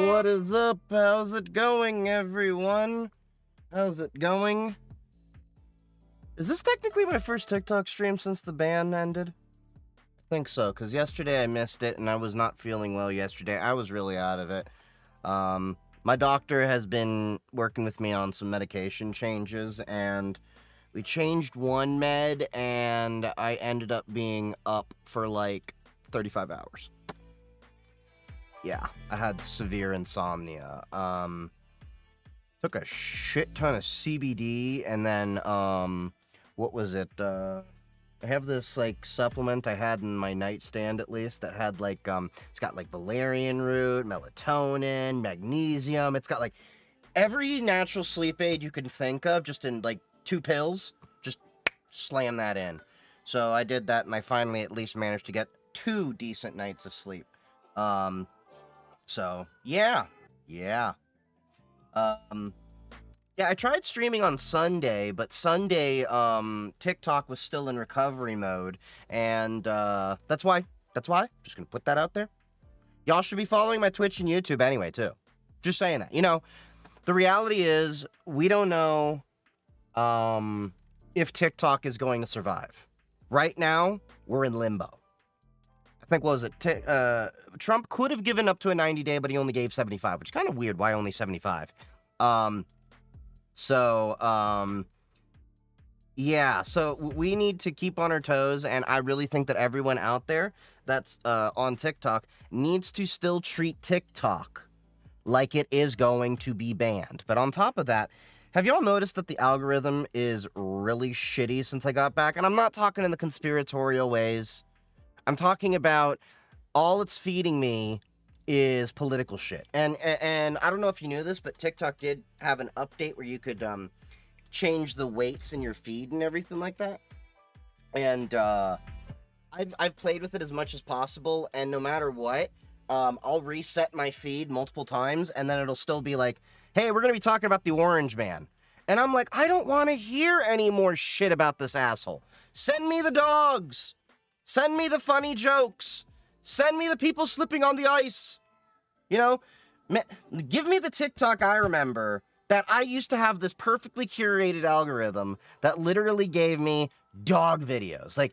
What is up? How's it going, everyone? How's it going? Is this technically my first TikTok stream since the ban ended? I think so, because yesterday I missed it, and I was not feeling well yesterday. I was really out of it. My doctor has been working with me on some medication changes, and we changed one med, and I ended up being up for like 35 hours. Yeah, I had severe insomnia. Took a shit ton of CBD, and then, what was it? I have this, like, supplement I had in my nightstand, at least, that had, like, it's got, like, valerian root, melatonin, magnesium. It's got, like, every natural sleep aid you can think of, just in, like, 2 pills. Just slam that in. So I did that, and I finally at least managed to get 2 decent nights of sleep. So, yeah. Yeah, I tried streaming on Sunday, but Sunday, TikTok was still in recovery mode, and, that's why. Just gonna put that out there. Y'all should be following my Twitch and YouTube anyway, too. Just saying that. You know, the reality is, we don't know, if TikTok is going to survive. Right now, we're in limbo. I think, what was it? Trump could have given up to a 90-day, but he only gave 75, which is kind of weird. Why only 75? Yeah, so we need to keep on our toes, and I really think that everyone out there that's on TikTok needs to still treat TikTok like it is going to be banned. But on top of that, have y'all noticed that the algorithm is really shitty since I got back? And I'm not talking in the conspiratorial ways. I'm talking about all it's feeding me is political shit. And I don't know if you knew this, but TikTok did have an update where you could change the weights in your feed and everything like that. And I've played with it as much as possible, and no matter what, I'll reset my feed multiple times, and then it'll still be like, hey, we're gonna be talking about the Orange Man. And I'm like, I don't want to hear any more shit about this asshole. Send me the dogs. Send me the funny jokes. Send me the people slipping on the ice. You know, give me the TikTok I remember that I used to have this perfectly curated algorithm that literally gave me dog videos. Like,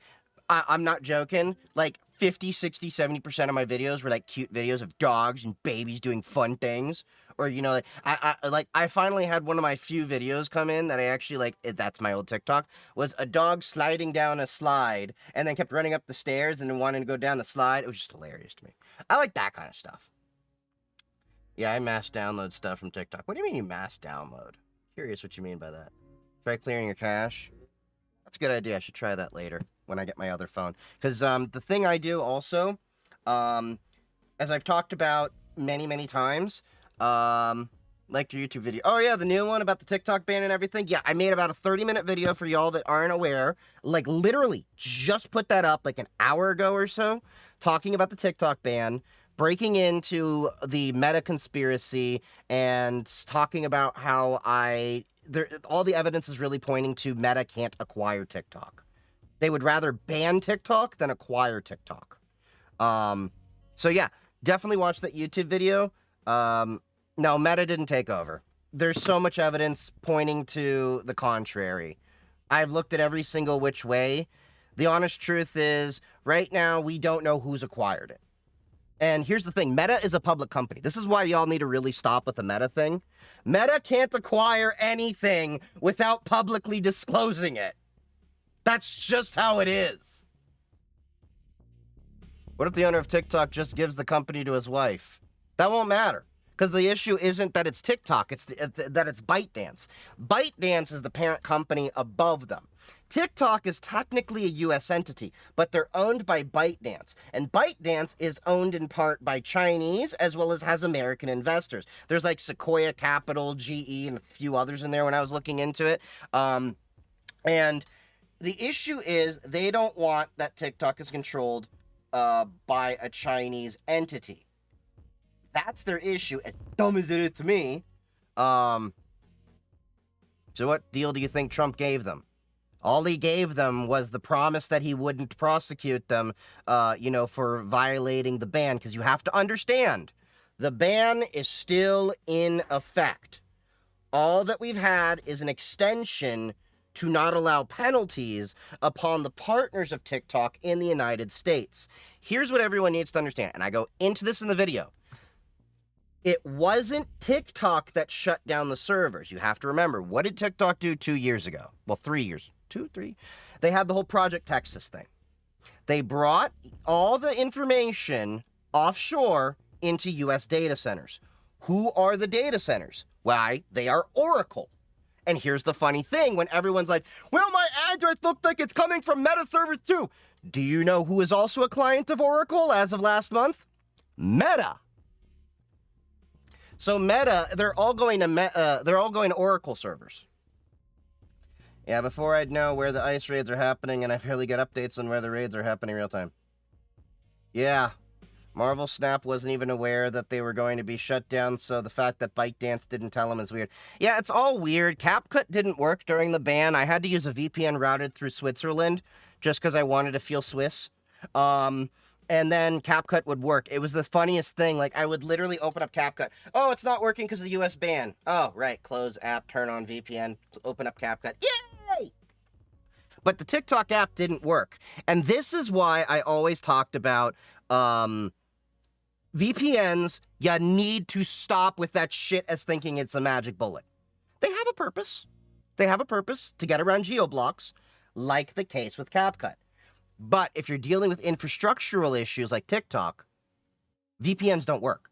I'm not joking. Like 50, 60, 70% of my videos were like cute videos of dogs and babies doing fun things. Or, you know, I finally had one of my few videos come in that I actually, like, that's my old TikTok, was a dog sliding down a slide and then kept running up the stairs and then wanting to go down the slide. It was just hilarious to me. I like that kind of stuff. Yeah, I mass download stuff from TikTok. What do you mean you mass download? Curious what you mean by that. Try clearing your cache. That's a good idea. I should try that later when I get my other phone. Because the thing I do also, as I've talked about many, many times, like your YouTube video. Oh yeah, the new one about the TikTok ban and everything. Yeah, I made about a 30-minute video for y'all that aren't aware. Like, literally, just put that up like an hour ago or so, talking about the TikTok ban, breaking into the Meta conspiracy, and talking about how all the evidence is really pointing to Meta can't acquire TikTok. They would rather ban TikTok than acquire TikTok. So yeah, definitely watch that YouTube video. No, Meta didn't take over. There's so much evidence pointing to the contrary. I've looked at every single which way. The honest truth is, right now, we don't know who's acquired it. And here's the thing, Meta is a public company. This is why y'all need to really stop with the Meta thing. Meta can't acquire anything without publicly disclosing it. That's just how it is. What if the owner of TikTok just gives the company to his wife? That won't matter. Because the issue isn't that it's TikTok, it's that it's ByteDance. ByteDance is the parent company above them. TikTok is technically a U.S. entity, but they're owned by ByteDance. And ByteDance is owned in part by Chinese, as well as has American investors. There's like Sequoia Capital, GE, and a few others in there when I was looking into it. And the issue is they don't want that TikTok is controlled by a Chinese entity. That's their issue, as dumb as it is to me. So what deal do you think Trump gave them? All he gave them was the promise that he wouldn't prosecute them, for violating the ban. Because you have to understand, The ban is still in effect. All that we've had is an extension to not allow penalties upon the partners of TikTok in the United States. Here's what everyone needs to understand, and I go into this in the video. It wasn't TikTok that shut down the servers. You have to remember, what did TikTok do 2 years ago? Well, 3 years. 2, 3. They had the whole Project Texas thing. They brought all the information offshore into U.S. data centers. Who are the data centers? Why, they are Oracle. And here's the funny thing, when everyone's like, well, my address looks like it's coming from Meta servers too. Do you know who is also a client of Oracle as of last month? Meta. So Meta, they're all going to Oracle servers. Yeah, before I'd know where the ICE raids are happening, and I barely get updates on where the raids are happening real time. Yeah, Marvel Snap wasn't even aware that they were going to be shut down, so the fact that ByteDance didn't tell them is weird. Yeah, it's all weird. CapCut didn't work during the ban. I had to use a VPN routed through Switzerland just because I wanted to feel Swiss. And then CapCut would work. It was the funniest thing. Like, I would literally open up CapCut. Oh, it's not working because of the US ban. Oh, right. Close app, turn on VPN, open up CapCut. Yay! But the TikTok app didn't work. And this is why I always talked about VPNs. You need to stop with that shit as thinking it's a magic bullet. They have a purpose. They have a purpose to get around geo-blocks, like the case with CapCut. But if you're dealing with infrastructural issues like TikTok, VPNs don't work.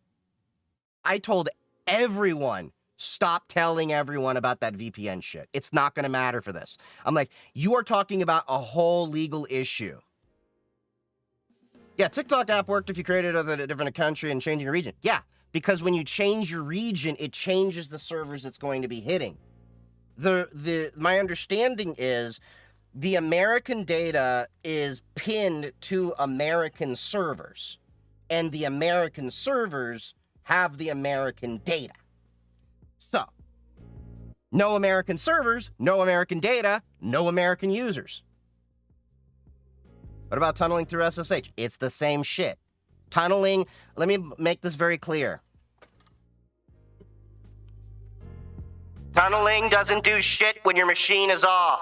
I told everyone, stop telling everyone about that VPN shit. It's not going to matter for this. I'm like, you are talking about a whole legal issue. Yeah, TikTok app worked if you created a different country and changing your region. Yeah, because when you change your region, it changes the servers it's going to be hitting. My understanding is the American data is pinned to American servers, and the American servers have the American data. So, no American servers, no American data, no American users. What about tunneling through SSH? It's the same shit. Tunneling, let me make this very clear. Tunneling doesn't do shit when your machine is off.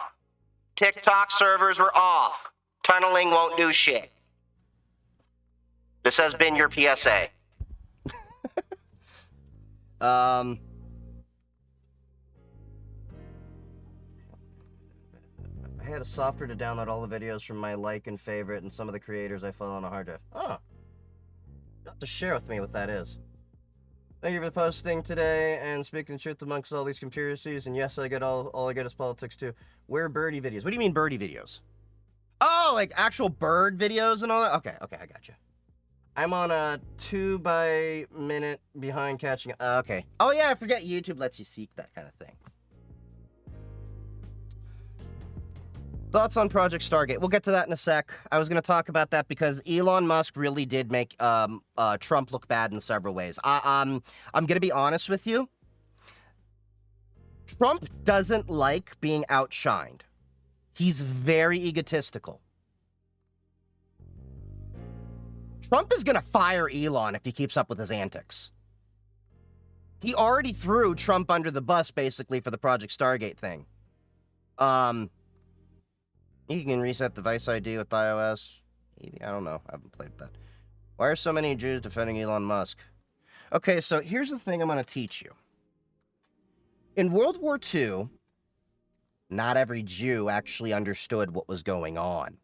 TikTok servers were off. Tunneling won't do shit. This has been your PSA. I had a software to download all the videos from my like and favorite and some of the creators I follow on a hard drive. Oh. You have to share with me what that is. Thank you for posting today and speaking the truth amongst all these conspiracies. And yes, I get all I get is politics too. Where birdie videos? What do you mean birdie videos? Oh, like actual bird videos and all that? Okay, I got you. I'm on a 2 by minute behind catching up. Okay. Oh yeah, I forget YouTube lets you seek that kind of thing. Thoughts on Project Stargate? We'll get to that in a sec. I was going to talk about that because Elon Musk really did make Trump look bad in several ways. I'm going to be honest with you. Trump doesn't like being outshined. He's very egotistical. Trump is going to fire Elon if he keeps up with his antics. He already threw Trump under the bus, basically, for the Project Stargate thing. You can reset device ID with iOS. Maybe, I don't know. I haven't played with that. Why are so many Jews defending Elon Musk? Okay, so here's the thing I'm going to teach you. In World War II, not every Jew actually understood what was going on.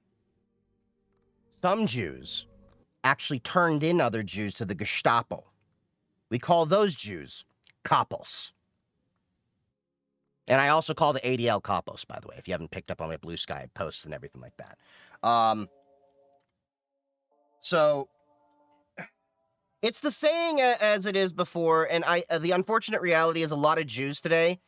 Some Jews actually turned in other Jews to the Gestapo. We call those Jews Kapos. And I also call the ADL Kapos, by the way, if you haven't picked up on my Blue Sky posts and everything like that. So it's the saying as it is before, and the unfortunate reality is a lot of Jews today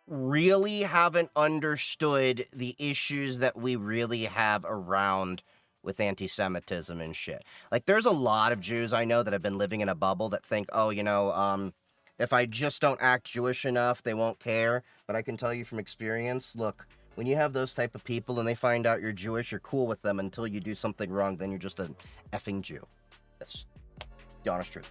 really haven't understood the issues that we really have around with anti-Semitism and shit. Like, there's a lot of Jews I know that have been living in a bubble that think, oh, you know, if I just don't act Jewish enough, they won't care. But I can tell you from experience, look, when you have those type of people and they find out you're Jewish, you're cool with them until you do something wrong, then you're just an effing Jew. That's the honest truth.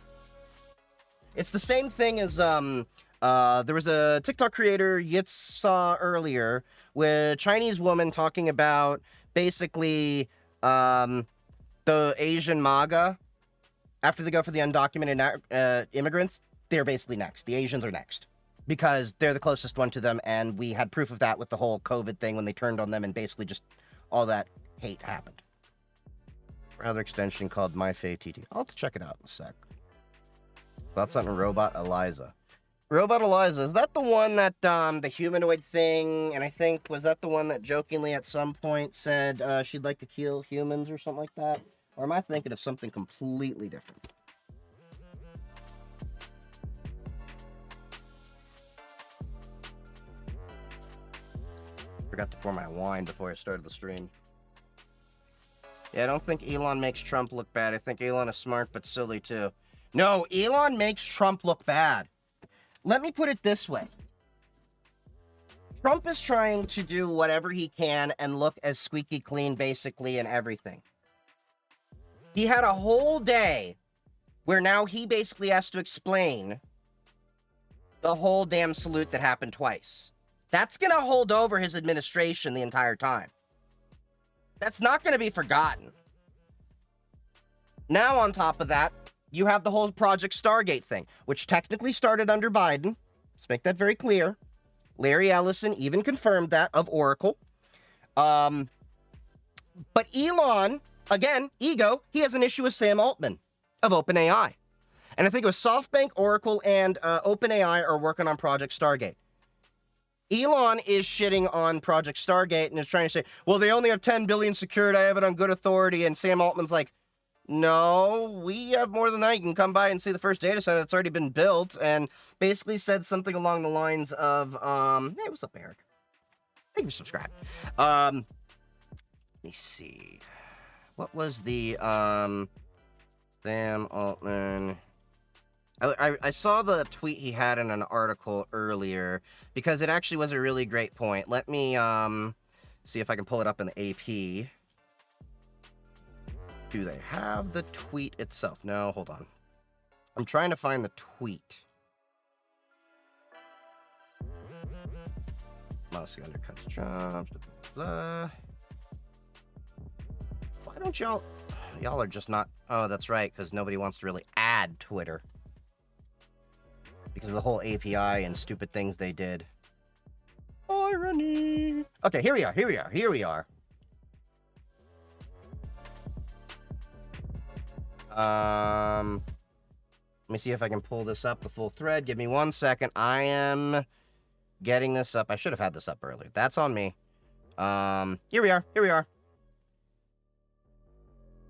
It's the same thing as there was a TikTok creator Yitz saw earlier with a Chinese woman talking about basically the Asian MAGA. After they go for the undocumented immigrants, they're basically next. The Asians are next because they're the closest one to them, and we had proof of that with the whole COVID thing when they turned on them and basically just all that hate happened. Browser extension called MyFaTT. I'll have to check it out in a sec. About something Robot Eliza. Robot Eliza, is that the one that, the humanoid thing, and I think, was that the one that jokingly at some point said she'd like to kill humans or something like that? Or am I thinking of something completely different? Forgot to pour my wine before I started the stream. Yeah, I don't think Elon makes Trump look bad. I think Elon is smart but silly too. No, Elon makes Trump look bad. Let me put it this way. Trump is trying to do whatever he can and look as squeaky clean basically in everything. He had a whole day where now he basically has to explain the whole damn salute that happened twice. That's going to hold over his administration the entire time. That's not going to be forgotten. Now, on top of that, you have the whole Project Stargate thing, which technically started under Biden. Let's make that very clear. Larry Ellison even confirmed that of Oracle. But Elon, again, ego, he has an issue with Sam Altman of OpenAI. And I think it was SoftBank, Oracle, and OpenAI are working on Project Stargate. Elon is shitting on Project Stargate and is trying to say, well, they only have 10 billion secured. I have it on good authority. And Sam Altman's like, no, we have more than that. You can come by and see the first data center that's already been built. And basically said something along the lines of, hey, what's up, Eric? Thank you for subscribing. Let me see. What was the, Sam Altman... I saw the tweet he had in an article earlier because it actually was a really great point. Let me see if I can pull it up in the AP. Do they have the tweet itself? No, hold on. I'm trying to find the tweet. Mouse undercuts jobs. Blah, blah. Why don't y'all are just not... Oh, that's right, because nobody wants to really add Twitter. Because of the whole API and stupid things they did. Irony. Okay, here we are. Let me see if I can pull this up, the full thread. Give me 1 second. I am getting this up. I should have had this up earlier. That's on me. Here we are.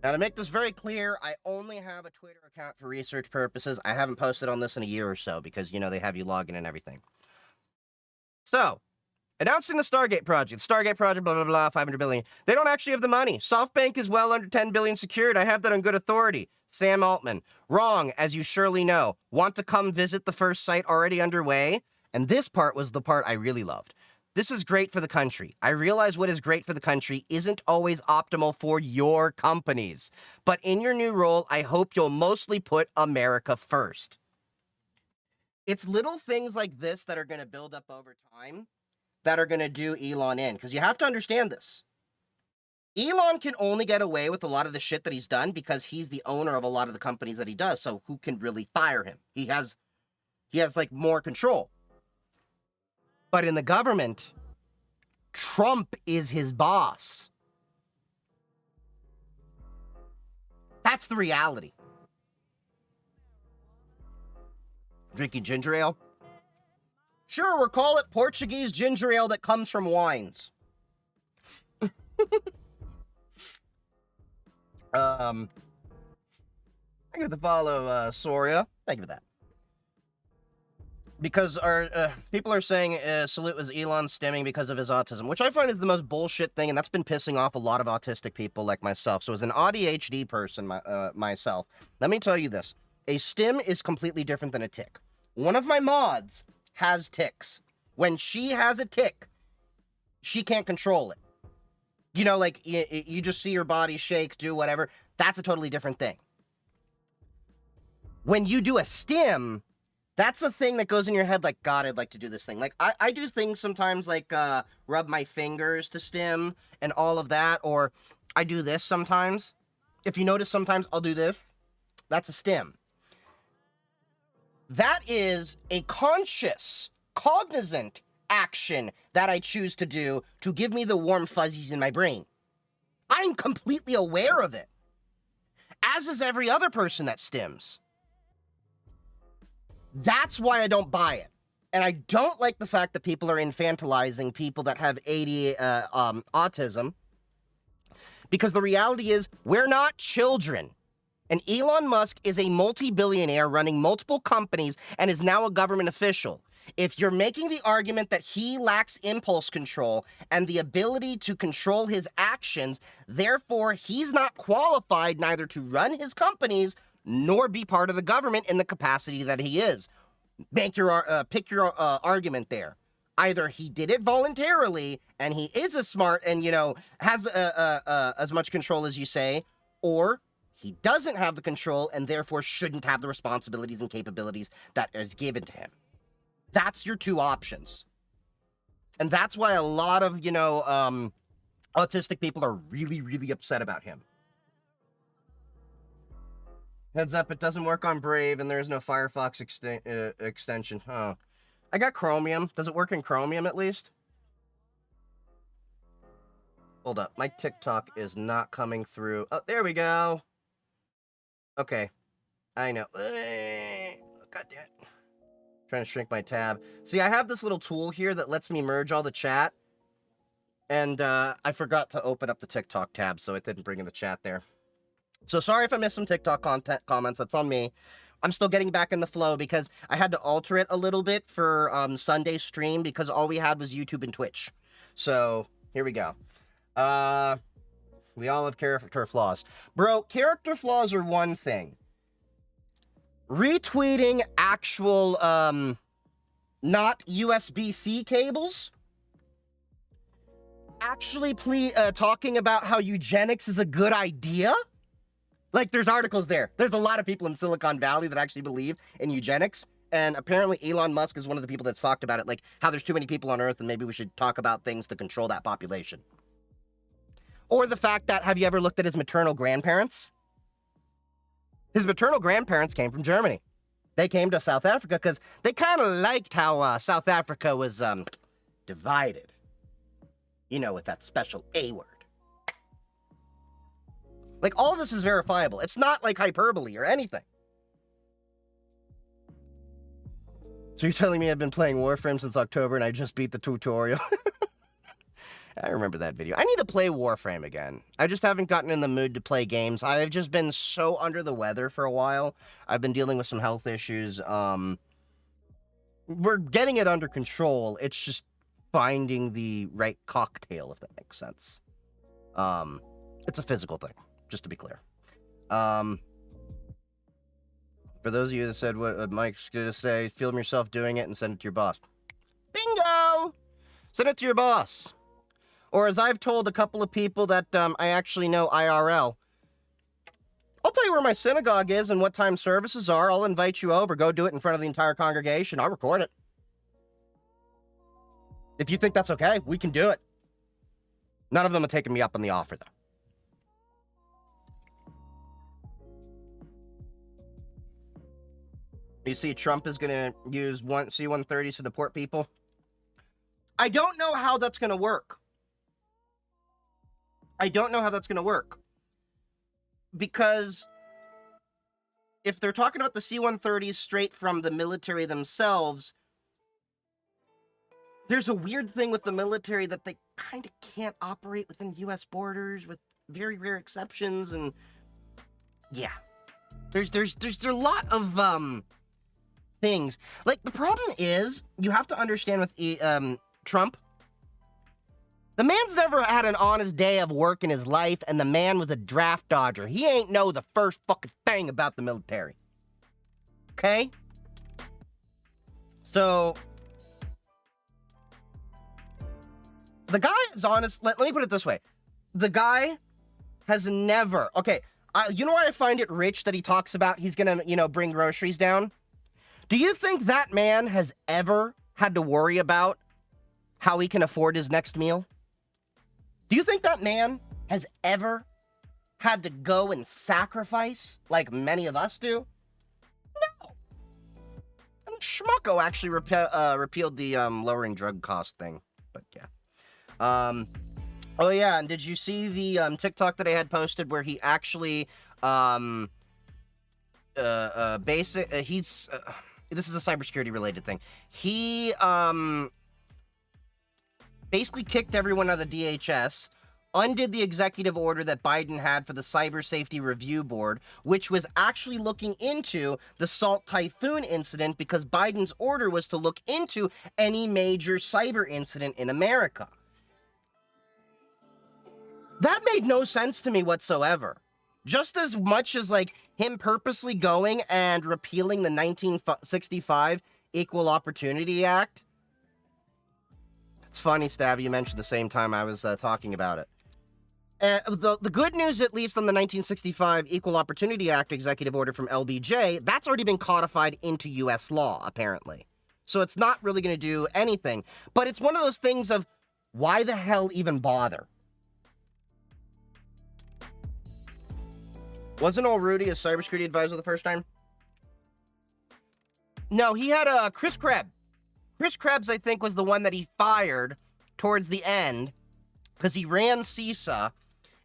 Now, to make this very clear, I only have a Twitter account for research purposes. I haven't posted on this in a year or so because, you know, they have you log in and everything. So, announcing the Stargate project. Stargate project, blah, blah, blah, 500 billion. They don't actually have the money. SoftBank is well under 10 billion secured. I have that on good authority. Sam Altman. Wrong, as you surely know. Want to come visit the first site already underway? And this part was the part I really loved. This is great for the country. I realize what is great for the country isn't always optimal for your companies. But in your new role, I hope you'll mostly put America first. It's little things like this that are going to build up over time that are going to do Elon in. Because you have to understand this. Elon can only get away with a lot of the shit that he's done because he's the owner of a lot of the companies that he does. So who can really fire him? He has like more control. But in the government, Trump is his boss. That's the reality. Drinking ginger ale? Sure, we'll call it Portuguese ginger ale that comes from wines. Thank you for the follow, Soria. Thank you for that. Because our people are saying salute was Elon stimming because of his autism, which I find is the most bullshit thing, and that's been pissing off a lot of autistic people like myself. So as an ADHD person myself, let me tell you this. A stim is completely different than a tick. One of my mods has ticks. When she has a tick, she can't control it. You know, like, you just see your body shake, do whatever. That's a totally different thing. When you do a stim... That's a thing that goes in your head like, God, I'd like to do this thing. Like, I do things sometimes like rub my fingers to stim and all of that, or I do this sometimes. If you notice, sometimes I'll do this. That's a stim. That is a conscious, cognizant action that I choose to do to give me the warm fuzzies in my brain. I'm completely aware of it, as is every other person that stims. That's why I don't buy it. And I don't like the fact that people are infantilizing people that have autism, because the reality is we're not children. And Elon Musk is a multi-billionaire running multiple companies and is now a government official. If you're making the argument that he lacks impulse control and the ability to control his actions, therefore he's not qualified neither to run his companies nor be part of the government in the capacity that he is. Pick your argument there. Either he did it voluntarily and he is as smart and, has as much control as you say, or he doesn't have the control and therefore shouldn't have the responsibilities and capabilities that is given to him. That's your two options. And that's why a lot of, autistic people are really, really upset about him. Heads up, it doesn't work on Brave, and there is no Firefox extension. Oh. I got Chromium. Does it work in Chromium, at least? Hold up. My TikTok is not coming through. Oh, there we go. Okay. I know. God damn it. Trying to shrink my tab. See, I have this little tool here that lets me merge all the chat. And I forgot to open up the TikTok tab, so it didn't bring in the chat there. So sorry if I missed some TikTok comments. That's on me. I'm still getting back in the flow because I had to alter it a little bit for Sunday's stream because all we had was YouTube and Twitch. So here we go. We all have character flaws. Bro, character flaws are one thing. Retweeting actual, not USB-C cables. Actually talking about how eugenics is a good idea. Like, there's articles there. There's a lot of people in Silicon Valley that actually believe in eugenics. And apparently Elon Musk is one of the people that's talked about it. Like, how there's too many people on Earth and maybe we should talk about things to control that population. Or the fact that, have you ever looked at his maternal grandparents? His maternal grandparents came from Germany. They came to South Africa because they kind of liked how South Africa was divided. With that special A word. Like, all of this is verifiable. It's not like hyperbole or anything. So you're telling me I've been playing Warframe since October and I just beat the tutorial? I remember that video. I need to play Warframe again. I just haven't gotten in the mood to play games. I've just been so under the weather for a while. I've been dealing with some health issues. We're getting it under control. It's just finding the right cocktail, if that makes sense. It's a physical thing, just to be clear. For those of you that said what Mike's gonna say, film yourself doing it and send it to your boss. Bingo! Send it to your boss. Or as I've told a couple of people that I actually know IRL, I'll tell you where my synagogue is and what time services are. I'll invite you over. Go do it in front of the entire congregation. I'll record it. If you think that's okay, we can do it. None of them have taken me up on the offer, though. You see, Trump is going to use C-130s to deport people. I don't know how that's going to work. I don't know how that's going to work. Because if they're talking about the C-130s straight from the military themselves, there's a weird thing with the military that they kind of can't operate within U.S. borders with very rare exceptions, and yeah. There's a lot of things. Like, the problem is, you have to understand with Trump, the man's never had an honest day of work in his life, and the man was a draft dodger. He ain't know the first fucking thing about the military. Okay? So, the guy is honest. Let me put it this way. The guy has never... Okay, you know why I find it rich that he talks about he's gonna, bring groceries down? Do you think that man has ever had to worry about how he can afford his next meal? Do you think that man has ever had to go and sacrifice like many of us do? No. And Schmucko actually repealed the lowering drug cost thing. But yeah. Oh yeah, and did you see the TikTok that I had posted where he actually this is a cybersecurity related thing. He basically kicked everyone out of the DHS, undid the executive order that Biden had for the Cyber Safety Review Board, which was actually looking into the Salt Typhoon incident because Biden's order was to look into any major cyber incident in America. That made no sense to me whatsoever. Just as much as, like, him purposely going and repealing the 1965 Equal Opportunity Act. It's funny, Stab, you mentioned the same time I was talking about it. The good news, at least on the 1965 Equal Opportunity Act executive order from LBJ, that's already been codified into U.S. law, apparently. So it's not really going to do anything. But it's one of those things of, why the hell even bother? Wasn't old Rudy a cybersecurity advisor the first time? No, he had Chris Krebs. Chris Krebs, I think, was the one that he fired towards the end because he ran CISA,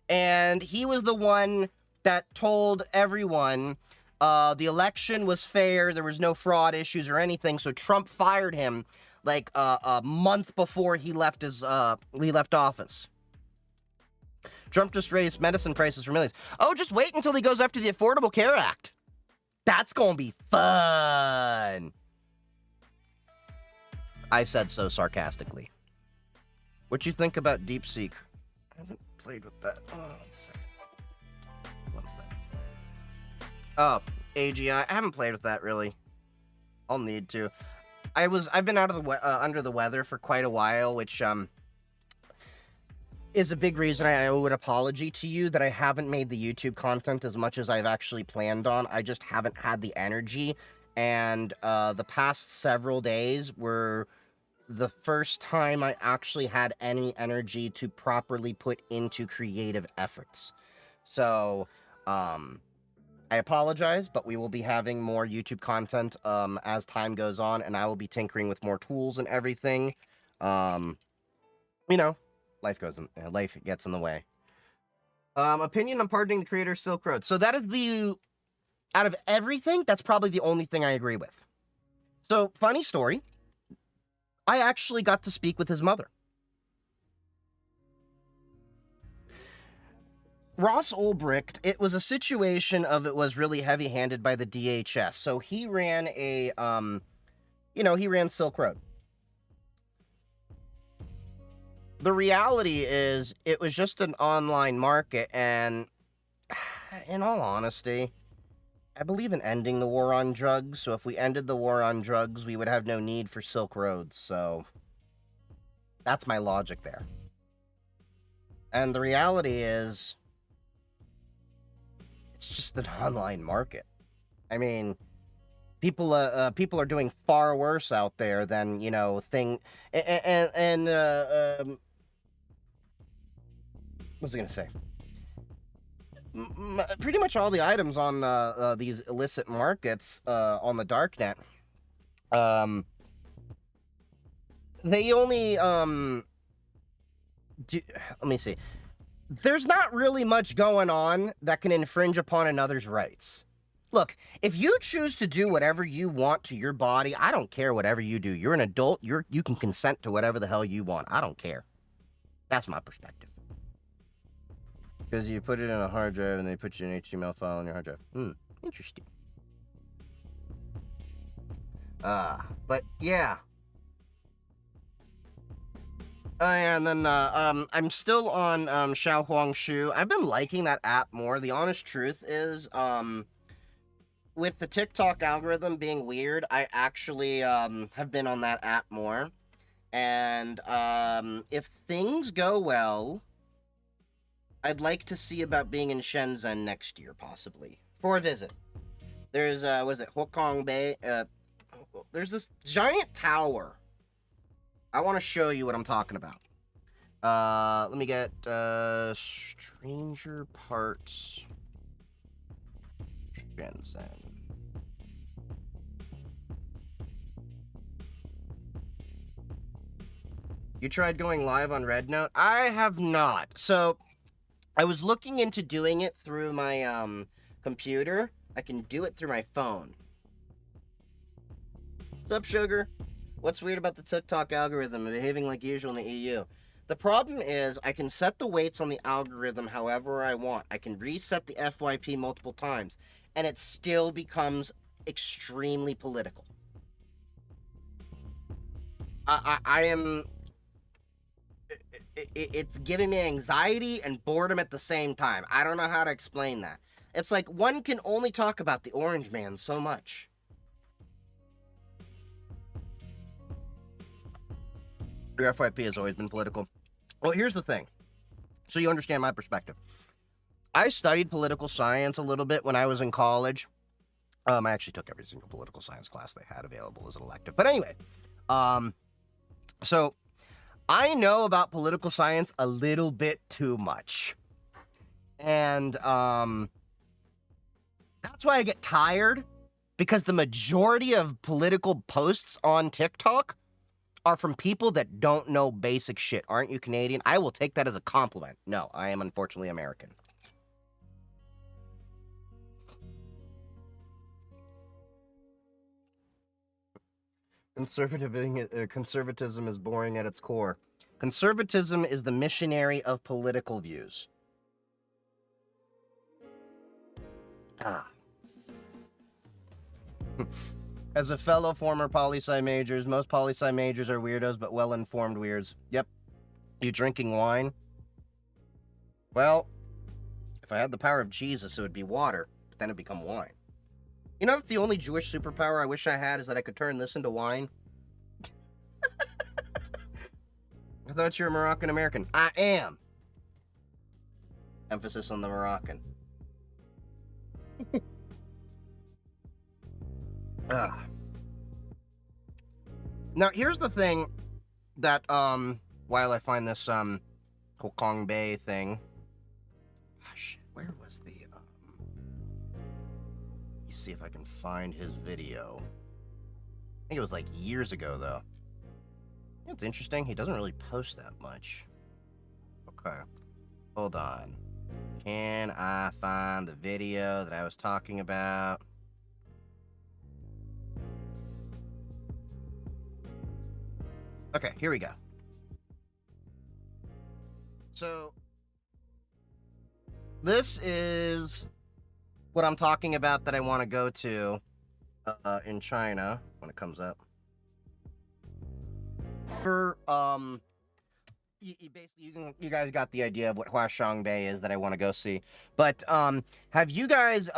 and he was the one that told everyone the election was fair, there was no fraud issues or anything, so Trump fired him like a month before he left office. Trump just raised medicine prices for millions. Oh, just wait until he goes after the Affordable Care Act. That's gonna be fun. I said so sarcastically. What you think about DeepSeek? I haven't played with that. Oh, 1 second. What's that? Oh, AGI. I haven't played with that really. I'll need to. I've been out of the under the weather for quite a while, which is a big reason I owe an apology to you that I haven't made the YouTube content as much as I've actually planned on. I just haven't had the energy, and the past several days were the first time I actually had any energy to properly put into creative efforts. So, I apologize, but we will be having more YouTube content as time goes on, and I will be tinkering with more tools and everything. You know, life gets in the way. Opinion on pardoning the creator Silk Road. So that is out of everything, that's probably the only thing I agree with. So, funny story. I actually got to speak with his mother. Ross Ulbricht, it was a situation of it was really heavy-handed by the DHS. So he ran he ran Silk Road. The reality is, it was just an online market, and in all honesty, I believe in ending the war on drugs, so if we ended the war on drugs, we would have no need for Silk Roads, so that's my logic there. And the reality is, it's just an online market. I mean, people are doing far worse out there than, what was I gonna say? Pretty much all the items on these illicit markets on the darknet, they only let me see. There's not really much going on that can infringe upon another's rights. Look, if you choose to do whatever you want to your body, I don't care whatever you do. You're an adult. You can consent to whatever the hell you want. I don't care. That's my perspective. Because you put it in a hard drive and they put you an HTML file on your hard drive. Interesting. But yeah. And then I'm still on Xiao Huangshu. I've been liking that app more. The honest truth is, with the TikTok algorithm being weird, I actually have been on that app more. And if things go well, I'd like to see about being in Shenzhen next year, possibly, for a visit. There's, Hukong Bay, there's this giant tower. I want to show you what I'm talking about. Let me get Stranger Parts Shenzhen. You tried going live on Red Note? I have not. So I was looking into doing it through my computer. I can do it through my phone. What's up, Sugar? What's weird about the TikTok algorithm behaving like usual in the EU? The problem is I can set the weights on the algorithm however I want. I can reset the FYP multiple times, and it still becomes extremely political. I am... It's giving me anxiety and boredom at the same time. I don't know how to explain that. It's like one can only talk about the Orange Man so much. Your FYP has always been political. Well, here's the thing. So you understand my perspective. I studied political science a little bit when I was in college. I actually took every single political science class they had available as an elective. But anyway, so I know about political science a little bit too much. And that's why I get tired, because the majority of political posts on TikTok are from people that don't know basic shit. Aren't you Canadian? I will take that as a compliment. No, I am unfortunately American. Conservatism is boring at its core. Conservatism is the missionary of political views. As a fellow former poli-sci majors, most poli-sci majors are weirdos, but well-informed weirds. Yep. You drinking wine? Well, if I had the power of Jesus, it would be water, but then it'd become wine. You know, that's the only Jewish superpower I wish I had, is that I could turn this into wine. I thought you were Moroccan American. I am. Emphasis on the Moroccan. Now, here's the thing that, while I find this, Hokong Bay thing. Ah, shit, where was the, let me see if I can find his video. I think it was, like, years ago, though. It's interesting, he doesn't really post that much. Okay. Hold on. Can I find the video that I was talking about? Okay, here we go. So, this is what I'm talking about that I want to go to in China when it comes up. For, you guys got the idea of what Huashong Bay is that I want to go see. But, have you guys,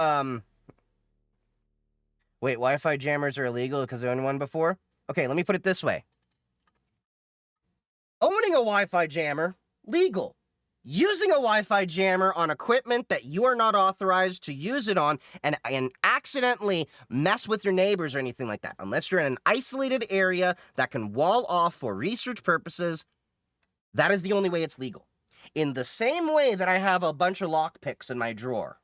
wait, Wi-Fi jammers are illegal because I owned one before? Okay, let me put it this way. Owning a Wi-Fi jammer, legal. Using a Wi-Fi jammer on equipment that you are not authorized to use it on and accidentally mess with your neighbors or anything like that, unless you're in an isolated area that can wall off for research purposes, that is the only way it's legal. In the same way that I have a bunch of lockpicks in my drawer.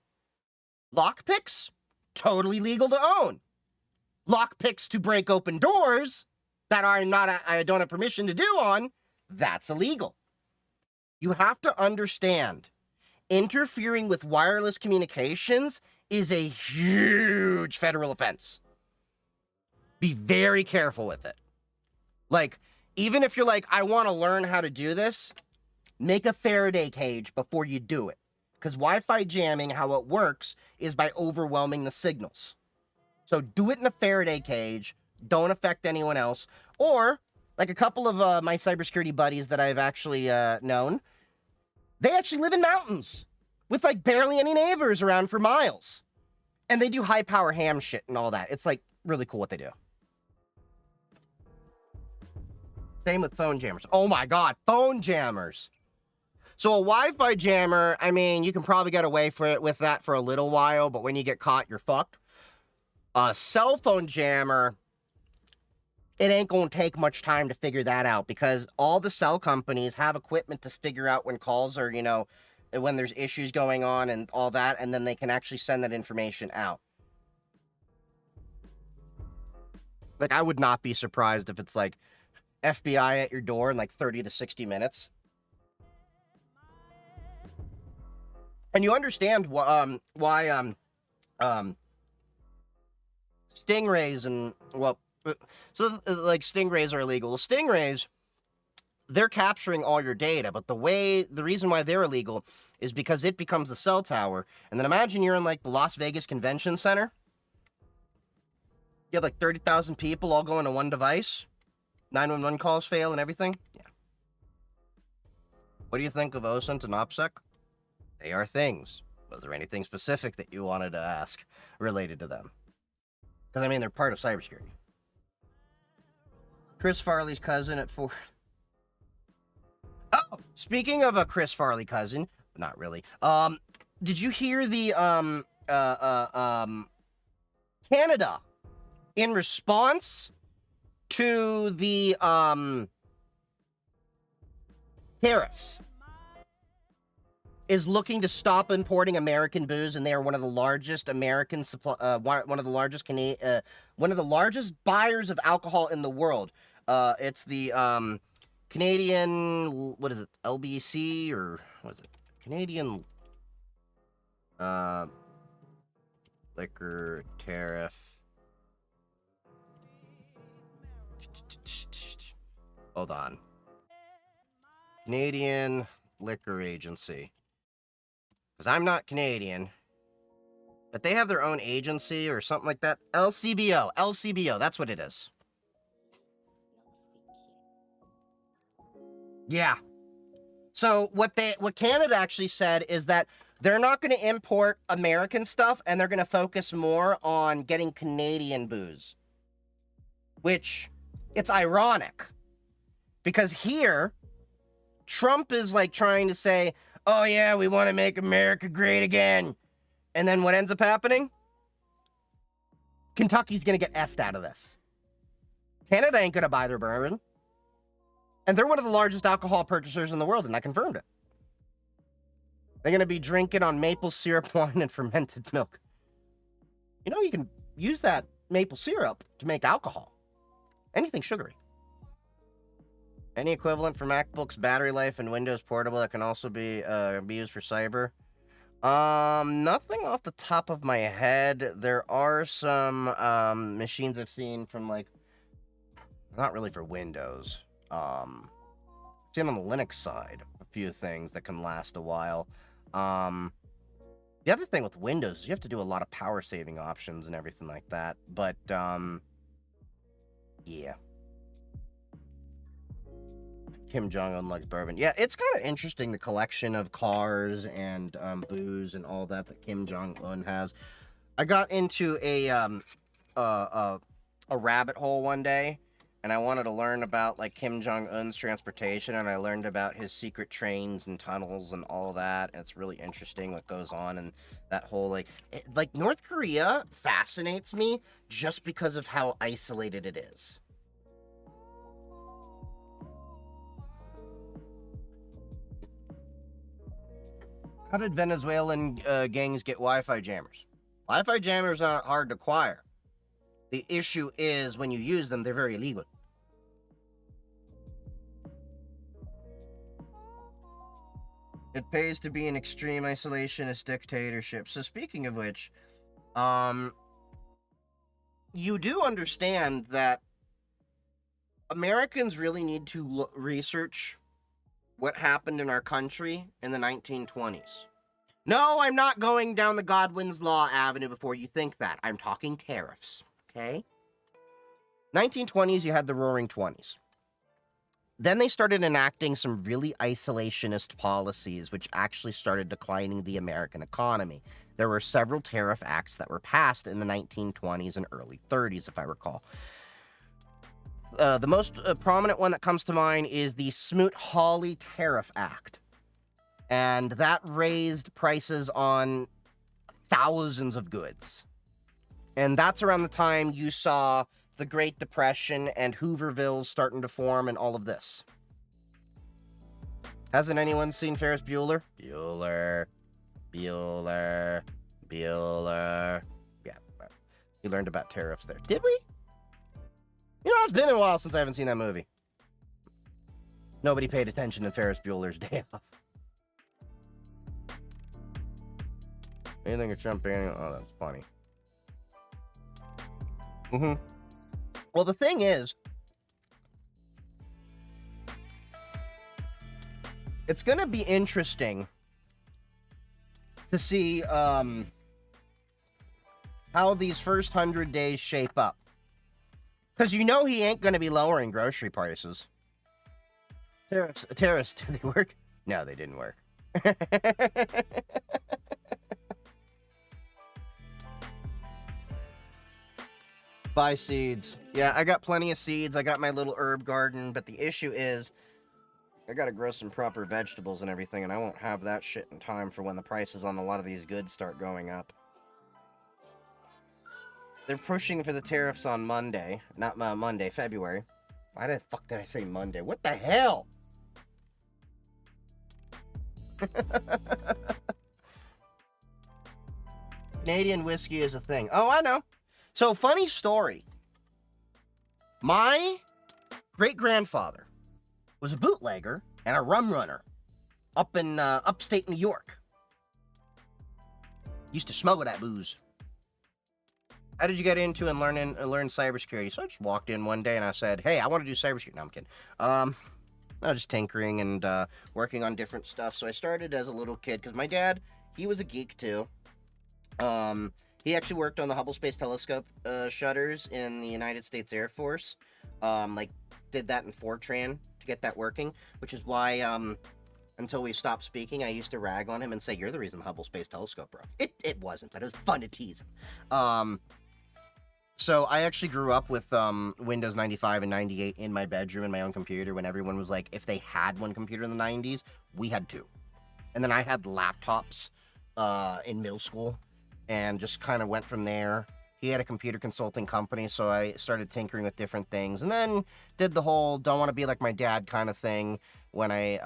Lockpicks? Totally legal to own. Lockpicks to break open doors that I don't have permission to do on, that's illegal. You have to understand, interfering with wireless communications is a huge federal offense. Be very careful with it. Like, even if you're like, I want to learn how to do this, make a Faraday cage before you do it. Because Wi-Fi jamming, how it works, is by overwhelming the signals. So do it in a Faraday cage, don't affect anyone else, or like a couple of my cybersecurity buddies that I've actually known, they actually live in mountains with like barely any neighbors around for miles. And they do high power ham shit and all that. It's like really cool what they do. Same with phone jammers. Oh my God, phone jammers. So a Wi-Fi jammer, I mean, you can probably get away with that for a little while, but when you get caught, you're fucked. A cell phone jammer, it ain't going to take much time to figure that out, because all the cell companies have equipment to figure out when calls are, when there's issues going on and all that, and then they can actually send that information out. Like, I would not be surprised if it's like FBI at your door in like 30 to 60 minutes. And you understand why stingrays and, like, stingrays are illegal. Well, stingrays, they're capturing all your data, but the reason why they're illegal is because it becomes the cell tower. And then imagine you're in like the Las Vegas Convention Center. You have like 30,000 people all going to one device. 911 calls fail and everything. Yeah. What do you think of OSINT and OPSEC? They are things. Was there anything specific that you wanted to ask related to them? Because, I mean, they're part of cybersecurity. Chris Farley's cousin at Ford. Oh, speaking of a Chris Farley cousin, not really. Did you hear the Canada, in response to the tariffs, is looking to stop importing American booze, and they are one of the largest American one of the largest buyers of alcohol in the world. It's the Canadian, what is it, LBC, or what is it? Canadian liquor tariff. Hold on. Canadian Liquor Agency. Because I'm not Canadian, but they have their own agency or something like that. LCBO, that's what it is. Yeah. So what Canada actually said is that they're not going to import American stuff, and they're going to focus more on getting Canadian booze. Which, it's ironic, because here, Trump is like trying to say, oh yeah, we want to make America great again. And then what ends up happening? Kentucky's going to get effed out of this. Canada ain't going to buy their bourbon. And they're one of the largest alcohol purchasers in the world, and I confirmed it. They're going to be drinking on maple syrup, wine, and fermented milk. You know, you can use that maple syrup to make alcohol. Anything sugary. Any equivalent for MacBook's battery life and Windows Portable that can also be used for cyber? Nothing off the top of my head. There are some machines I've seen from, like, not really for Windows. Seen on the Linux side a few things that can last a while. The other thing with Windows is you have to do a lot of power saving options and everything like that. But yeah. Kim Jong-un likes bourbon. Yeah, it's kind of interesting, the collection of cars and booze and all that Kim Jong-un has. I got into a rabbit hole one day, and I wanted to learn about, like, Kim Jong-un's transportation, and I learned about his secret trains and tunnels and all that, and it's really interesting what goes on, and that whole, like North Korea fascinates me just because of how isolated it is. How did Venezuelan gangs get Wi-Fi jammers? Wi-Fi jammers aren't hard to acquire. The issue is when you use them, they're very illegal. It pays to be an extreme isolationist dictatorship. So speaking of which, you do understand that Americans really need to research what happened in our country in the 1920s. No, I'm not going down the Godwin's Law avenue before you think that. I'm talking tariffs, okay? 1920s, you had the Roaring Twenties. Then they started enacting some really isolationist policies, which actually started declining the American economy. There were several tariff acts that were passed in the 1920s and early 30s, if I recall. The most prominent one that comes to mind is the Smoot-Hawley Tariff Act. And that raised prices on thousands of goods. And that's around the time you saw the Great Depression and Hooverville's starting to form and all of this. Hasn't anyone seen Ferris Bueller? Bueller. Yeah, we learned about tariffs there. Did we? You know, it's been a while since I haven't seen that movie. Nobody paid attention to Ferris Bueller's Day Off. Anything or Trump banning? Oh, that's funny. Well, the thing is, it's going to be interesting to see how these first 100 days shape up. Because you know he ain't going to be lowering grocery prices. Tariffs, did they work? No, they didn't work. Buy seeds. Yeah, I got plenty of seeds. I got my little herb garden, but the issue is I gotta grow some proper vegetables and everything, and I won't have that shit in time for when the prices on a lot of these goods start going up. They're pushing for the tariffs on Monday. Not Monday, February. Why the fuck did I say Monday? What the hell? Canadian whiskey is a thing. Oh, I know. So, funny story. My great-grandfather was a bootlegger and a rum runner up in upstate New York. Used to smuggle that booze. How did you get into and learn cybersecurity? So I just walked in one day and I said, hey, I want to do cybersecurity. No, I'm kidding. I was just tinkering and working on different stuff. So I started as a little kid because my dad, he was a geek too. He actually worked on the Hubble Space Telescope shutters in the United States Air Force. Did that in Fortran to get that working, which is why, until we stopped speaking, I used to rag on him and say, you're the reason the Hubble Space Telescope broke. It wasn't, but it was fun to tease him. So I actually grew up with Windows 95 and 98 in my bedroom in my own computer when everyone was like, if they had one computer in the 90s, we had two. And then I had laptops in middle school and just kind of went from there. He had a computer consulting company, so I started tinkering with different things. And then did the whole don't want to be like my dad kind of thing when I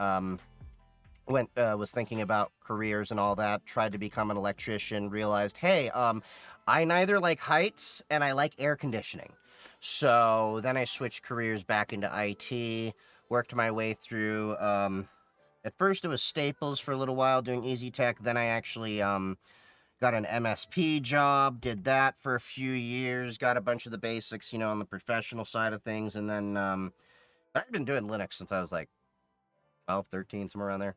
was thinking about careers and all that. Tried to become an electrician, realized, hey, I neither like heights and I like air conditioning. So then I switched careers back into IT, worked my way through, at first it was Staples for a little while doing Easy Tech. Then I actually got an MSP job, did that for a few years, got a bunch of the basics, you know, on the professional side of things. And then I've been doing Linux since I was like 12, 13, somewhere around there.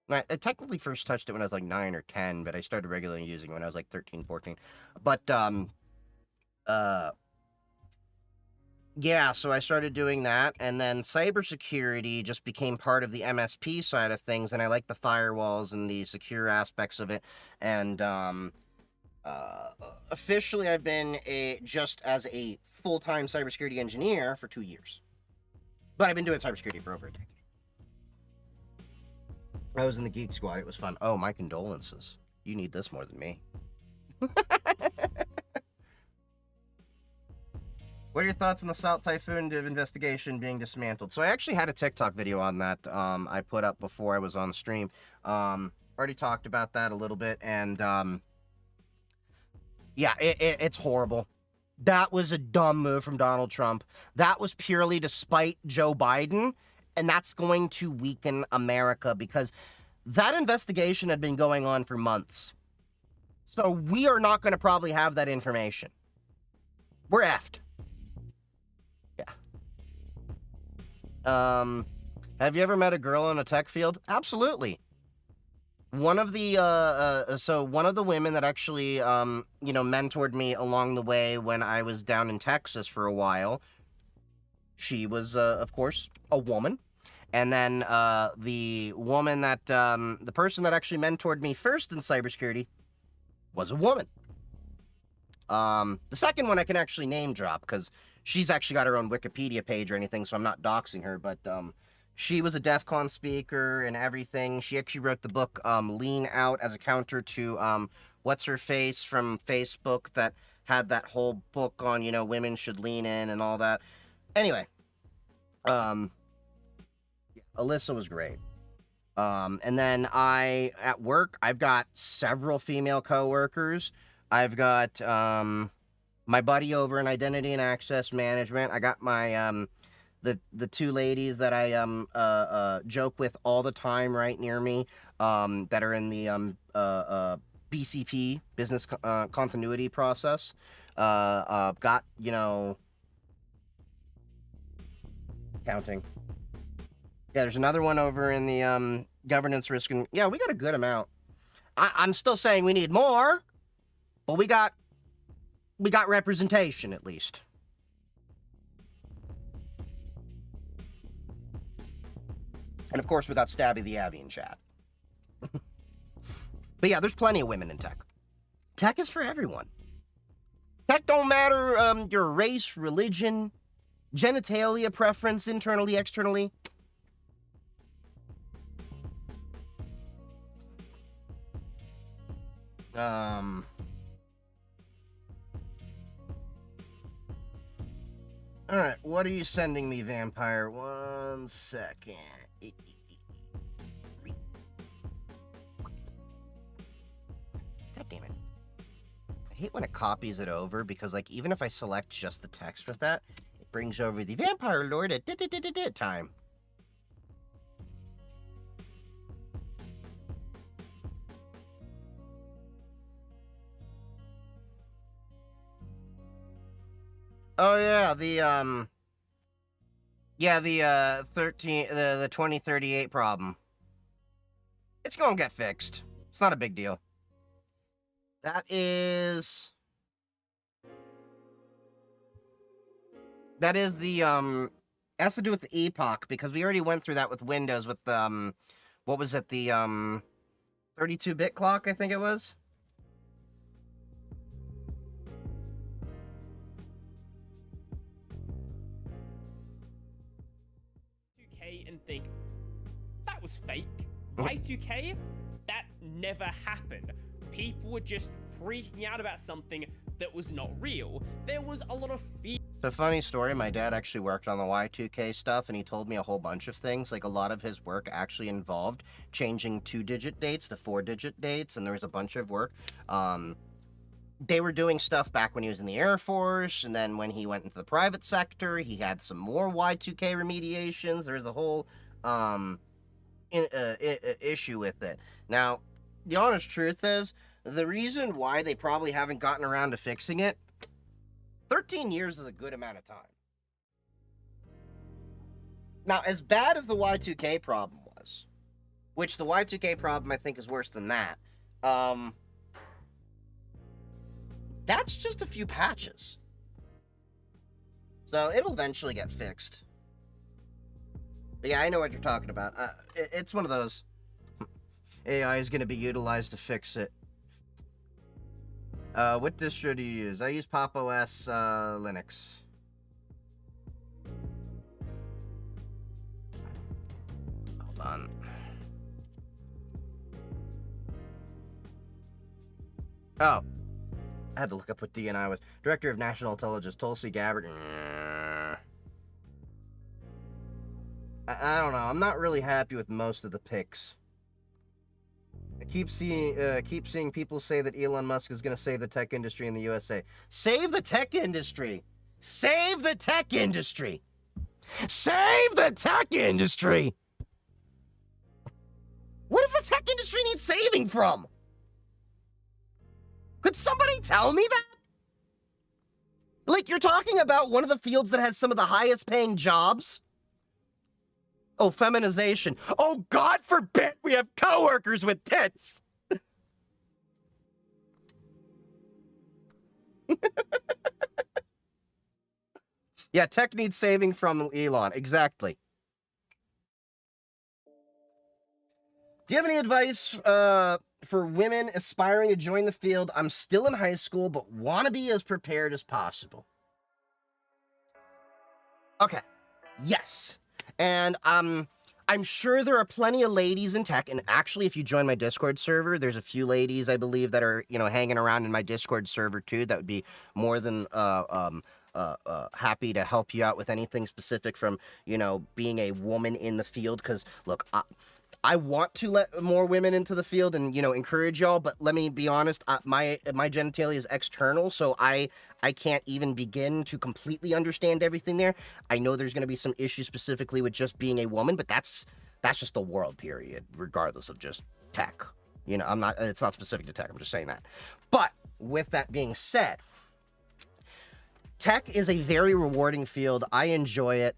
I technically first touched it when I was like 9 or 10, but I started regularly using it when I was like 13, 14. But, yeah, so I started doing that, and then cybersecurity just became part of the MSP side of things, and I like the firewalls and the secure aspects of it, and, officially I've been just as a full-time cybersecurity engineer for 2 years. But I've been doing cybersecurity for over a decade. I was in the Geek Squad. It was fun. Oh, my condolences. You need this more than me. What are your thoughts on the Salt Typhoon investigation being dismantled? So I actually had a TikTok video on that I put up before I was on stream. Already talked about that a little bit. And, yeah, it's horrible. That was a dumb move from Donald Trump. That was purely to spite Joe Biden. And that's going to weaken America because that investigation had been going on for months. So we are not going to probably have that information. We're effed. Yeah. Have you ever met a girl in a tech field? Absolutely. One of the, one of the women that actually, mentored me along the way when I was down in Texas for a while, she was, of course, a woman. And then the woman that, the person that actually mentored me first in cybersecurity was a woman. The second one I can actually name drop because she's actually got her own Wikipedia page or anything, so I'm not doxing her. But she was a DEF CON speaker and everything. She actually wrote the book Lean Out as a counter to what's-her-face from Facebook that had that whole book on, women should lean in and all that. Anyway, um, Alyssa was great. And then at work, I've got several female coworkers. I've got, my buddy over in identity and access management. I got my, the two ladies that I, joke with all the time right near me, that are in the, BCP, business continuity process. Got, counting. Yeah, there's another one over in the governance risk, and yeah, we got a good amount. I'm still saying we need more, but we got representation at least. And of course, we got Stabby the Abby in chat. But yeah, there's plenty of women in tech. Tech is for everyone. Tech don't matter your race, religion, genitalia preference, internally, externally. Alright, what are you sending me, Vampire? 1 second. God damn it. I hate when it copies it over, because, like, even if I select just the text with that, it brings over the Vampire Lord at time. Oh yeah, the 2038 problem. It's gonna get fixed. It's not a big deal. That is the has to do with the epoch, because we already went through that with Windows with what was it, the 32-bit clock, I think it was. And think that was fake. Y2K, that never happened. People were just freaking out about something that was not real. There was a lot of fear. So, funny story, my dad actually worked on the Y2K stuff, and he told me a whole bunch of things. Like, a lot of his work actually involved changing 2-digit dates to 4-digit dates, and there was a bunch of work. They were doing stuff back when he was in the Air Force, and then when he went into the private sector, he had some more Y2K remediations. There's a whole issue with it. Now, the honest truth is, the reason why they probably haven't gotten around to fixing it, 13 years is a good amount of time. Now, as bad as the Y2K problem was, which the Y2K problem I think is worse than that, that's just a few patches. So it'll eventually get fixed. But yeah, I know what you're talking about. It's one of those. AI is going to be utilized to fix it. What distro do you use? I use Pop! OS Linux. Hold on. Oh. I had to look up what DNI was. Director of National Intelligence, Tulsi Gabbard. I don't know. I'm not really happy with most of the picks. I keep seeing people say that Elon Musk is going to save the tech industry in the USA. Save the tech industry! Save the tech industry! Save the tech industry! What does the tech industry need saving from? Could somebody tell me that? Like, you're talking about one of the fields that has some of the highest paying jobs? Oh, feminization. Oh, God forbid we have coworkers with tits! Yeah, tech needs saving from Elon. Exactly. Do you have any advice for women aspiring to join the field? I'm still in high school, but want to be as prepared as possible. Okay. Yes. And I'm sure there are plenty of ladies in tech, and actually, if you join my Discord server, there's a few ladies, I believe, that are, hanging around in my Discord server, too, that would be more than, happy to help you out with anything specific from, being a woman in the field, because, look, I want to let more women into the field and, encourage y'all, but let me be honest, my genitalia is external, so I can't even begin to completely understand everything there. I know there's going to be some issues specifically with just being a woman, but that's just the world, period, regardless of just tech. It's not specific to tech, I'm just saying that. But with that being said, tech is a very rewarding field. I enjoy it.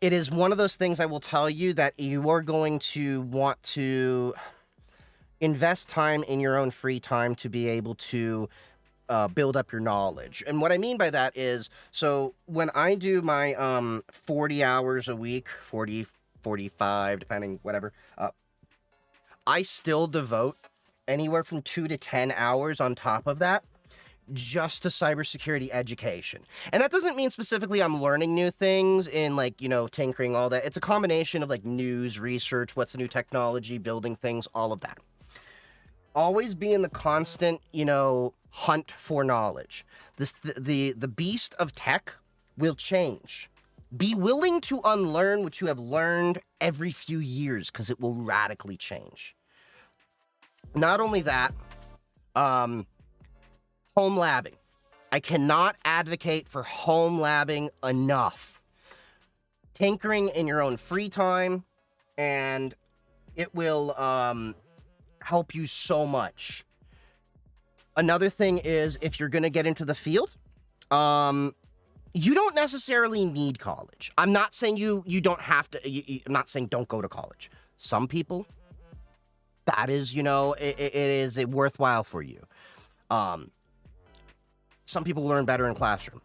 It is one of those things I will tell you that you are going to want to invest time in your own free time to be able to build up your knowledge. And what I mean by that is, so when I do my 40 hours a week, 40, 45, depending, whatever, I still devote anywhere from 2 to 10 hours on top of that just to cybersecurity education. And that doesn't mean specifically I'm learning new things in tinkering, all that. It's a combination of news, research, what's the new technology, building things, all of that. Always be in the constant, hunt for knowledge. The beast of tech will change. Be willing to unlearn what you have learned every few years, because it will radically change. Not only that, home labbing. I cannot advocate for home labbing enough. Tinkering in your own free time, and it will help you so much. Another thing is, if you're going to get into the field, you don't necessarily need college. I'm not saying you don't have to. I'm not saying don't go to college. Some people, that is, it is worthwhile for you. Some people learn better in classroom.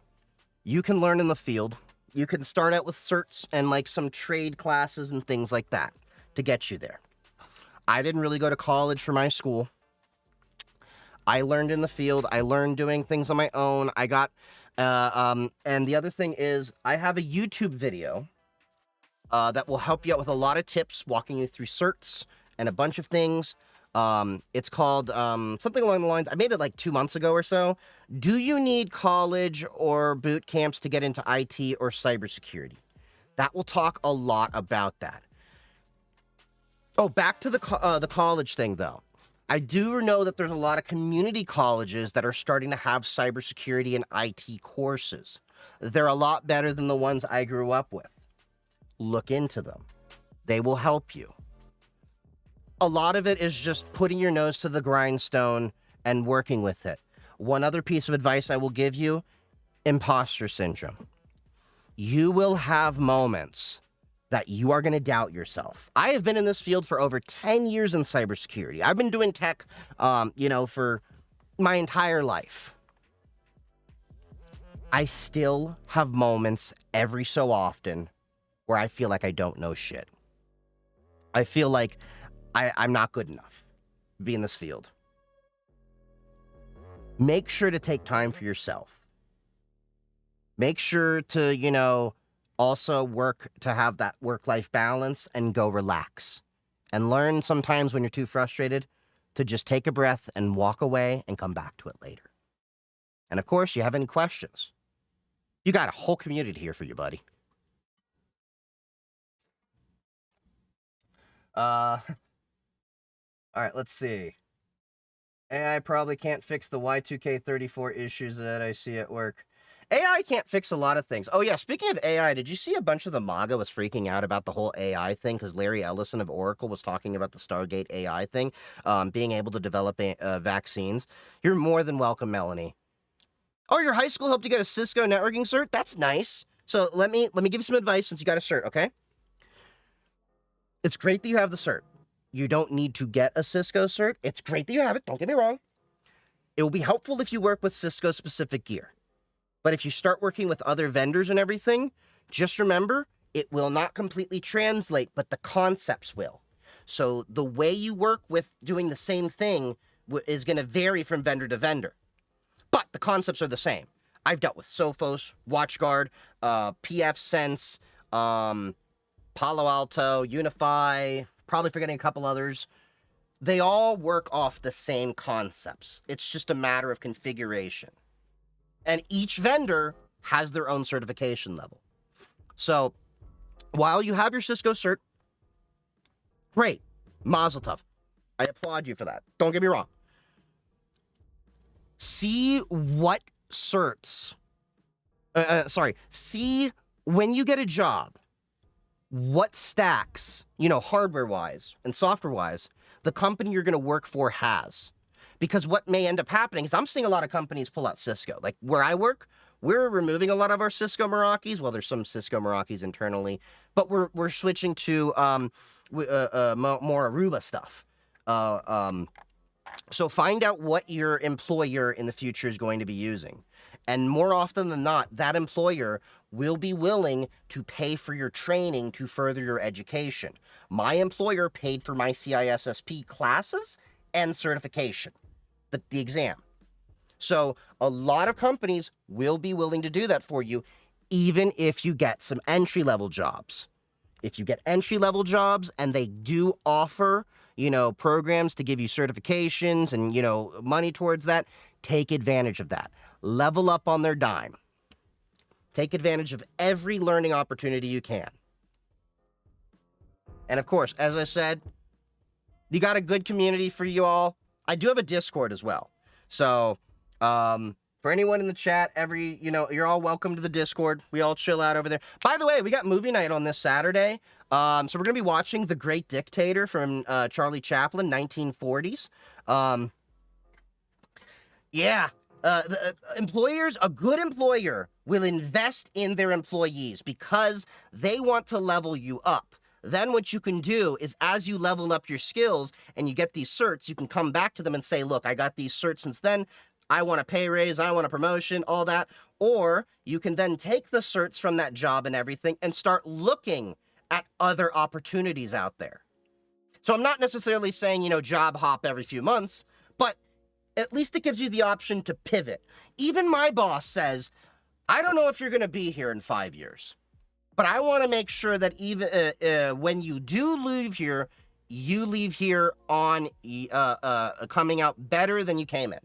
You can learn in the field. You can start out with certs and some trade classes and things like that to get you there. I didn't really go to college for my school. I learned in the field. I learned doing things on my own. I got, and the other thing is, I have a YouTube video that will help you out with a lot of tips, walking you through certs and a bunch of things. It's called something along the lines, I made it 2 months ago or so. Do you need college or boot camps to get into IT or cybersecurity? That will talk a lot about that. Oh, back to the college thing, though. I do know that there's a lot of community colleges that are starting to have cybersecurity and IT courses. They're a lot better than the ones I grew up with. Look into them. They will help you. A lot of it is just putting your nose to the grindstone and working with it. One other piece of advice I will give you, imposter syndrome. You will have moments that you are going to doubt yourself. I have been in this field for over 10 years in cybersecurity. I've been doing tech, for my entire life. I still have moments every so often where I feel like I don't know shit. I feel like I'm not good enough to be in this field. Make sure to take time for yourself. Make sure to, also work to have that work-life balance and go relax. And learn sometimes when you're too frustrated to just take a breath and walk away and come back to it later. And of course, you have any questions, you got a whole community here for you, buddy. All right, let's see. AI probably can't fix the Y2K34 issues that I see at work. AI can't fix a lot of things. Oh, yeah, speaking of AI, did you see a bunch of the MAGA was freaking out about the whole AI thing? Because Larry Ellison of Oracle was talking about the Stargate AI thing, being able to develop vaccines. You're more than welcome, Melanie. Oh, your high school helped you get a Cisco networking cert? That's nice. So let me give you some advice since you got a cert, okay? It's great that you have the cert. You don't need to get a Cisco cert. It's great that you have it. Don't get me wrong. It will be helpful if you work with Cisco-specific gear. But if you start working with other vendors and everything, just remember, it will not completely translate, but the concepts will. So the way you work with doing the same thing is going to vary from vendor to vendor. But the concepts are the same. I've dealt with Sophos, WatchGuard, PF Sense, Palo Alto, Unify, probably forgetting a couple others. They all work off the same concepts. It's just a matter of configuration. And each vendor has their own certification level. So while you have your Cisco cert, great, mazel tov. I applaud you for that. Don't get me wrong. See what certs, see when you get a job, what stacks, hardware-wise and software-wise, the company you're going to work for has. Because what may end up happening is I'm seeing a lot of companies pull out Cisco. Like where I work, we're removing a lot of our Cisco Meraki's. Well, there's some Cisco Meraki's internally, but we're switching to more Aruba stuff. So find out what your employer in the future is going to be using. And more often than not, that employer will be willing to pay for your training to further your education. My employer paid for my CISSP classes and certification, the exam. So a lot of companies will be willing to do that for you, even if you get some entry-level jobs. If you get entry-level jobs and they do offer, programs to give you certifications and, money towards that, take advantage of that. Level up on their dime. Take advantage of every learning opportunity you can. And of course, as I said, you got a good community for you all. I do have a Discord as well. So, for anyone in the chat, you're all welcome to the Discord. We all chill out over there. By the way, we got movie night on this Saturday. So we're going to be watching The Great Dictator from Charlie Chaplin, 1940s. Employers, a good employer will invest in their employees because they want to level you up. Then what you can do is as you level up your skills and you get these certs, you can come back to them and say, look, I got these certs since then. I want a pay raise. I want a promotion, all that. Or you can then take the certs from that job and everything and start looking at other opportunities out there. So I'm not necessarily saying, job hop every few months, but at least it gives you the option to pivot. Even my boss says, I don't know if you're going to be here in 5 years, but I want to make sure that even when you do leave here, you leave here on coming out better than you came in.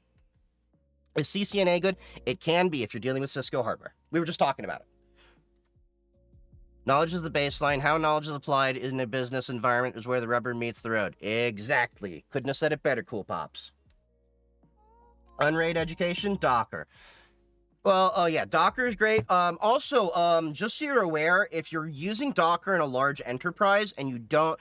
Is CCNA good? It can be if you're dealing with Cisco hardware. We were just talking about it. Knowledge is the baseline. How knowledge is applied in a business environment is where the rubber meets the road. Exactly. Couldn't have said it better, Cool Pops. Unraid education, Docker. Well, oh yeah, Docker is great. Also, just so you're aware, if you're using Docker in a large enterprise and you don't,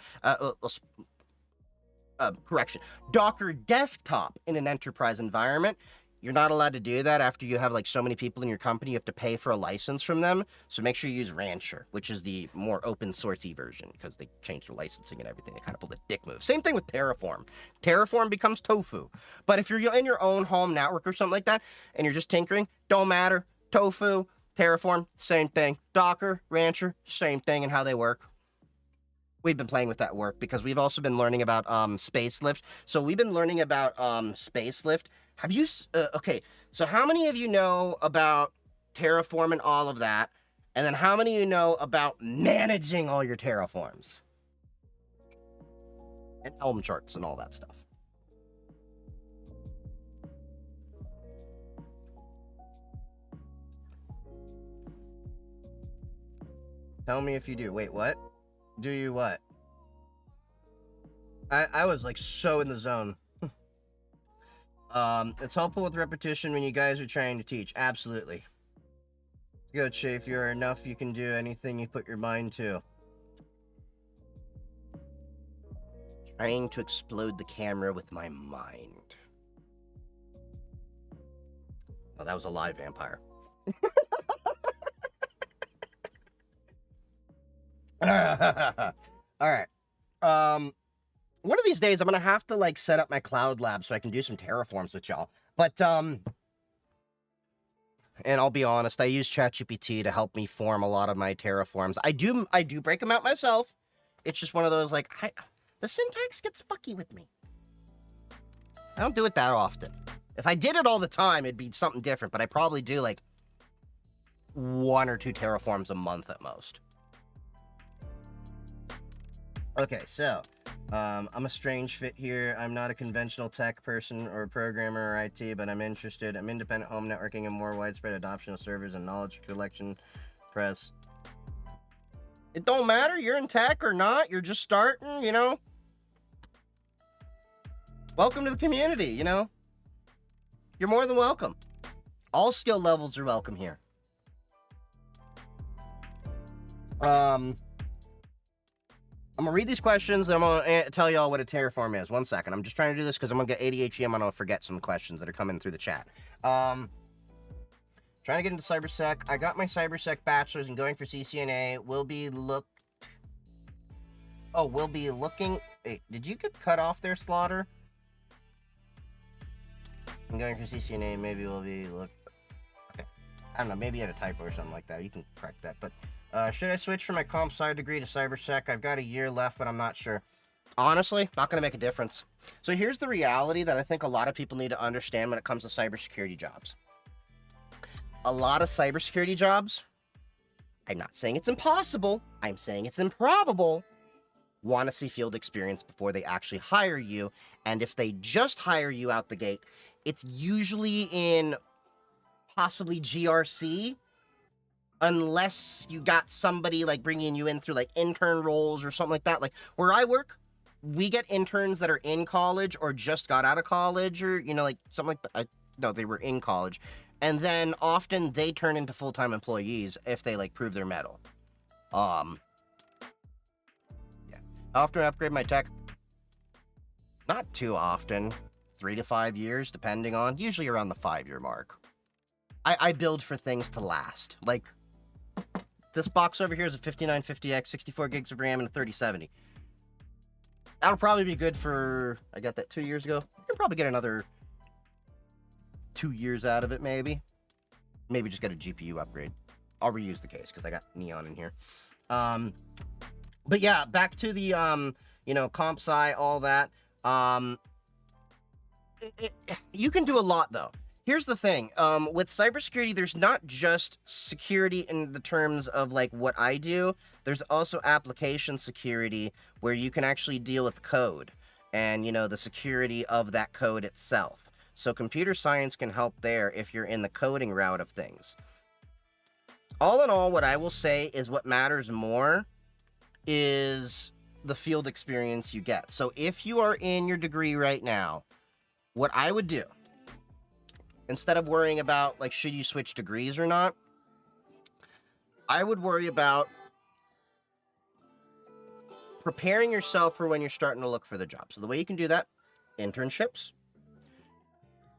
Docker desktop in an enterprise environment, you're not allowed to do that after you have like so many people in your company. You have to pay for a license from them. So make sure you use Rancher, which is the more open sourcey version because they changed their licensing and everything. They kind of pulled a dick move. Same thing with Terraform. Terraform becomes tofu. But if you're in your own home network or something like that and you're just tinkering, don't matter. Tofu, Terraform, same thing. Docker, Rancher, same thing and how they work. We've been playing with that work because we've also been learning about Spacelift. So we've been learning about Spacelift. Have you, okay, so how many of you know about Terraform and all of that? And then how many of you know about managing all your Terraforms? And Helm charts and all that stuff. Tell me if you do. Wait, what? Do you what? I was like so in the zone. It's helpful with repetition when you guys are trying to teach. Absolutely. Good, Shay. If you're enough, you can do anything you put your mind to. Trying to explode the camera with my mind. Oh, that was a live vampire. All right. One of these days, I'm gonna have to like set up my cloud lab so I can do some terraforms with y'all. But and I'll be honest, I use ChatGPT to help me form a lot of my terraforms. I do break them out myself. It's just one of those like the syntax gets fucky with me. I don't do it that often. If I did it all the time, it'd be something different. But I probably do like 1 or 2 terraforms a month at most. Okay, so I'm a strange fit here. I'm not a conventional tech person or programmer or IT, but I'm interested. I'm independent home networking and more widespread adoption of servers and knowledge collection press. It don't matter. You're in tech or not. You're just starting, you know. Welcome to the community, you know. You're more than welcome. All skill levels are welcome here. I'm gonna read these questions and I'm gonna tell y'all what a terraform is. 1 second. I'm just trying to do this because I'm gonna get ADHD. I'm gonna forget some questions that are coming through the chat. Trying to get into cybersec. I got my cybersec bachelor's and going for CCNA. We'll be looking. Wait, did you get cut off there, Slaughter? I'm going for CCNA. Maybe we'll be look. Okay. I don't know. Maybe you had a typo or something like that. You can correct that. But should I switch from my comp sci degree to cybersec? I've got a year left, but I'm not sure. Honestly, not going to make a difference. So here's the reality that I think a lot of people need to understand when it comes to cybersecurity jobs. A lot of cybersecurity jobs, I'm not saying it's impossible, I'm saying it's improbable, want to see field experience before they actually hire you. And if they just hire you out the gate, it's usually in possibly GRC, unless you got somebody like bringing you in through like intern roles or something like that. Like where I work, we get interns that are in college or just got out of college or, you know, like something like that. No, they were in college. And then often they turn into full-time employees if they like prove their mettle. Yeah. I often upgrade my tech. Not too often. 3 to 5 years, depending on, usually around the 5-year mark. I build for things to last. Like, this box over here is a 5950X, 64 gigs of RAM, and a 3070. That'll probably be good for, I got that 2 years ago. You can probably get another 2 years out of it, maybe. Maybe just get a GPU upgrade. I'll reuse the case, because I got Neon in here. But yeah, back to the, you know, comp sci, all that. You can do a lot, though. Here's the thing. With cybersecurity, there's not just security in the terms of, like, what I do. There's also application security, where you can actually deal with code and, you know, the security of that code itself. So computer science can help there if you're in the coding route of things. All in all, what I will say is what matters more is the field experience you get. So if you are in your degree right now, what I would do, instead of worrying about, like, should you switch degrees or not, I would worry about preparing yourself for when you're starting to look for the job. So the way you can do that, internships.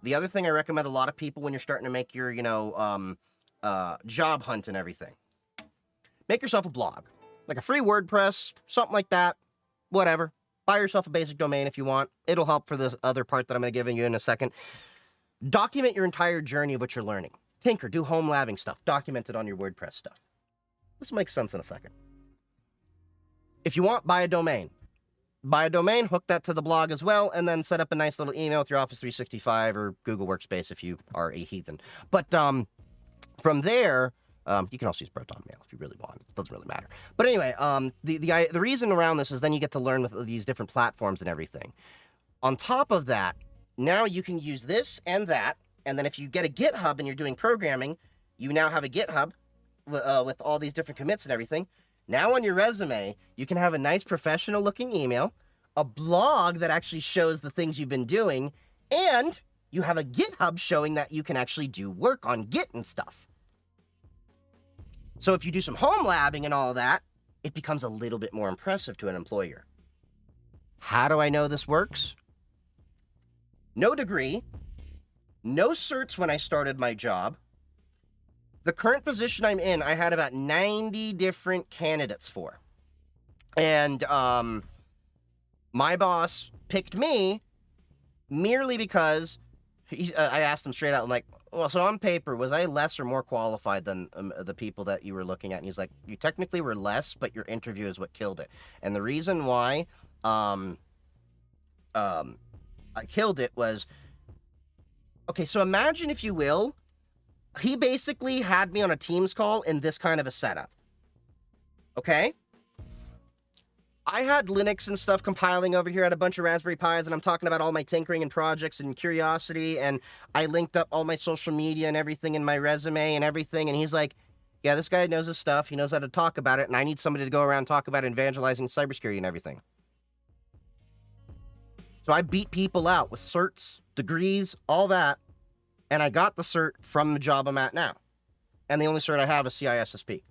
The other thing I recommend a lot of people when you're starting to make your, you know, job hunt and everything, make yourself a blog, like a free WordPress, something like that, whatever. Buy yourself a basic domain if you want. It'll help for the other part that I'm going to give you in a second. Document your entire journey of what you're learning. Tinker, do home labbing stuff. Document it on your WordPress stuff. This makes sense in a second. If you want, buy a domain. Buy a domain, hook that to the blog as well, and then set up a nice little email with your Office 365 or Google Workspace if you are a heathen. But from there, you can also use Proton Mail if you really want. It doesn't really matter. But anyway, the reason around this is then you get to learn with these different platforms and everything. On top of that, now you can use this and that, and then if you get a GitHub and you're doing programming, you now have a GitHub with all these different commits and everything. Now on your resume, you can have a nice professional looking email, a blog that actually shows the things you've been doing, and you have a GitHub showing that you can actually do work on Git and stuff. So if you do some home labbing and all that, it becomes a little bit more impressive to an employer. How do I know this works? No degree, no certs when I started my job. The current position I'm in, I had about 90 different candidates for. And my boss picked me merely because I asked him straight out, I'm like, well, so on paper, was I less or more qualified than the people that you were looking at? And he's like, you technically were less, but your interview is what killed it. And the reason why I killed it was, okay, so imagine, if you will, he basically had me on a Teams call in this kind of a setup. Okay? I had Linux and stuff compiling over here at a bunch of Raspberry Pis, and I'm talking about all my tinkering and projects and curiosity, and I linked up all my social media and everything in my resume and everything, and he's like, yeah, this guy knows his stuff, he knows how to talk about it, and I need somebody to go around and talk about evangelizing cybersecurity and everything. So I beat people out with certs, degrees, all that, and I got the cert from the job I'm at now. And the only cert I have is CISSP.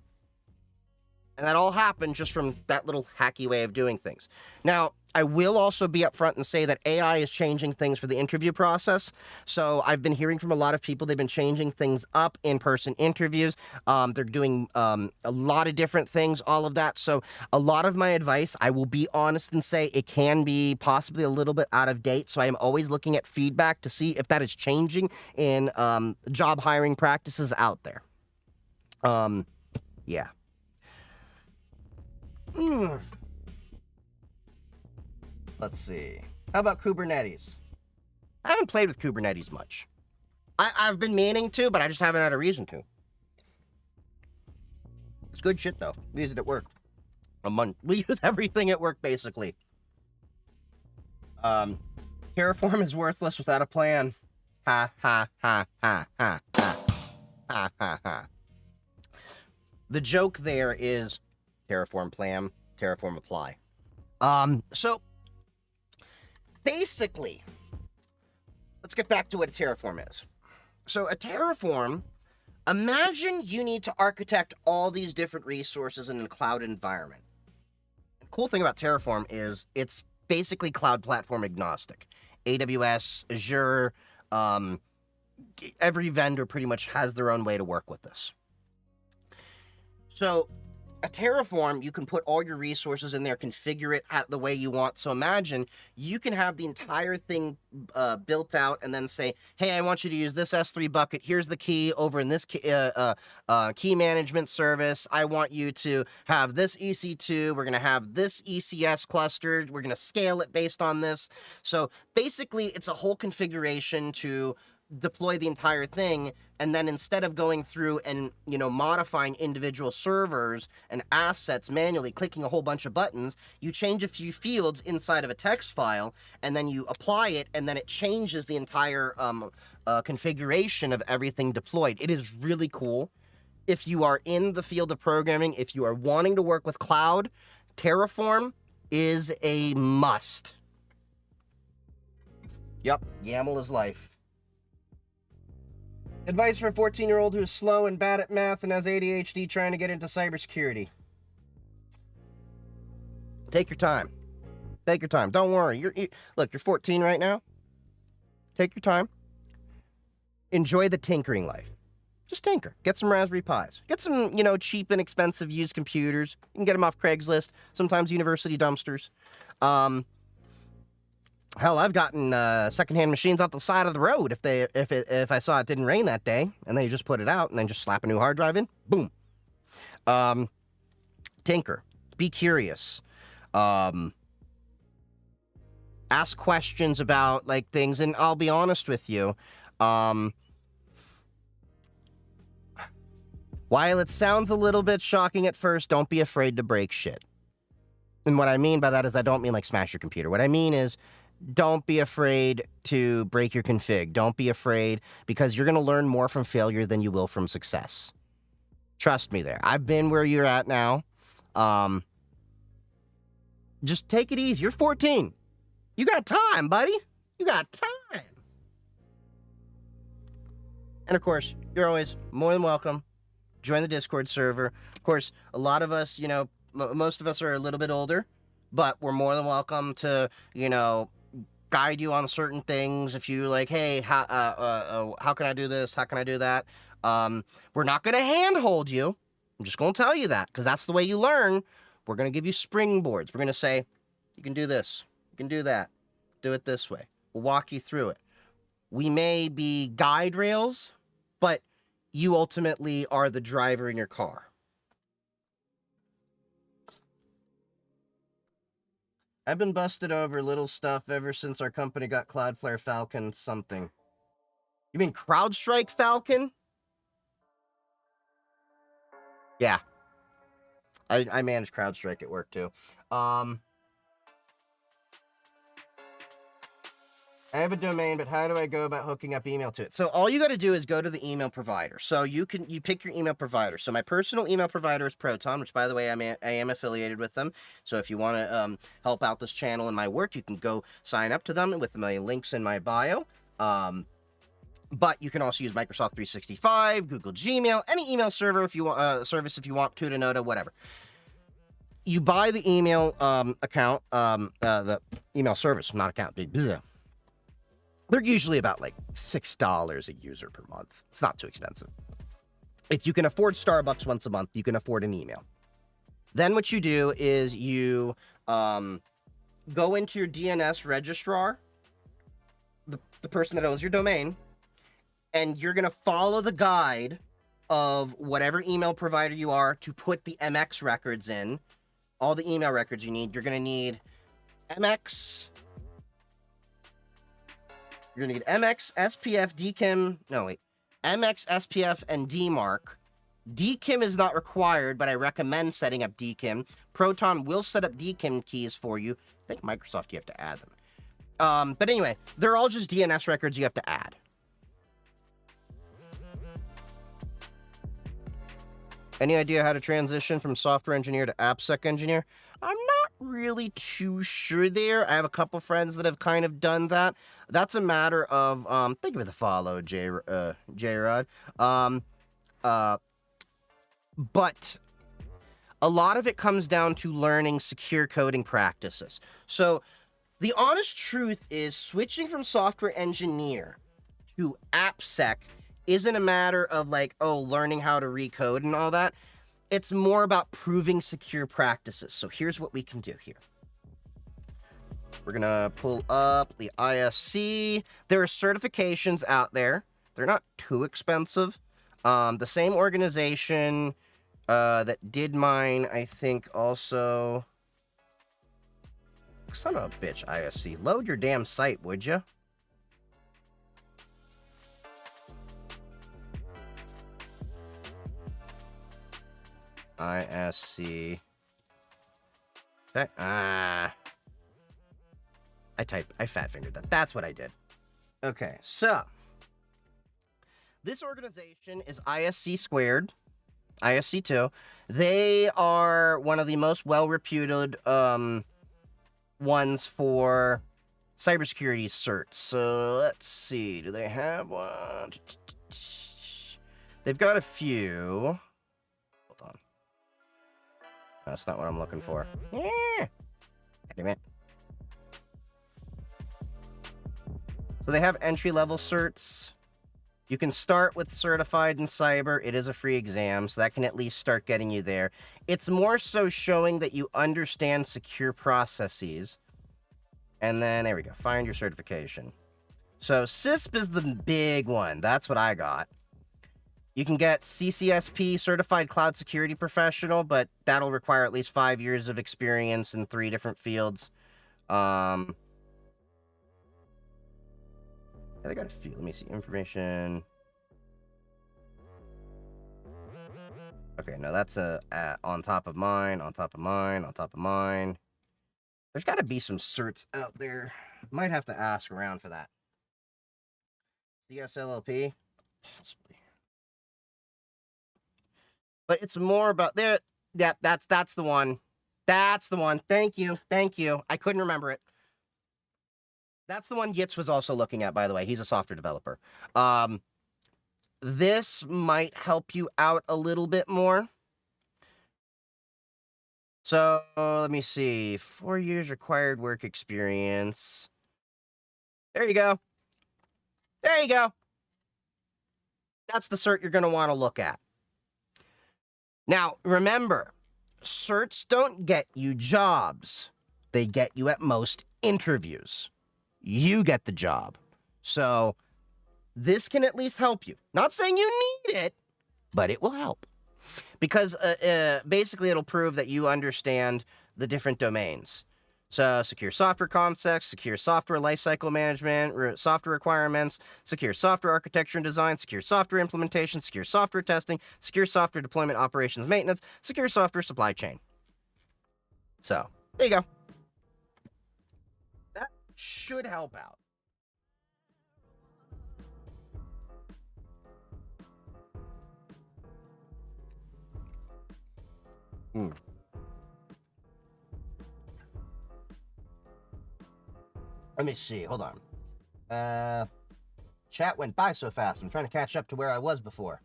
And that all happened just from that little hacky way of doing things. Now, I will also be upfront and say that AI is changing things for the interview process. So I've been hearing from a lot of people, they've been changing things up, in-person interviews. They're doing a lot of different things, all of that. So a lot of my advice, I will be honest and say it can be possibly a little bit out of date. So I am always looking at feedback to see if that is changing in job hiring practices out there. Yeah. Let's see. How about Kubernetes? I haven't played with Kubernetes much. I've been meaning to, but I just haven't had a reason to. It's good shit, though. We use it at work. We use everything at work, basically. Terraform is worthless without a plan. Ha, ha, ha, ha, ha, ha. Ha, ha, ha. The joke there is Terraform plan, Terraform apply. So basically, let's get back to what a Terraform is. So a Terraform, imagine you need to architect all these different resources in a cloud environment. The cool thing about Terraform is it's basically cloud platform agnostic. AWS, Azure, every vendor pretty much has their own way to work with this. So a Terraform, you can put all your resources in there, configure it the way you want. So imagine you can have the entire thing built out and then say, hey, I want you to use this S3 bucket. Here's the key over in this key management service. I want you to have this EC2. We're going to have this ECS cluster. We're going to scale it based on this. So basically, it's a whole configuration to deploy the entire thing, and then instead of going through and modifying individual servers and assets manually, clicking a whole bunch of buttons, you change a few fields inside of a text file, and then you apply it, and then it changes the entire configuration of everything deployed. It is really cool. If you are in the field of programming, if you are wanting to work with cloud, Terraform is a must. Yep, YAML is life. Advice for a 14-year-old who is slow and bad at math and has ADHD trying to get into cybersecurity. Take your time. Take your time. Don't worry. Look, you're 14 right now. Take your time. Enjoy the tinkering life. Just tinker. Get some Raspberry Pis. Get some, cheap and expensive used computers. You can get them off Craigslist, sometimes university dumpsters. Hell, I've gotten secondhand machines off the side of the road if I saw it didn't rain that day, and then you just put it out and then just slap a new hard drive in. Boom. Tinker. Be curious. Ask questions about things, and I'll be honest with you. While it sounds a little bit shocking at first, don't be afraid to break shit. And what I mean by that is I don't mean smash your computer. What I mean is don't be afraid to break your config. Don't be afraid, because you're going to learn more from failure than you will from success. Trust me there. I've been where you're at now. Just take it easy. You're 14. You got time, buddy. You got time. And of course, you're always more than welcome. Join the Discord server. Of course, a lot of us, most of us are a little bit older, but we're more than welcome to, guide you on certain things. If you hey, how can I do this? How can I do that? We're not going to handhold you. I'm just going to tell you that, because that's the way you learn. We're going to give you springboards. We're going to say, you can do this. You can do that. Do it this way. We'll walk you through it. We may be guide rails, but you ultimately are the driver in your car. I've been busted over little stuff ever since our company got Cloudflare Falcon something. You mean CrowdStrike Falcon? Yeah. I manage CrowdStrike at work too. I have a domain, but how do I go about hooking up email to it? So all you got to do is go to the email provider. So you pick your email provider. So my personal email provider is Proton, which by the way, I am affiliated with them. So if you want to help out this channel and my work, you can go sign up to them with my links in my bio. But you can also use Microsoft 365, Google Gmail, any email server if you want service if you want, Tutanota, whatever. You buy the email account, the email service, not account. Bleh. They're usually about like $6 a user per month. It's not too expensive. If you can afford Starbucks once a month, you can afford an email. Then what you do is you go into your DNS registrar, the person that owns your domain, and you're going to follow the guide of whatever email provider you are to put the MX records in, all the email records you need. You're going to need MX... You're going to need MX, SPF, DKIM, no wait, MX, SPF, and DMARC. DKIM is not required, but I recommend setting up DKIM. Proton will set up DKIM keys for you. I think Microsoft, you have to add them. But anyway, they're all just DNS records you have to add. Any idea how to transition from software engineer to AppSec engineer? I'm not really too sure there. I have a couple friends that have kind of done that. That's a matter of, thank you for the follow, J-Rod. But a lot of it comes down to learning secure coding practices. So the honest truth is switching from software engineer to AppSec isn't a matter of like, oh, learning how to recode and all that. It's more about proving secure practices. So here's what we can do here. We're going to pull up the ISC. There are certifications out there. They're not too expensive. The same organization that did mine, I think, also... Son of a bitch, ISC. Load your damn site, would you? ISC. Okay. I fat fingered that. That's what I did. Okay, so this organization is ISC squared, ISC2. They are one of the most well-reputed ones for cybersecurity certs. So let's see. Do they have one? They've got a few. Hold on. That's not what I'm looking for. Yeah. Damn it. So they have entry-level certs. You can start with certified in cyber. It is a free exam, so that can at least start getting you there. It's more so showing that you understand secure processes. And then, there we go. Find your certification. So CISP is the big one. That's what I got. You can get CCSP, Certified Cloud Security Professional, but that'll require at least 5 years of experience in 3 different fields. I got a few. Let me see. Information. Okay, no, that's on top of mine, on top of mine, on top of mine. There's got to be some certs out there. Might have to ask around for that. CSLLP? Possibly. But it's more about there. Yeah, that's the one. That's the one. Thank you. Thank you. I couldn't remember it. That's the one Yitz was also looking at, by the way. He's a software developer. This might help you out a little bit more. So, let me see. 4 years required work experience. There you go. There you go. That's the cert you're going to want to look at. Now, remember, certs don't get you jobs. They get you at most interviews. You get the job. So this can at least help you. Not saying you need it, but it will help. Because basically it'll prove that you understand the different domains. So secure software concepts, secure software lifecycle management, software requirements, secure software architecture and design, secure software implementation, secure software testing, secure software deployment operations maintenance, secure software supply chain. So there you go. Should help out. Let me see. Hold on. Chat went by so fast. I'm trying to catch up to where I was before.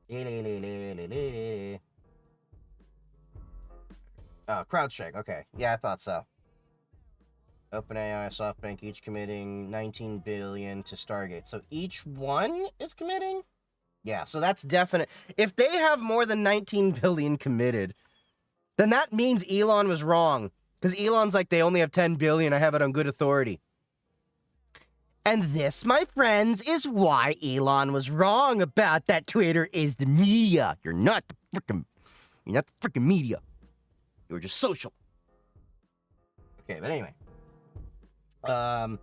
Oh, CrowdStrike. Okay. Yeah, I thought so. OpenAI, SoftBank, each committing 19 billion to Stargate. So each one is committing? Yeah, so that's definite. If they have more than 19 billion committed, then that means Elon was wrong. Because Elon's like, they only have 10 billion. I have it on good authority. And this, my friends, is why Elon was wrong about that Twitter is the media. You're not the freaking media. You're just social. Okay, but anyway. I'm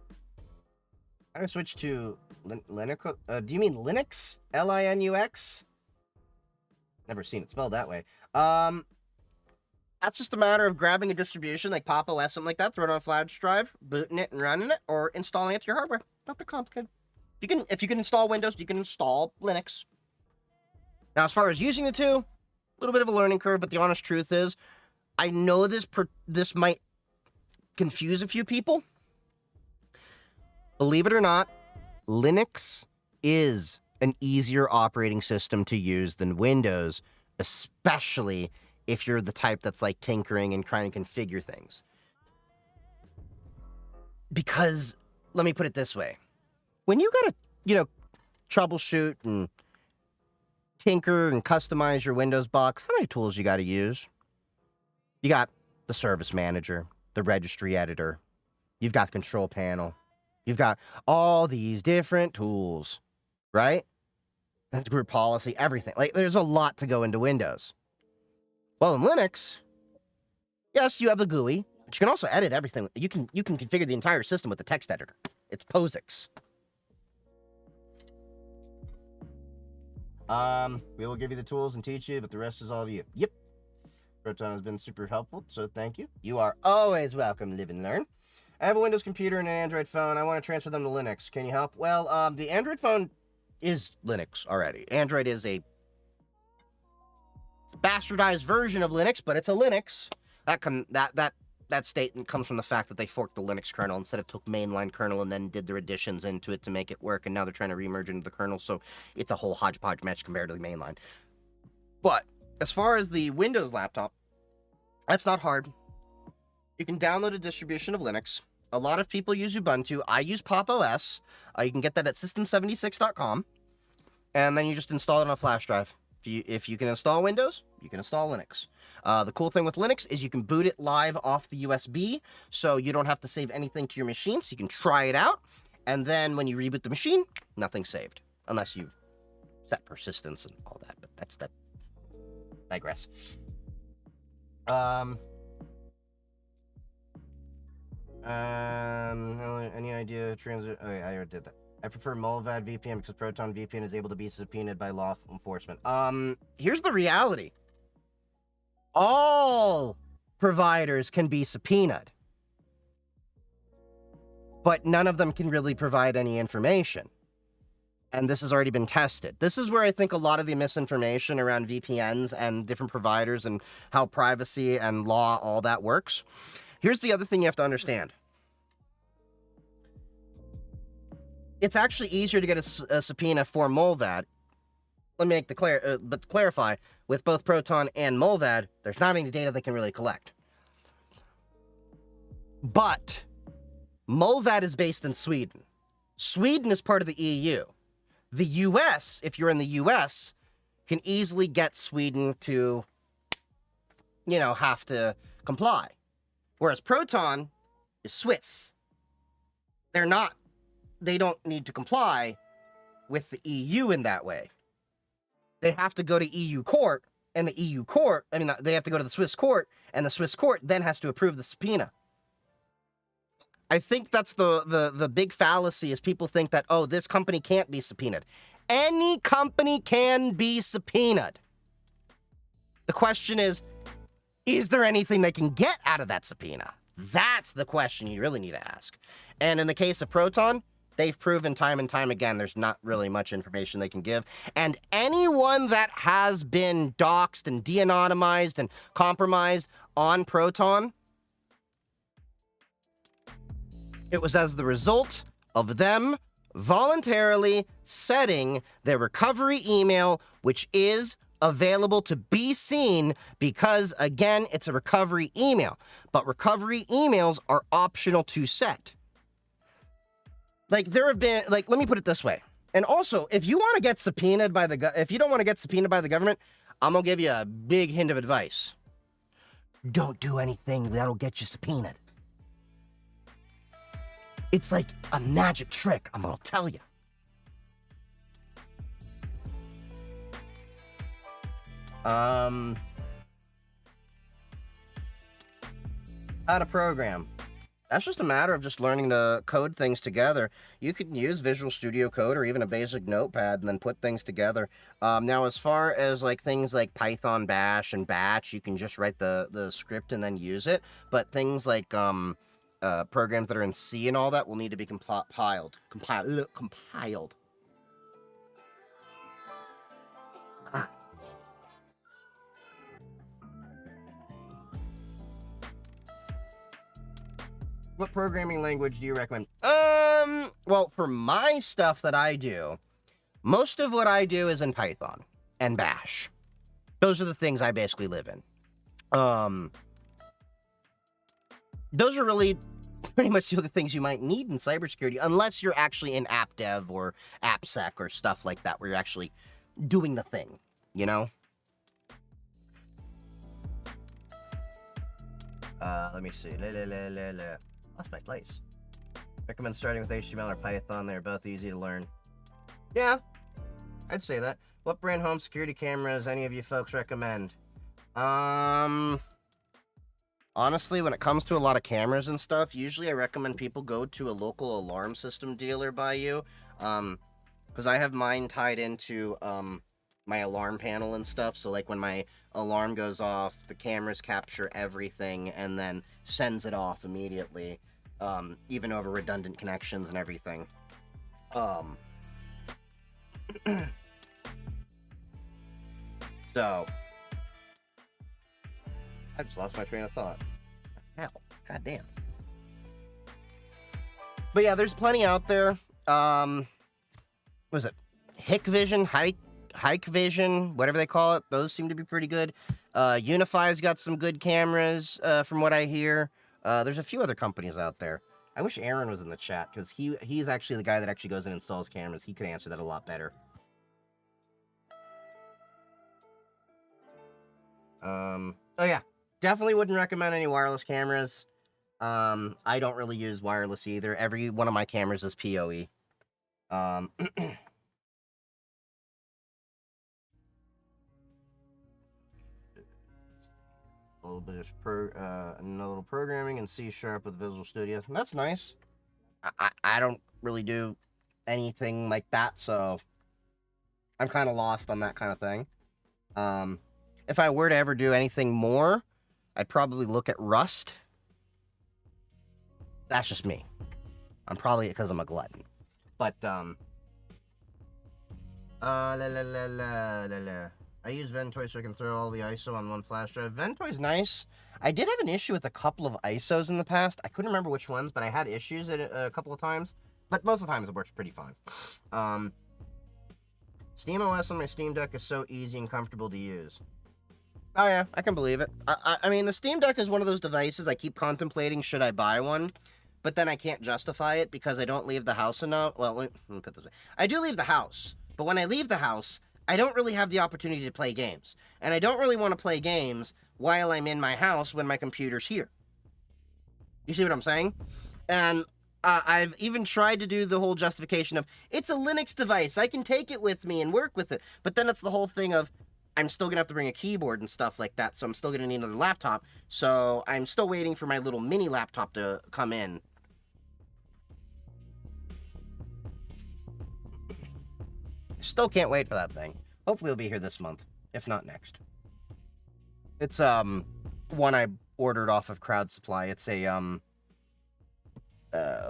gonna switch to Linux. Do you mean Linux? Linux? Never seen it spelled that way. That's just a matter of grabbing a distribution like Pop! OS, something like that, throwing it on a flash drive, booting it and running it, or installing it to your hardware. Not that complicated. If you can install Windows, you can install Linux. Now, as far as using the two, a little bit of a learning curve, but the honest truth is, I know this might confuse a few people. Believe it or not, Linux is an easier operating system to use than Windows, especially if you're the type that's like tinkering and trying to configure things. Because, let me put it this way. When you gotta, troubleshoot and tinker and customize your Windows box, how many tools you gotta use? You got the service manager, the registry editor, you've got the control panel, you've got all these different tools, right? That's group policy, everything. Like, there's a lot to go into Windows. Well, in Linux, yes, you have the GUI, but you can also edit everything. You can configure the entire system with the text editor. It's POSIX. We will give you the tools and teach you, but the rest is all you. Yep. Proton has been super helpful, so thank you. You are always welcome, live and learn. I have a Windows computer and an Android phone. I want to transfer them to Linux. Can you help? Well, the Android phone is Linux already. Android is it's a bastardized version of Linux, but it's a Linux. That statement comes from the fact that they forked the Linux kernel instead of took mainline kernel and then did their additions into it to make it work, and now they're trying to remerge into the kernel, so it's a whole hodgepodge match compared to the mainline. But as far as the Windows laptop, that's not hard. You can download a distribution of Linux. A lot of people use Ubuntu. I use Pop! OS. You can get that at system76.com, and then you just install it on a flash drive. If you can install Windows, you can install Linux. The cool thing with Linux is you can boot it live off the USB, so you don't have to save anything to your machine, so you can try it out, and then when you reboot the machine, nothing's saved, unless you set persistence and all that, but that's that. Digress. Any idea transit? Oh, yeah, I already did that. I prefer Molvad VPN because Proton VPN is able to be subpoenaed by law enforcement. Here's the reality. All providers can be subpoenaed, but none of them can really provide any information. And this has already been tested. This is where I think a lot of the misinformation around VPNs and different providers and how privacy and law, all that works. Here's the other thing you have to understand. It's actually easier to get a subpoena for Molvad. Let me but to clarify, with both Proton and Molvad, there's not any data they can really collect. But Molvad is based in Sweden. Sweden is part of the EU. The US, if you're in the US, can easily get Sweden to, have to comply. Whereas Proton is Swiss. They don't need to comply with the EU in that way. They have to go to EU court, and the EU court, they have to go to the Swiss court, and the Swiss court then has to approve the subpoena. I think that's the big fallacy is people think that, oh, this company can't be subpoenaed. Any company can be subpoenaed. The question is there anything they can get out of that subpoena? That's the question you really need to ask. And in the case of Proton, they've proven time and time again there's not really much information they can give. And anyone that has been doxxed and de-anonymized and compromised on Proton, it was as the result of them voluntarily setting their recovery email, which is available to be seen because, again, it's a recovery email. But recovery emails are optional to set. Like, there have been, like, let me put it this way. And also, if you want to get subpoenaed by if you don't want to get subpoenaed by the government, I'm going to give you a big hint of advice. Don't do anything that'll get you subpoenaed. It's like a magic trick, I'm going to tell you. How to program. That's just a matter of just learning to code things together. You can use Visual Studio Code or even a basic notepad and then put things together. Now, as far as like things like Python, Bash, and Batch, you can just write the script and then use it. But things like programs that are in C and all that will need to be compiled. Ah. What programming language do you recommend? Well, for my stuff that I do, most of what I do is in Python and Bash. Those are the things I basically live in. Those are really pretty much the other things you might need in cybersecurity, unless you're actually in app dev or AppSec or stuff like that, where you're actually doing the thing, you know? Let me see. Lost my place. Recommend starting with HTML or Python. They're both easy to learn. Yeah, I'd say that. What brand home security cameras any of you folks recommend? Honestly, when it comes to a lot of cameras and stuff, usually I recommend people go to a local alarm system dealer by you. Because I have mine tied into, my alarm panel and stuff. So, like, when my alarm goes off, the cameras capture everything and then sends it off immediately, even over redundant connections and everything. So, I just lost my train of thought. Hell, goddamn. But yeah, there's plenty out there. What is it? Hikvision, Hikvision, whatever they call it. Those seem to be pretty good. Unify's got some good cameras, from what I hear. There's a few other companies out there. I wish Aaron was in the chat, because he's actually the guy that actually goes and installs cameras. He could answer that a lot better. Oh yeah, definitely wouldn't recommend any wireless cameras. I don't really use wireless either. Every one of my cameras is PoE. A little bit of a little programming in C# with Visual Studio. That's nice. I don't really do anything like that, so I'm kind of lost on that kind of thing. If I were to ever do anything more, I'd probably look at Rust. That's just me. I'm probably because I'm a glutton. But, I use Ventoy so I can throw all the ISO on one flash drive. Ventoy's nice. I did have an issue with a couple of ISOs in the past. I couldn't remember which ones, but I had issues at a couple of times. But most of the times it works pretty fine. SteamOS on my Steam Deck is so easy and comfortable to use. Oh yeah, I can believe it. I mean, the Steam Deck is one of those devices I keep contemplating should I buy one, but then I can't justify it because I don't leave the house enough. Well, let me put this way. I do leave the house, but when I leave the house, I don't really have the opportunity to play games. And I don't really want to play games while I'm in my house when my computer's here. You see what I'm saying? And I've even tried to do the whole justification of, it's a Linux device, I can take it with me and work with it. But then it's the whole thing of, I'm still going to have to bring a keyboard and stuff like that, so I'm still going to need another laptop. So I'm still waiting for my little mini laptop to come in. Still can't wait for that thing. Hopefully it'll be here this month, if not next. It's one I ordered off of Crowd Supply. It's a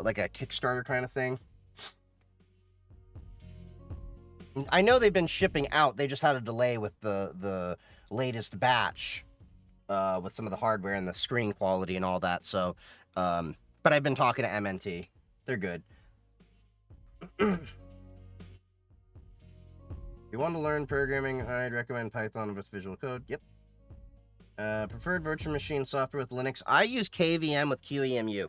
like a Kickstarter kind of thing. I know they've been shipping out. They just had a delay with the latest batch, with some of the hardware and the screen quality and all that. So, but I've been talking to MNT. They're good. If you want to learn programming, I'd recommend Python with Visual Code. Yep. Preferred virtual machine software with Linux. I use KVM with QEMU.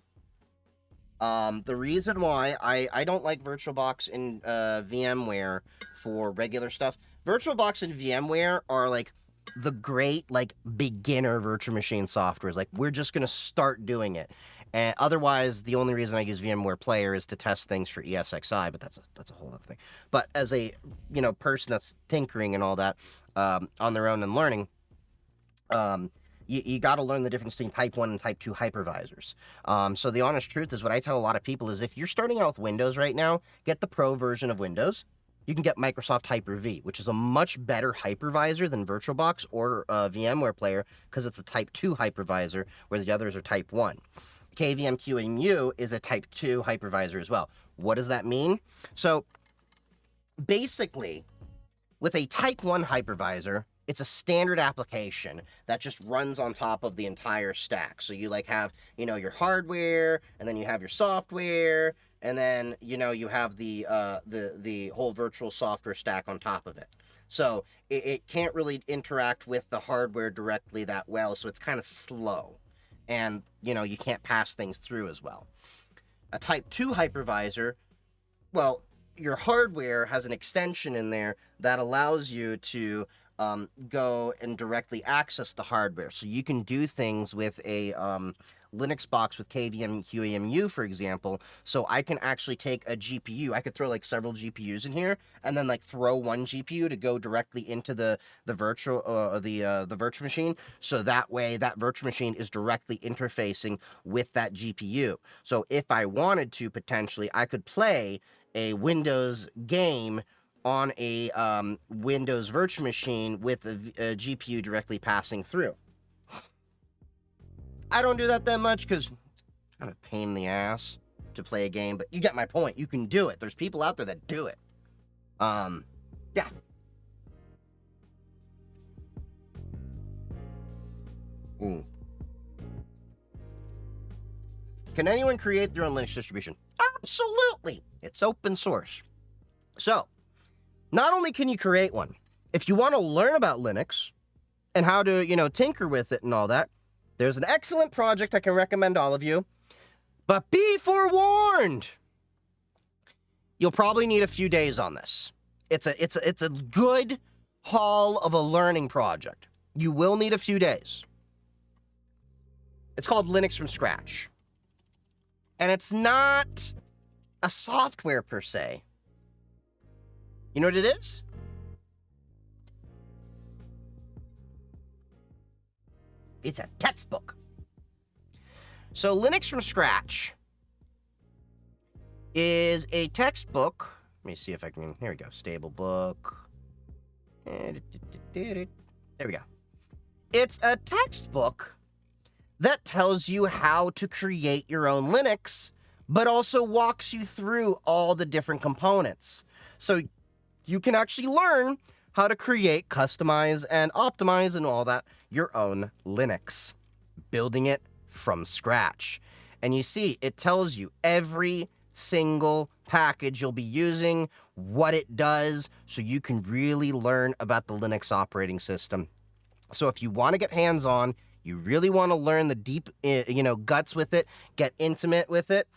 The reason why I don't like VirtualBox in VMware for regular stuff. VirtualBox and VMware are like the great like beginner virtual machine softwares. Like we're just gonna start doing it. And otherwise, the only reason I use VMware Player is to test things for ESXi, but that's a whole other thing. But as a person that's tinkering and all that on their own and learning, you got to learn the difference between type 1 and type 2 hypervisors. So the honest truth is what I tell a lot of people is if you're starting out with Windows right now, get the Pro version of Windows. You can get Microsoft Hyper-V, which is a much better hypervisor than VirtualBox or VMware Player because it's a type 2 hypervisor where the others are type 1. KVM QEMU is a type 2 hypervisor as well. What does that mean? So basically, with a type 1 hypervisor, it's a standard application that just runs on top of the entire stack. So you like have, your hardware, and then you have your software, and then, you have the whole virtual software stack on top of it. So it can't really interact with the hardware directly that well, so it's kind of slow. And, you can't pass things through as well. A type 2 hypervisor, well, your hardware has an extension in there that allows you to go and directly access the hardware. So you can do things with a Linux box with KVM QEMU, for example. So I can actually take a GPU. I could throw like several GPUs in here, and then like throw one GPU to go directly into the virtual machine. So that way, that virtual machine is directly interfacing with that GPU. So if I wanted to, potentially, I could play a Windows game on a Windows virtual machine with a GPU directly passing through. I don't do that much because it's kind of a pain in the ass to play a game, but you get my point. You can do it. There's people out there that do it. Yeah. Can anyone create their own Linux distribution? Absolutely. It's open source. So, not only can you create one, if you want to learn about Linux and how to, tinker with it and all that, there's an excellent project I can recommend all of you. But be forewarned! You'll probably need a few days on this. It's a good haul of a learning project. You will need a few days. It's called Linux from Scratch. And it's not a software per se. You know what it is? It's a textbook. So Linux from Scratch is a textbook. Let me see if I can, here we go, stable book. There we go. It's a textbook that tells you how to create your own Linux, but also walks you through all the different components. So you can actually learn how to create, customize, and optimize and all that your own Linux, building it from scratch. And you see, it tells you every single package you'll be using, what it does, so you can really learn about the Linux operating system. So if you want to get hands-on, you really want to learn the deep, guts with it, get intimate with it,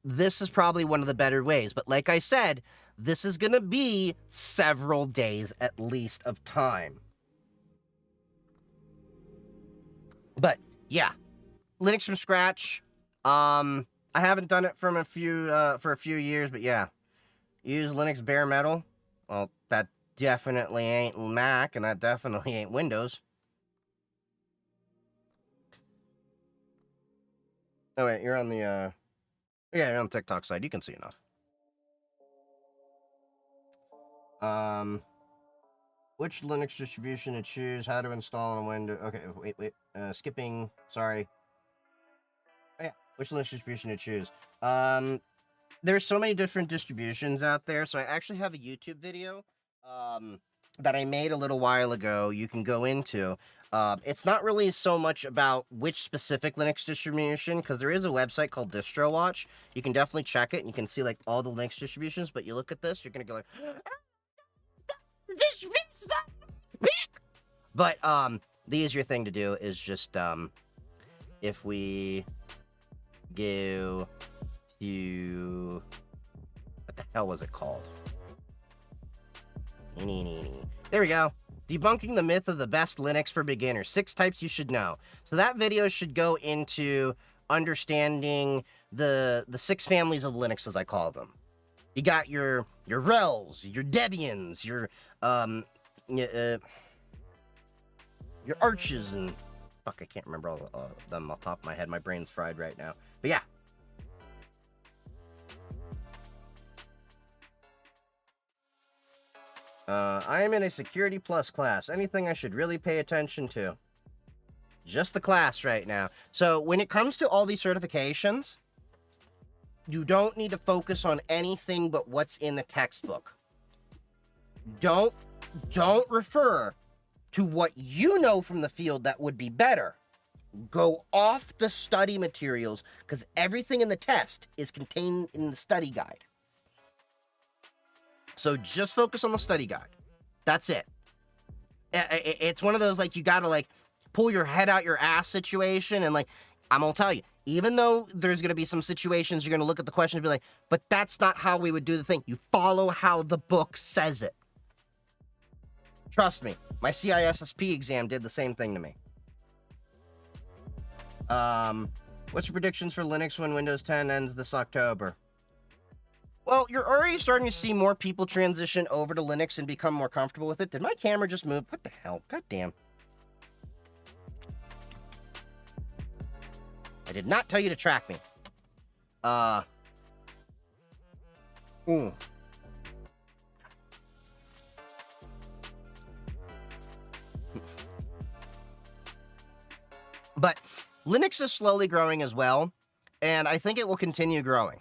this is probably one of the better ways. But like I said, this is going to be several days at least of time. But yeah, Linux from scratch. I haven't done it for a few years, but yeah, use Linux bare metal. Well, that definitely ain't Mac, and that definitely ain't Windows. Oh wait, you're on the yeah, you're on the TikTok side. You can see enough. Which Linux distribution to choose? How to install on Windows? Okay, wait. Skipping. Sorry. Oh, yeah. Which Linux distribution to choose? there's so many different distributions out there. So I actually have a YouTube video that I made a little while ago. You can go into. It's not really so much about which specific Linux distribution, because there is a website called DistroWatch. You can definitely check it, and you can see like all the Linux distributions. But you look at this, you're gonna go like, this is big. But the easier thing to do is just if we go to, what the hell was it called? There we go. Debunking the myth of the best Linux for beginners. 6 types you should know. So that video should go into understanding the 6 families of Linux, as I call them. You got your rels, your Debians, your arches, and fuck, I can't remember all of them off the top of my head. My brain's fried right now. But yeah. I am in a Security Plus class. Anything I should really pay attention to? Just the class right now. So when it comes to all these certifications, you don't need to focus on anything but what's in the textbook. Don't refer to what you know from the field that would be better. Go off the study materials, because everything in the test is contained in the study guide. So just focus on the study guide. That's it. It's one of those, like, you gotta, like, pull your head out your ass situation, and, like, I'm gonna tell you, even though there's gonna be some situations you're gonna look at the question and be like, but that's not how we would do the thing. You follow how the book says it. Trust me, my CISSP exam did the same thing to me. What's your predictions for Linux when Windows 10 ends this October? Well, you're already starting to see more people transition over to Linux and become more comfortable with it. Did my camera just move? What the hell? God damn. I did not tell you to track me. But Linux is slowly growing as well, and I think it will continue growing.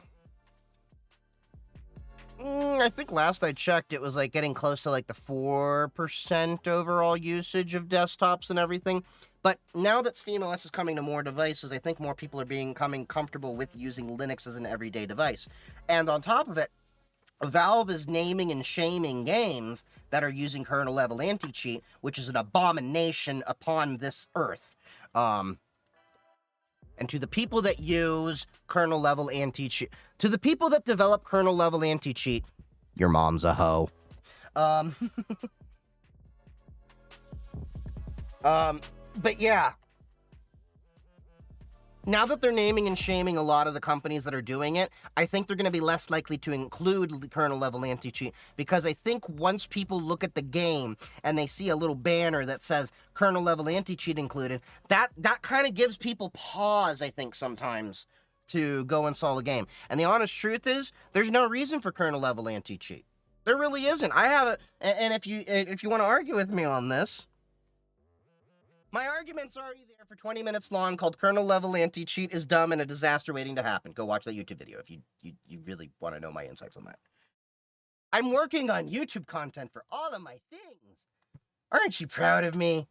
I think last I checked, it was like getting close to like the 4% overall usage of desktops and everything. But now that SteamOS is coming to more devices, I think more people are becoming comfortable with using Linux as an everyday device. And on top of it, Valve is naming and shaming games that are using kernel level anti-cheat, which is an abomination upon this earth. And to the people that use kernel level anti-cheat, to the people that develop kernel level anti-cheat, your mom's a hoe. But yeah, now that they're naming and shaming a lot of the companies that are doing it, I think they're going to be less likely to include kernel level anti-cheat, because I think once people look at the game and they see a little banner that says kernel level anti-cheat included, that kind of gives people pause, I think, sometimes to go install a game. And the honest truth is, there's no reason for kernel level anti-cheat. There really isn't. I have and if you want to argue with me on this, my argument's already there for 20 minutes long, called Kernel Level Anti-Cheat is Dumb and a Disaster Waiting to Happen. Go watch that YouTube video if you really want to know my insights on that. I'm working on YouTube content for all of my things. Aren't you proud of me?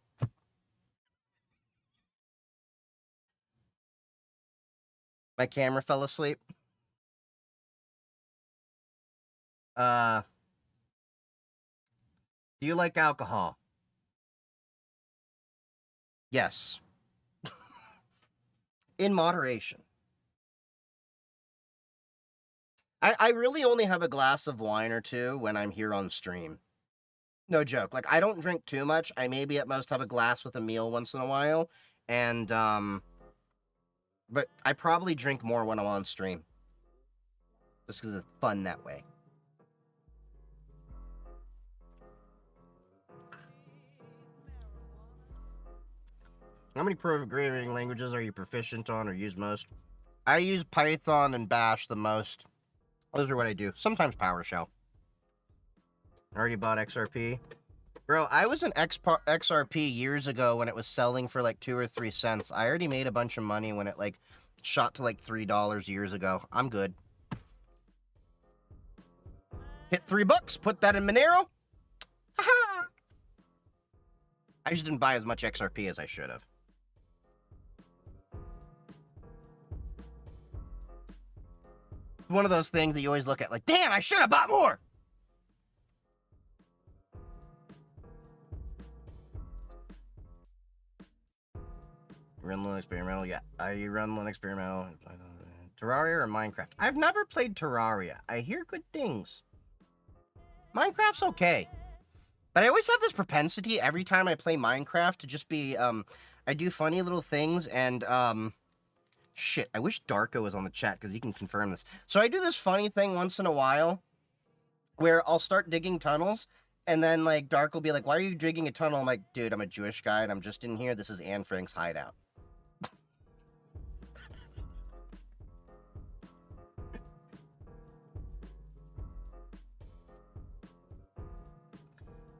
My camera fell asleep. Do you like alcohol? Yes. In moderation. I really only have a glass of wine or two when I'm here on stream. No joke. Like, I don't drink too much. I maybe at most have a glass with a meal once in a while. And, but I probably drink more when I'm on stream. Just because it's fun that way. How many programming languages are you proficient on or use most? I use Python and Bash the most. Those are what I do. Sometimes PowerShell. I already bought XRP. Bro, I was in XRP years ago when it was selling for like 2 or 3 cents. I already made a bunch of money when it like shot to like $3 years ago. I'm good. Hit $3, put that in Monero. Ha! I just didn't buy as much XRP as I should have. One of those things that you always look at like, damn, I should have bought more. Run Linux Experimental? Yeah, I run Linux Experimental. Terraria or Minecraft? I've never played Terraria. I hear good things. Minecraft's okay. But I always have this propensity every time I play Minecraft to just be, I do funny little things and, shit, I wish Darko was on the chat because he can confirm this. So I do this funny thing once in a while where I'll start digging tunnels and then, like, Dark will be like, why are you digging a tunnel? I'm like, dude, I'm a Jewish guy and I'm just in here. This is Anne Frank's hideout.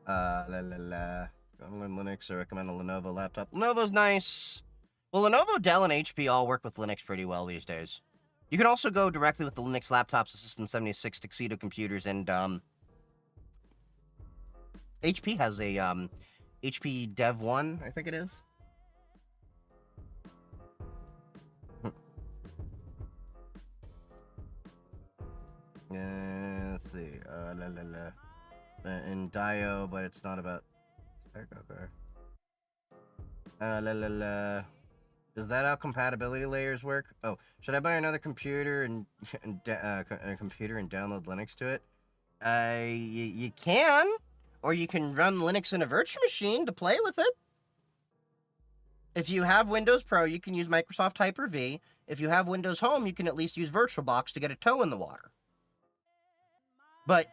Gonna learn Linux. I recommend a Lenovo laptop. Lenovo's nice. Well, Lenovo, Dell, and HP all work with Linux pretty well these days. You can also go directly with the Linux laptops, the System 76 Tuxedo computers, and HP has a HP Dev 1, I think it is. Let's see. In Dio, but it's not about. Okay. Does that how compatibility layers work? Oh, should I buy another computer and download Linux to it? You can, or you can run Linux in a virtual machine to play with it. If you have Windows Pro, you can use Microsoft Hyper-V. If you have Windows Home, you can at least use VirtualBox to get a toe in the water. But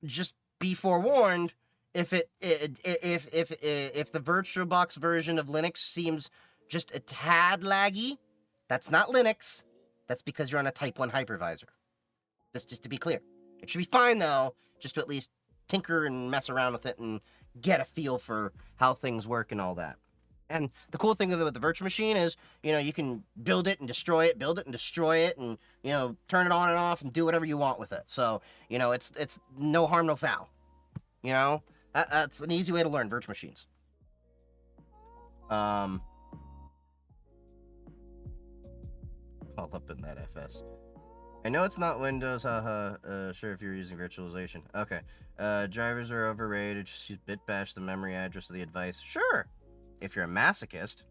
just be forewarned, if the VirtualBox version of Linux seems just a tad laggy, that's not Linux. That's because you're on a Type 1 hypervisor. That's just to be clear. It should be fine, though, just to at least tinker and mess around with it and get a feel for how things work and all that. And the cool thing with the virtual machine is, you know, you can build it and destroy it, and, you know, turn it on and off and do whatever you want with it. So, you know, it's no harm, no foul. You know, that's an easy way to learn virtual machines. All up in that FS. I know it's not Windows, haha. Sure, if you're using virtualization. Okay. Drivers are overrated. Just use bitbash, the memory address of the device. Sure. If you're a masochist.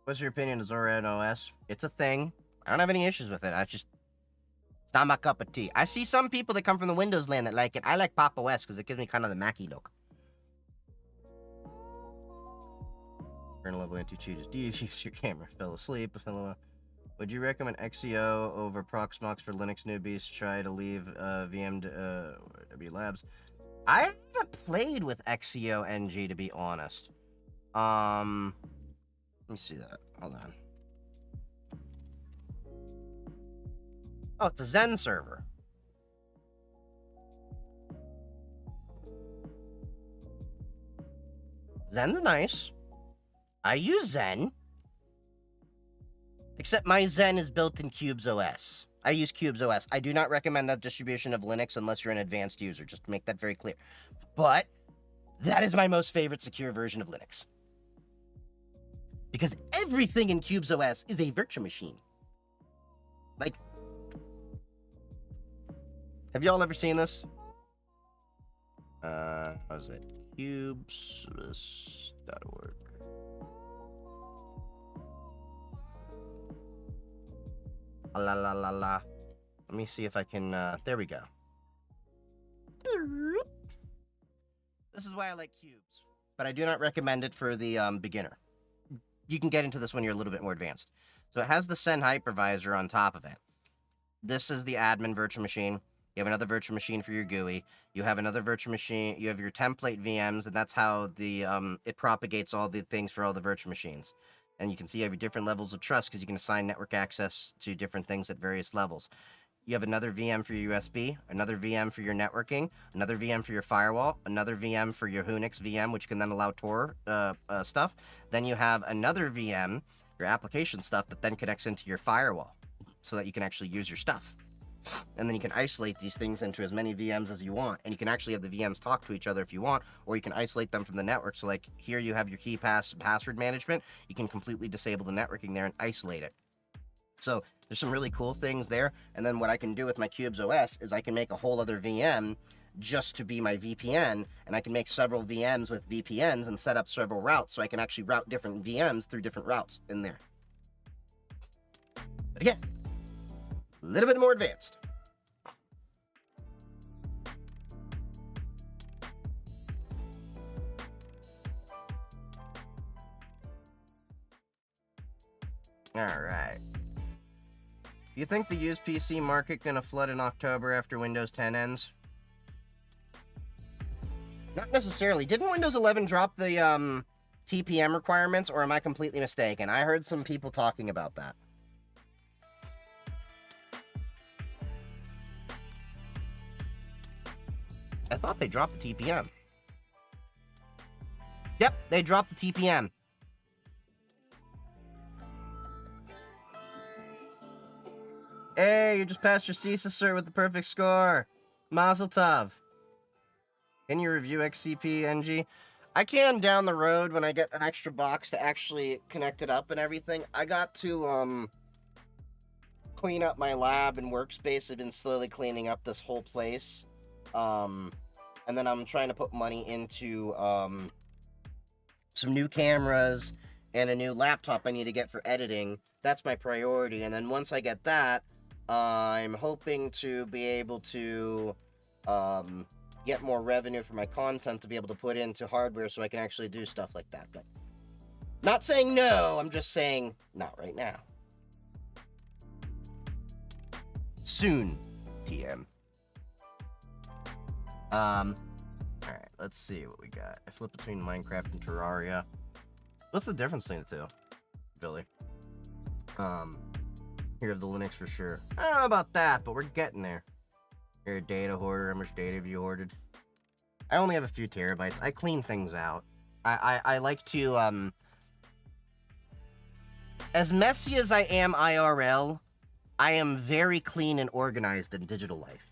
What's your opinion of Zoran OS? It's a thing. I don't have any issues with it. It's not my cup of tea. I see some people that come from the Windows land that like it. I like Pop OS because it gives me kind of the Mackie look. Kernel level anti-cheat is your camera fell asleep. Would you recommend XCO over Proxmox for Linux newbies? Try to leave VM Labs. I haven't played with XCO NG, to be honest. Let me see that. Hold on. Oh, it's a Zen server. Zen's nice. I use Zen. Except my Zen is built in Cubes OS. I use Cubes OS. I do not recommend that distribution of Linux unless you're an advanced user, just to make that very clear. But that is my most favorite secure version of Linux. Because everything in Cubes OS is a virtual machine. Like, have y'all ever seen this? How is it? Cubes.org. La la la la. Let me see if I can, there we go. This is why I like Cubes. But I do not recommend it for the beginner. You can get into this when you're a little bit more advanced. So it has the Sen hypervisor on top of it. This is the admin virtual machine. You have another virtual machine for your GUI. You have another virtual machine. You have your template VMs, and that's how the it propagates all the things for all the virtual machines. And you can see you have different levels of trust because you can assign network access to different things at various levels. You have another VM for your USB, another VM for your networking, another VM for your firewall, another VM for your Unix VM, which can then allow Tor stuff. Then you have another VM, your application stuff, that then connects into your firewall so that you can actually use your stuff. And then you can isolate these things into as many VMs as you want. And you can actually have the VMs talk to each other if you want, or you can isolate them from the network. So like here you have your key password management. You can completely disable the networking there and isolate it. So there's some really cool things there. And then what I can do with my Cubes OS is I can make a whole other VM just to be my VPN, and I can make several VMs with VPNs and set up several routes, so I can actually route different VMs through different routes in there. But again, a little bit more advanced. All right. Do you think the used PC market gonna flood in October after Windows 10 ends? Not necessarily. Didn't Windows 11 drop the TPM requirements, or am I completely mistaken? I heard some people talking about that. I thought they dropped the TPM. Yep, they dropped the TPM. Hey, you just passed your CISA cert with the perfect score. Mazel tov. Can you review XCP NG? I can down the road when I get an extra box to actually connect it up and everything. I got to clean up my lab and workspace. I've been slowly cleaning up this whole place. And then I'm trying to put money into some new cameras and a new laptop I need to get for editing. That's my priority. And then once I get that, I'm hoping to be able to get more revenue for my content to be able to put into hardware so I can actually do stuff like that. But not saying no, I'm just saying not right now. Soon, TM. Alright, let's see what we got. I flip between Minecraft and Terraria. What's the difference between the two, Billy? Here of the Linux for sure. I don't know about that, but we're getting there. You're a data hoarder. How much data have you hoarded? I only have a few terabytes. I clean things out. I like to, as messy as I am IRL, I am very clean and organized in digital life.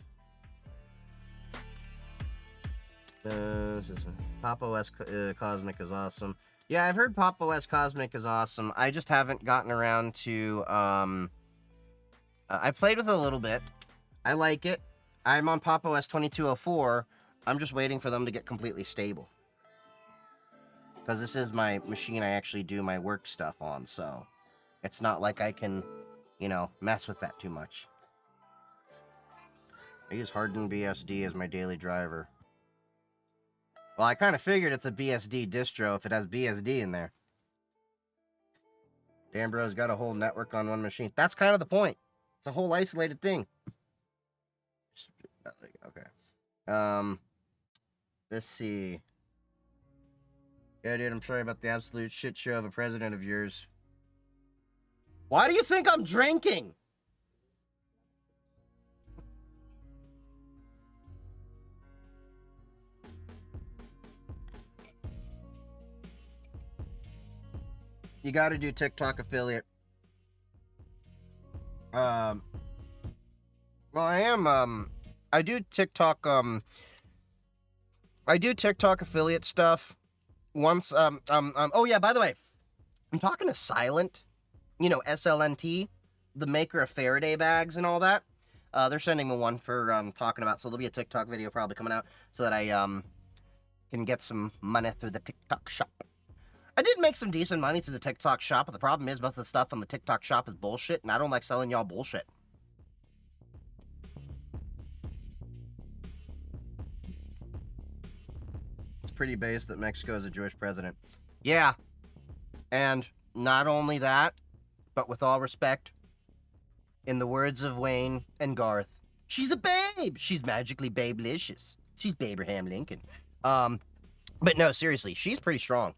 Pop OS Cosmic is awesome. Yeah, I've heard Pop OS Cosmic is awesome. I just haven't gotten around to, I played with it a little bit. I like it. I'm on Pop OS 2204. I'm just waiting for them to get completely stable. Because this is my machine I actually do my work stuff on, so it's not like I can, you know, mess with that too much. I use hardened BSD as my daily driver. Well, I kind of figured it's a BSD distro if it has BSD in there. Dan Bro's got a whole network on one machine. That's kind of the point. It's a whole isolated thing. Okay. Let's see. Yeah, dude, I'm sorry about the absolute shit show of a president of yours. Why do you think I'm drinking? You gotta do TikTok affiliate. Well, I am, I do TikTok, I do TikTok affiliate stuff. Once, oh yeah, by the way, I'm talking to Silent, you know, SLNT, the maker of Faraday bags and all that. They're sending me one for, talking about, so there'll be a TikTok video probably coming out so that I, can get some money through the TikTok shop. I did make some decent money through the TikTok shop, but the problem is most of the stuff on the TikTok shop is bullshit, and I don't like selling y'all bullshit. It's pretty based that Mexico is a Jewish president. Yeah. And not only that, but with all respect, in the words of Wayne and Garth, she's a babe. She's magically babelicious. She's Abraham Lincoln. But no, seriously, she's pretty strong.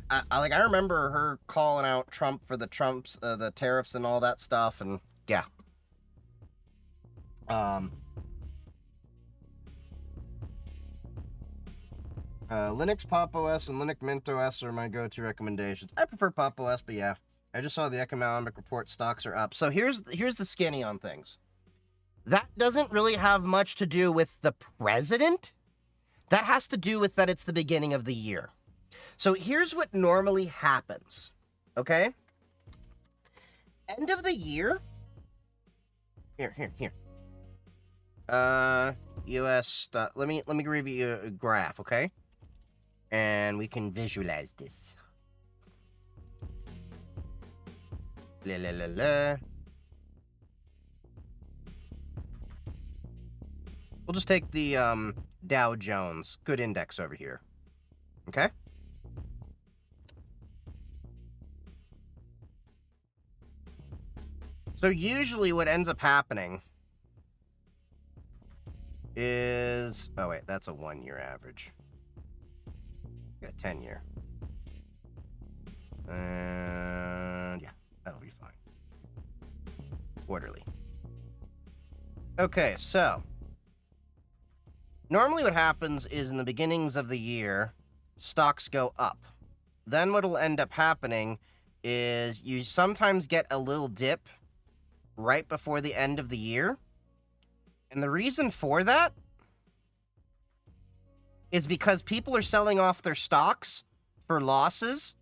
I remember her calling out Trump for the tariffs and all that stuff, and yeah. Linux Pop OS and Linux Mint OS are my go-to recommendations. I prefer Pop OS, but yeah, I just saw the economic report. Stocks are up. So here's the skinny on things. That doesn't really have much to do with the president. That has to do with that it's the beginning of the year. So here's what normally happens. Okay? End of the year. Here. US stock. Let me give you a graph, okay? And we can visualize this. We'll just take the Dow Jones, good index over here. Okay? So usually what ends up happening is... Oh, wait, that's a 1-year average. Got a 10-year. And yeah, that'll be fine. Quarterly. Okay, so... Normally what happens is in the beginnings of the year, stocks go up. Then what'll end up happening is you sometimes get a little dip right before the end of the year. And the reason for that is because people are selling off their stocks for losses.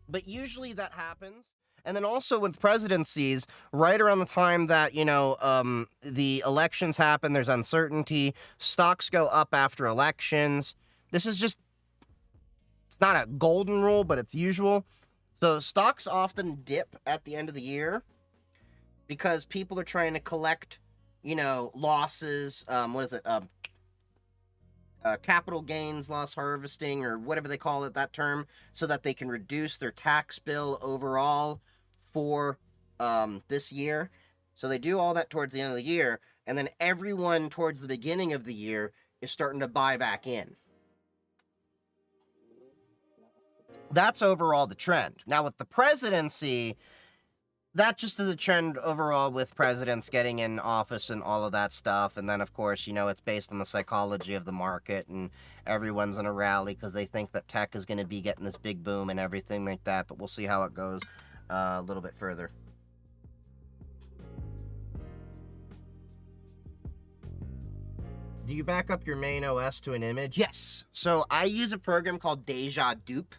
But usually that happens. And then also with presidencies, right around the time that, the elections happen, there's uncertainty, stocks go up after elections. This is just, it's not a golden rule, but it's usual. So stocks often dip at the end of the year because people are trying to collect, losses, capital gains, loss harvesting, or whatever they call it, that term, so that they can reduce their tax bill overall for this year. So they do all that towards the end of the year, and then everyone towards the beginning of the year is starting to buy back in. That's overall the trend. Now with the presidency, that just is a trend overall with presidents getting in office and all of that stuff. And then, of course, it's based on the psychology of the market, and everyone's in a rally because they think that tech is going to be getting this big boom and everything like that. But we'll see how it goes a little bit further. Do you back up your main OS to an image? Yes. So I use a program called Deja Dupe.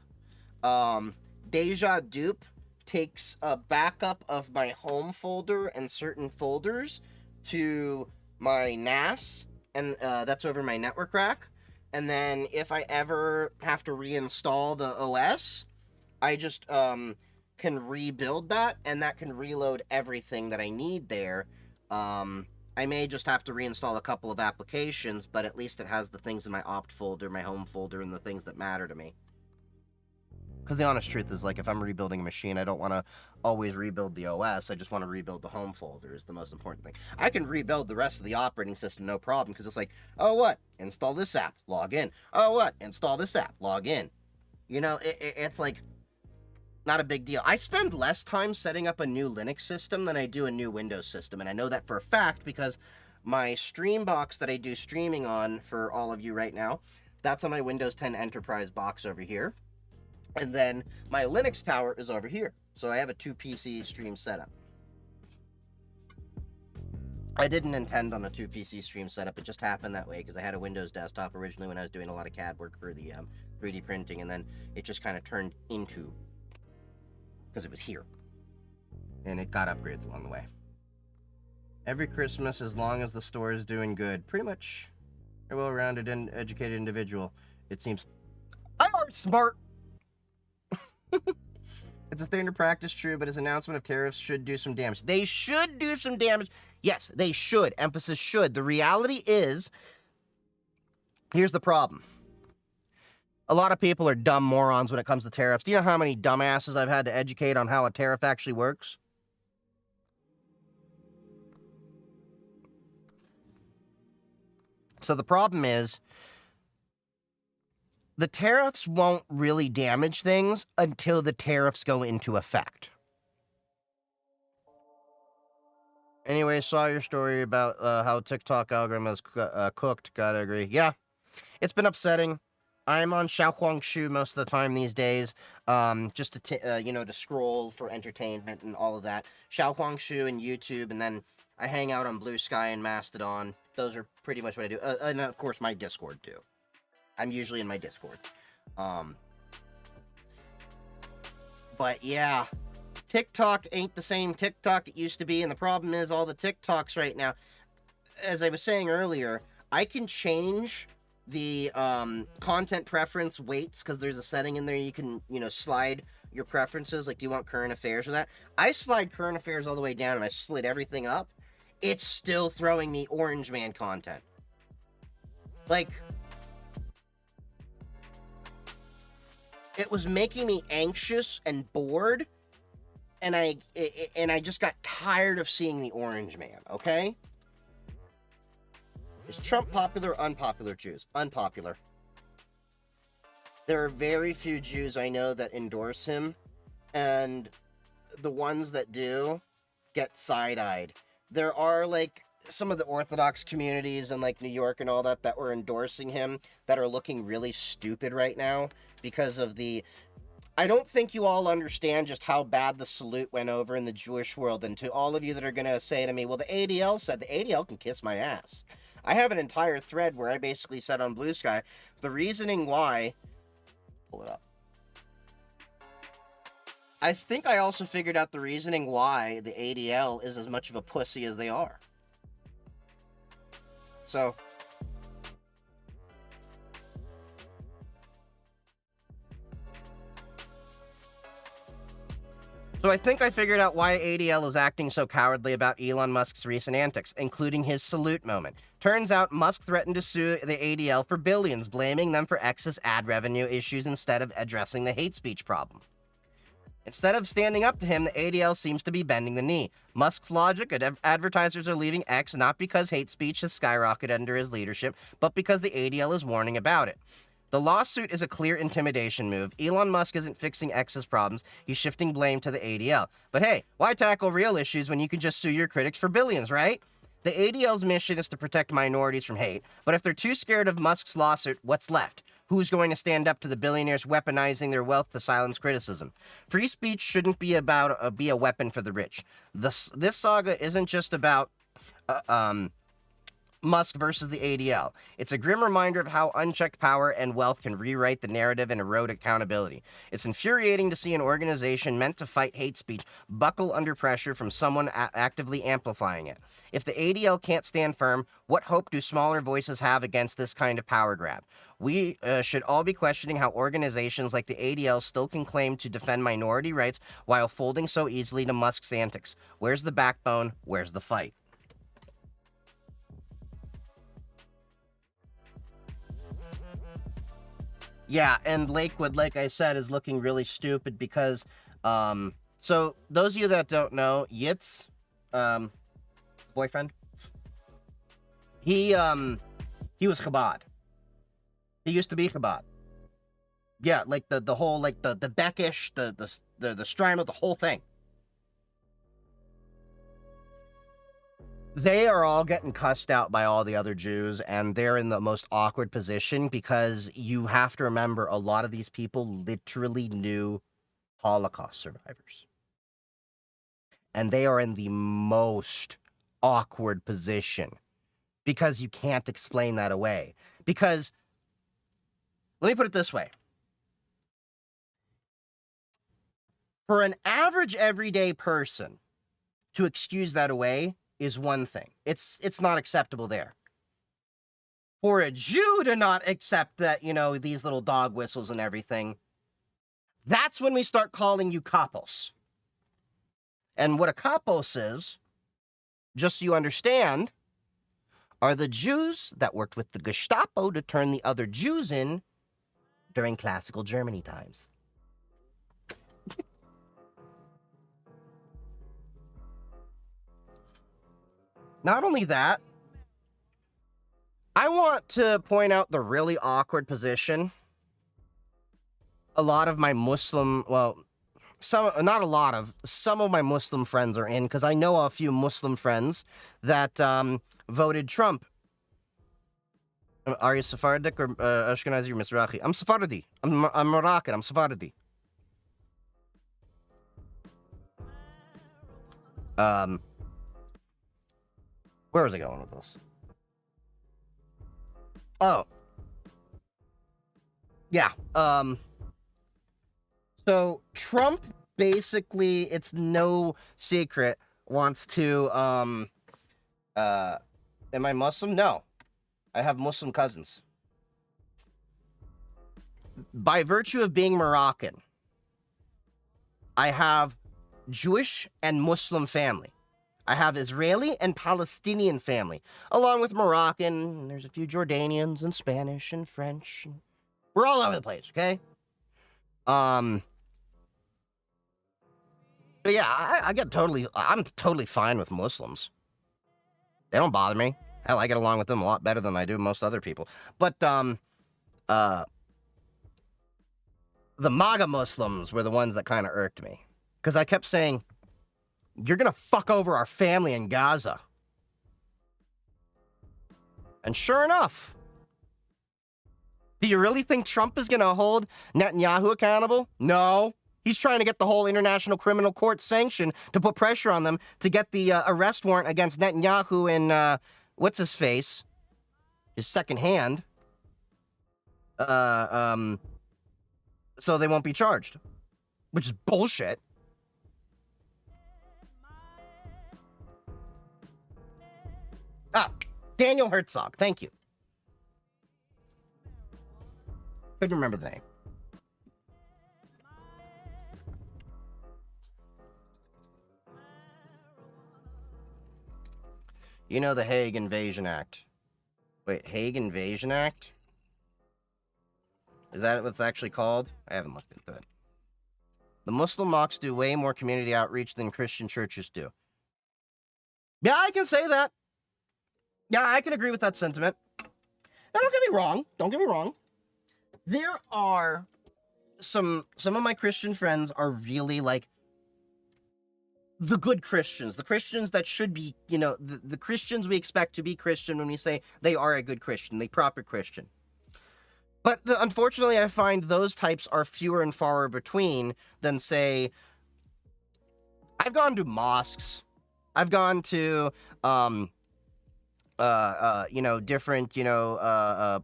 Deja Dupe takes a backup of my home folder and certain folders to my NAS, and that's over my network rack. And then if I ever have to reinstall the OS, I just can rebuild that, and that can reload everything that I need there. I may just have to reinstall a couple of applications, but at least it has the things in my opt folder, my home folder, and the things that matter to me. Because the honest truth is, if I'm rebuilding a machine, I don't want to always rebuild the OS. I just want to rebuild the home folder is the most important thing. I can rebuild the rest of the operating system, no problem, because it's like, oh, what? Install this app, log in. Oh, what? Install this app, log in. It's like, not a big deal. I spend less time setting up a new Linux system than I do a new Windows system, and I know that for a fact because my stream box that I do streaming on for all of you right now, that's on my Windows 10 Enterprise box over here. And then my Linux tower is over here. So I have a 2-PC stream setup. I didn't intend on a 2-PC stream setup. It just happened that way because I had a Windows desktop originally when I was doing a lot of CAD work for the 3D printing. And then it just kind of turned into, because it was here. And it got upgrades along the way. Every Christmas, as long as the store is doing good. Pretty much a well-rounded and educated individual, it seems. I'm smart. It's a standard practice, true, but his announcement of tariffs should do some damage. They should do some damage. Yes, they should. Emphasis should. The reality is, here's the problem. A lot of people are dumb morons when it comes to tariffs. Do you know how many dumbasses I've had to educate on how a tariff actually works? So the problem is, the tariffs won't really damage things until the tariffs go into effect. Anyway, saw your story about how TikTok algorithm is cooked. Gotta agree. Yeah, it's been upsetting. I'm on Xiaohongshu most of the time these days, just to scroll for entertainment and all of that. Xiaohongshu and YouTube, and then I hang out on Blue Sky and Mastodon. Those are pretty much what I do. And of course, my Discord too. I'm usually in my Discord. But yeah, TikTok ain't the same TikTok it used to be, and the problem is all the TikToks right now. As I was saying earlier, I can change the content preference weights because there's a setting in there you can slide your preferences. Like, do you want current affairs or that? I slide current affairs all the way down and I slid everything up. It's still throwing me Orange Man content. Like, it was making me anxious and bored, and I just got tired of seeing the Orange Man. Okay. Is Trump popular or unpopular, Jews? Unpopular. There are very few Jews I know that endorse him, and the ones that do get side-eyed. There are, like, some of the Orthodox communities in, like, New York and all that were endorsing him that are looking really stupid right now because of the... I don't think you all understand just how bad the salute went over in the Jewish world, and to all of you that are going to say to me, well, the ADL said, the ADL can kiss my ass. I have an entire thread where I basically said on Blue Sky, the reasoning why... Pull it up. I think I also figured out the reasoning why the ADL is as much of a pussy as they are. So... So I think I figured out why ADL is acting so cowardly about Elon Musk's recent antics, including his salute moment. Turns out Musk threatened to sue the ADL for billions, blaming them for excess ad revenue issues instead of addressing the hate speech problem. Instead of standing up to him, the ADL seems to be bending the knee. Musk's logic: advertisers are leaving X not because hate speech has skyrocketed under his leadership, but because the ADL is warning about it. The lawsuit is a clear intimidation move. Elon Musk isn't fixing X's problems, he's shifting blame to the ADL. But hey, why tackle real issues when you can just sue your critics for billions, right? The ADL's mission is to protect minorities from hate, but if they're too scared of Musk's lawsuit, what's left? Who's going to stand up to the billionaires weaponizing their wealth to silence criticism? Free speech shouldn't be about be a weapon for the rich. This saga isn't just about Musk versus the ADL. It's a grim reminder of how unchecked power and wealth can rewrite the narrative and erode accountability. It's infuriating to see an organization meant to fight hate speech buckle under pressure from someone actively amplifying it. If the ADL can't stand firm, what hope do smaller voices have against this kind of power grab? We should all be questioning how organizations like the ADL still can claim to defend minority rights while folding so easily to Musk's antics. Where's the backbone? Where's the fight? Yeah, and Lakewood, like I said, is looking really stupid because, so those of you that don't know, Yitz, boyfriend, he was Chabad. He used to be Chabad. Yeah, like the whole, like the Beckish, the Strimo, the whole thing. They are all getting cussed out by all the other Jews, and they're in the most awkward position because you have to remember a lot of these people literally knew Holocaust survivors. And they are in the most awkward position because you can't explain that away. Because, let me put it this way. For an average everyday person to excuse that away is one thing. It's not acceptable there. For a Jew to not accept that, these little dog whistles and everything, that's when we start calling you kapos. And what a kapos is, just so you understand, are the Jews that worked with the Gestapo to turn the other Jews in during classical Germany times. Not only that, I want to point out the really awkward position a lot of my Muslim, some of my Muslim friends are in, because I know a few Muslim friends that voted Trump. Are you Sephardic or Ashkenazi or Mizrahi? I'm Sephardi. I'm Moroccan. I'm Sephardi. Where was I going with this? Oh, yeah. So Trump basically, it's no secret, wants to am I Muslim? No. I have Muslim cousins. By virtue of being Moroccan, I have Jewish and Muslim family. I have Israeli and Palestinian family, along with Moroccan. There's a few Jordanians and Spanish and French. We're all over the place, okay? But yeah, I'm totally fine with Muslims. They don't bother me. Hell, I get along with them a lot better than I do most other people. But the MAGA Muslims were the ones that kind of irked me. Because I kept saying, you're going to fuck over our family in Gaza. And sure enough, do you really think Trump is going to hold Netanyahu accountable? No. He's trying to get the whole International Criminal Court sanctioned to put pressure on them to get the arrest warrant against Netanyahu and, what's his face? His second hand. So they won't be charged. Which is bullshit. Ah, Daniel Herzog. Thank you. Couldn't remember the name. You know the Hague Invasion Act. Wait, Hague Invasion Act? Is that what it's actually called? I haven't looked into it. The Muslim mosques do way more community outreach than Christian churches do. Yeah, I can say that. Yeah, I can agree with that sentiment. Now, don't get me wrong. Don't get me wrong. There are some of my Christian friends are really like the good Christians, the Christians that should be, you know, the Christians we expect to be Christian when we say they are a good Christian, the proper Christian. But unfortunately, I find those types are fewer and far between than, say, I've gone to mosques. I've gone to, different,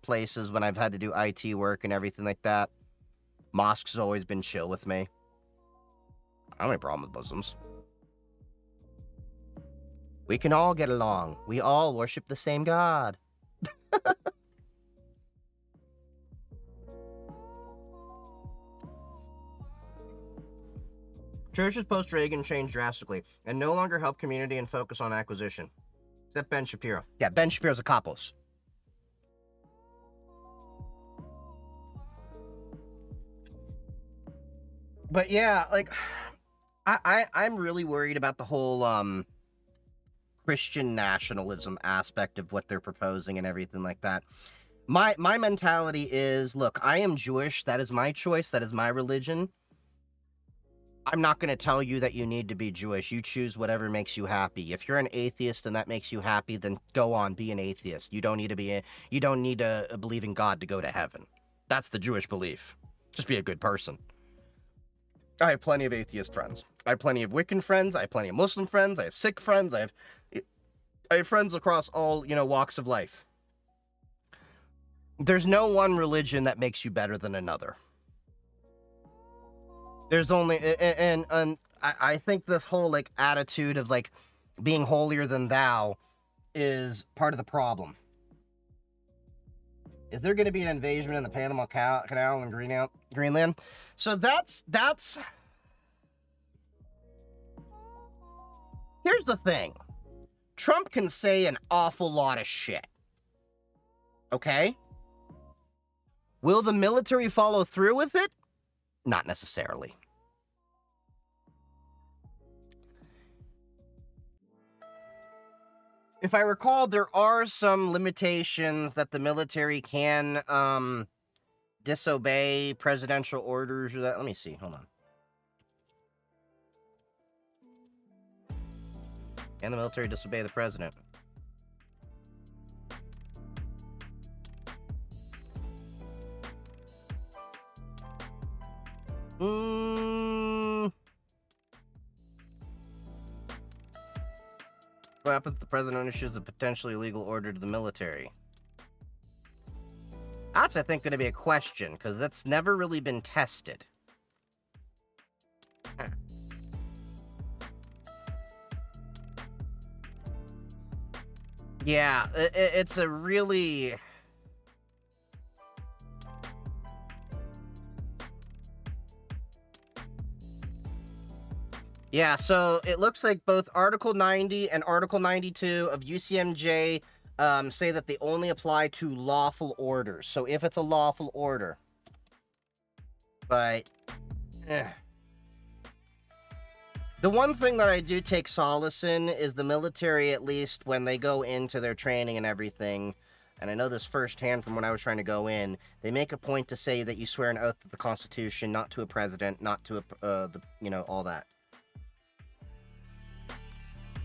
places when I've had to do IT work and everything like that. Mosques has always been chill with me. I don't have a problem with Muslims. We can all get along. We all worship the same God. Churches post-Reagan changed drastically and no longer help community and focus on acquisition. Except Ben Shapiro. Yeah, Ben Shapiro's a capos. But yeah, like, I'm really worried about the whole, Christian nationalism aspect of what they're proposing and everything like that. My mentality is, look, I am Jewish. That is my choice. That is my religion. I'm not going to tell you that you need to be Jewish. You choose whatever makes you happy. If you're an atheist and that makes you happy, then go on, be an atheist. You don't need to believe in God to go to heaven. That's the Jewish belief. Just be a good person. I have plenty of atheist friends. I have plenty of Wiccan friends. I have plenty of Muslim friends. I have Sikh friends. I have friends across all, walks of life. There's no one religion that makes you better than another. There's only, and I think this whole, like, attitude of, like, being holier than thou is part of the problem. Is there going to be an invasion in the Panama Canal and Greenland? So that's... Here's the thing. Trump can say an awful lot of shit. Okay? Will the military follow through with it? Not necessarily. If I recall, there are some limitations that the military can disobey presidential orders or that. Let me see. Hold on. Can the military disobey the president? What happens if the president issues a potentially illegal order to the military? That's, I think, going to be a question, because that's never really been tested. Yeah, it's a really... Yeah, so it looks like both Article 90 and Article 92 of UCMJ say that they only apply to lawful orders. So if it's a lawful order. But... The one thing that I do take solace in is the military, at least when they go into their training and everything, and I know this firsthand from when I was trying to go in, they make a point to say that you swear an oath to the Constitution, not to a president, not to all that.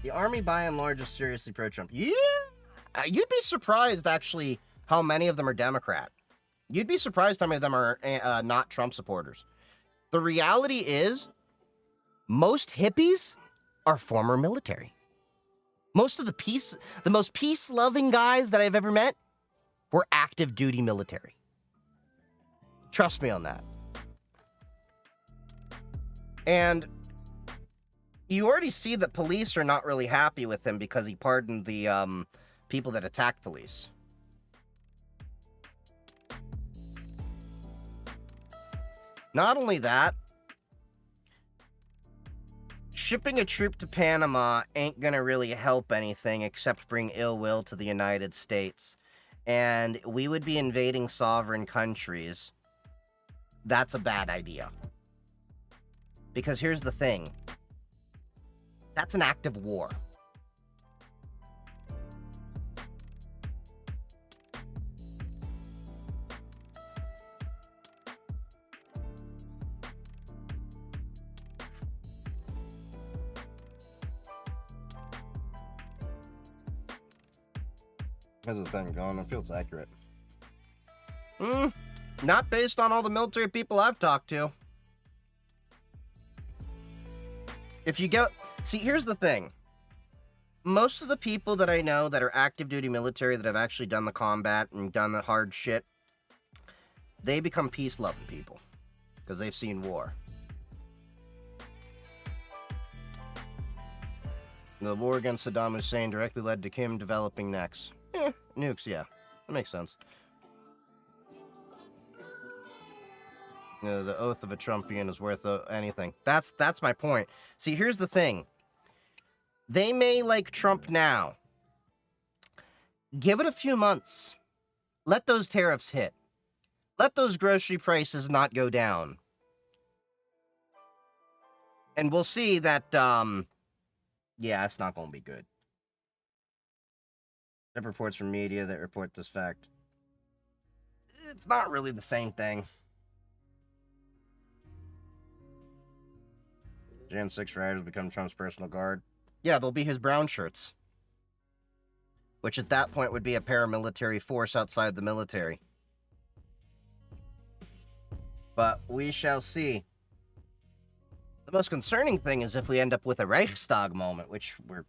The Army, by and large, is seriously pro-Trump. Yeah! You'd be surprised, actually, how many of them are Democrat. You'd be surprised how many of them are not Trump supporters. The reality is, most hippies are former military. Most of the most peace-loving guys that I've ever met were active duty military. Trust me on that. And you already see that police are not really happy with him because he pardoned the people that attacked police. Not only that, shipping a troop to Panama ain't gonna really help anything except bring ill will to the United States. And we would be invading sovereign countries. That's a bad idea. Because here's the thing. That's an act of war. How's this been going? It feels accurate. Not based on all the military people I've talked to. If you go... See, here's the thing. Most of the people that I know that are active duty military that have actually done the combat and done the hard shit, they become peace-loving people. Because they've seen war. The war against Saddam Hussein directly led to Kim developing nukes. Nukes, yeah. That makes sense. The oath of a Trumpian is worth anything. That's my point. See, here's the thing. They may like Trump now. Give it a few months. Let those tariffs hit. Let those grocery prices not go down. And we'll see that, yeah, it's not going to be good. There are reports from media that report this fact. It's not really the same thing. Jan 6 riders become Trump's personal guard. Yeah, they'll be his brown shirts. Which at that point would be a paramilitary force outside the military. But we shall see. The most concerning thing is if we end up with a Reichstag moment, which we're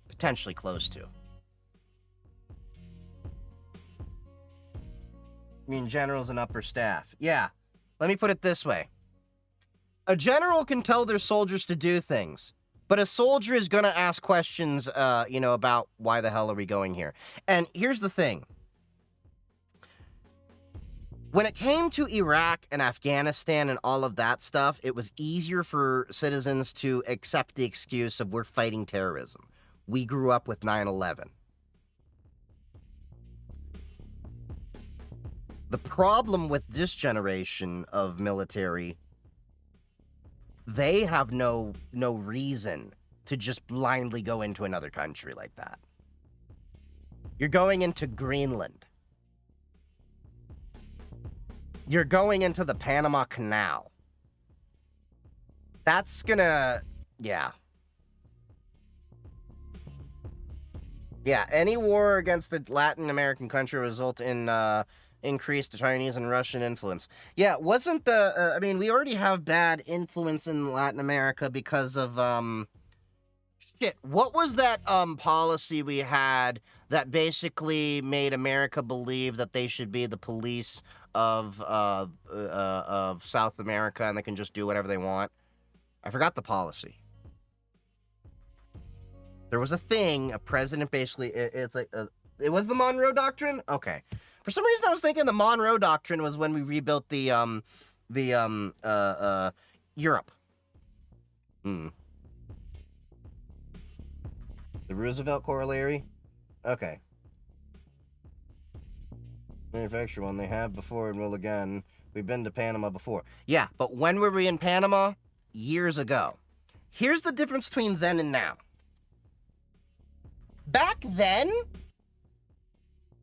potentially close to. I mean, generals and upper staff. Yeah, let me put it this way. A general can tell their soldiers to do things, but a soldier is going to ask questions, about why the hell are we going here? And here's the thing. When it came to Iraq and Afghanistan and all of that stuff, it was easier for citizens to accept the excuse of we're fighting terrorism. We grew up with 9/11. The problem with this generation of military, they have no reason to just blindly go into another country like that. You're going into Greenland. You're going into the Panama Canal. That's gonna... Yeah. Yeah, any war against the Latin American country will result in increased Chinese and Russian influence. Yeah, wasn't the... we already have bad influence in Latin America because of Shit, what was that policy we had that basically made America believe that they should be the police of South America and they can just do whatever they want? I forgot the policy. There was a thing, a president basically, it's like, it was the Monroe Doctrine? Okay. For some reason I was thinking the Monroe Doctrine was when we rebuilt the Europe. Hmm. The Roosevelt Corollary? Okay. Manufacture one they have before and will again. We've been to Panama before. Yeah, but when were we in Panama? Years ago. Here's the difference between then and now. Back then,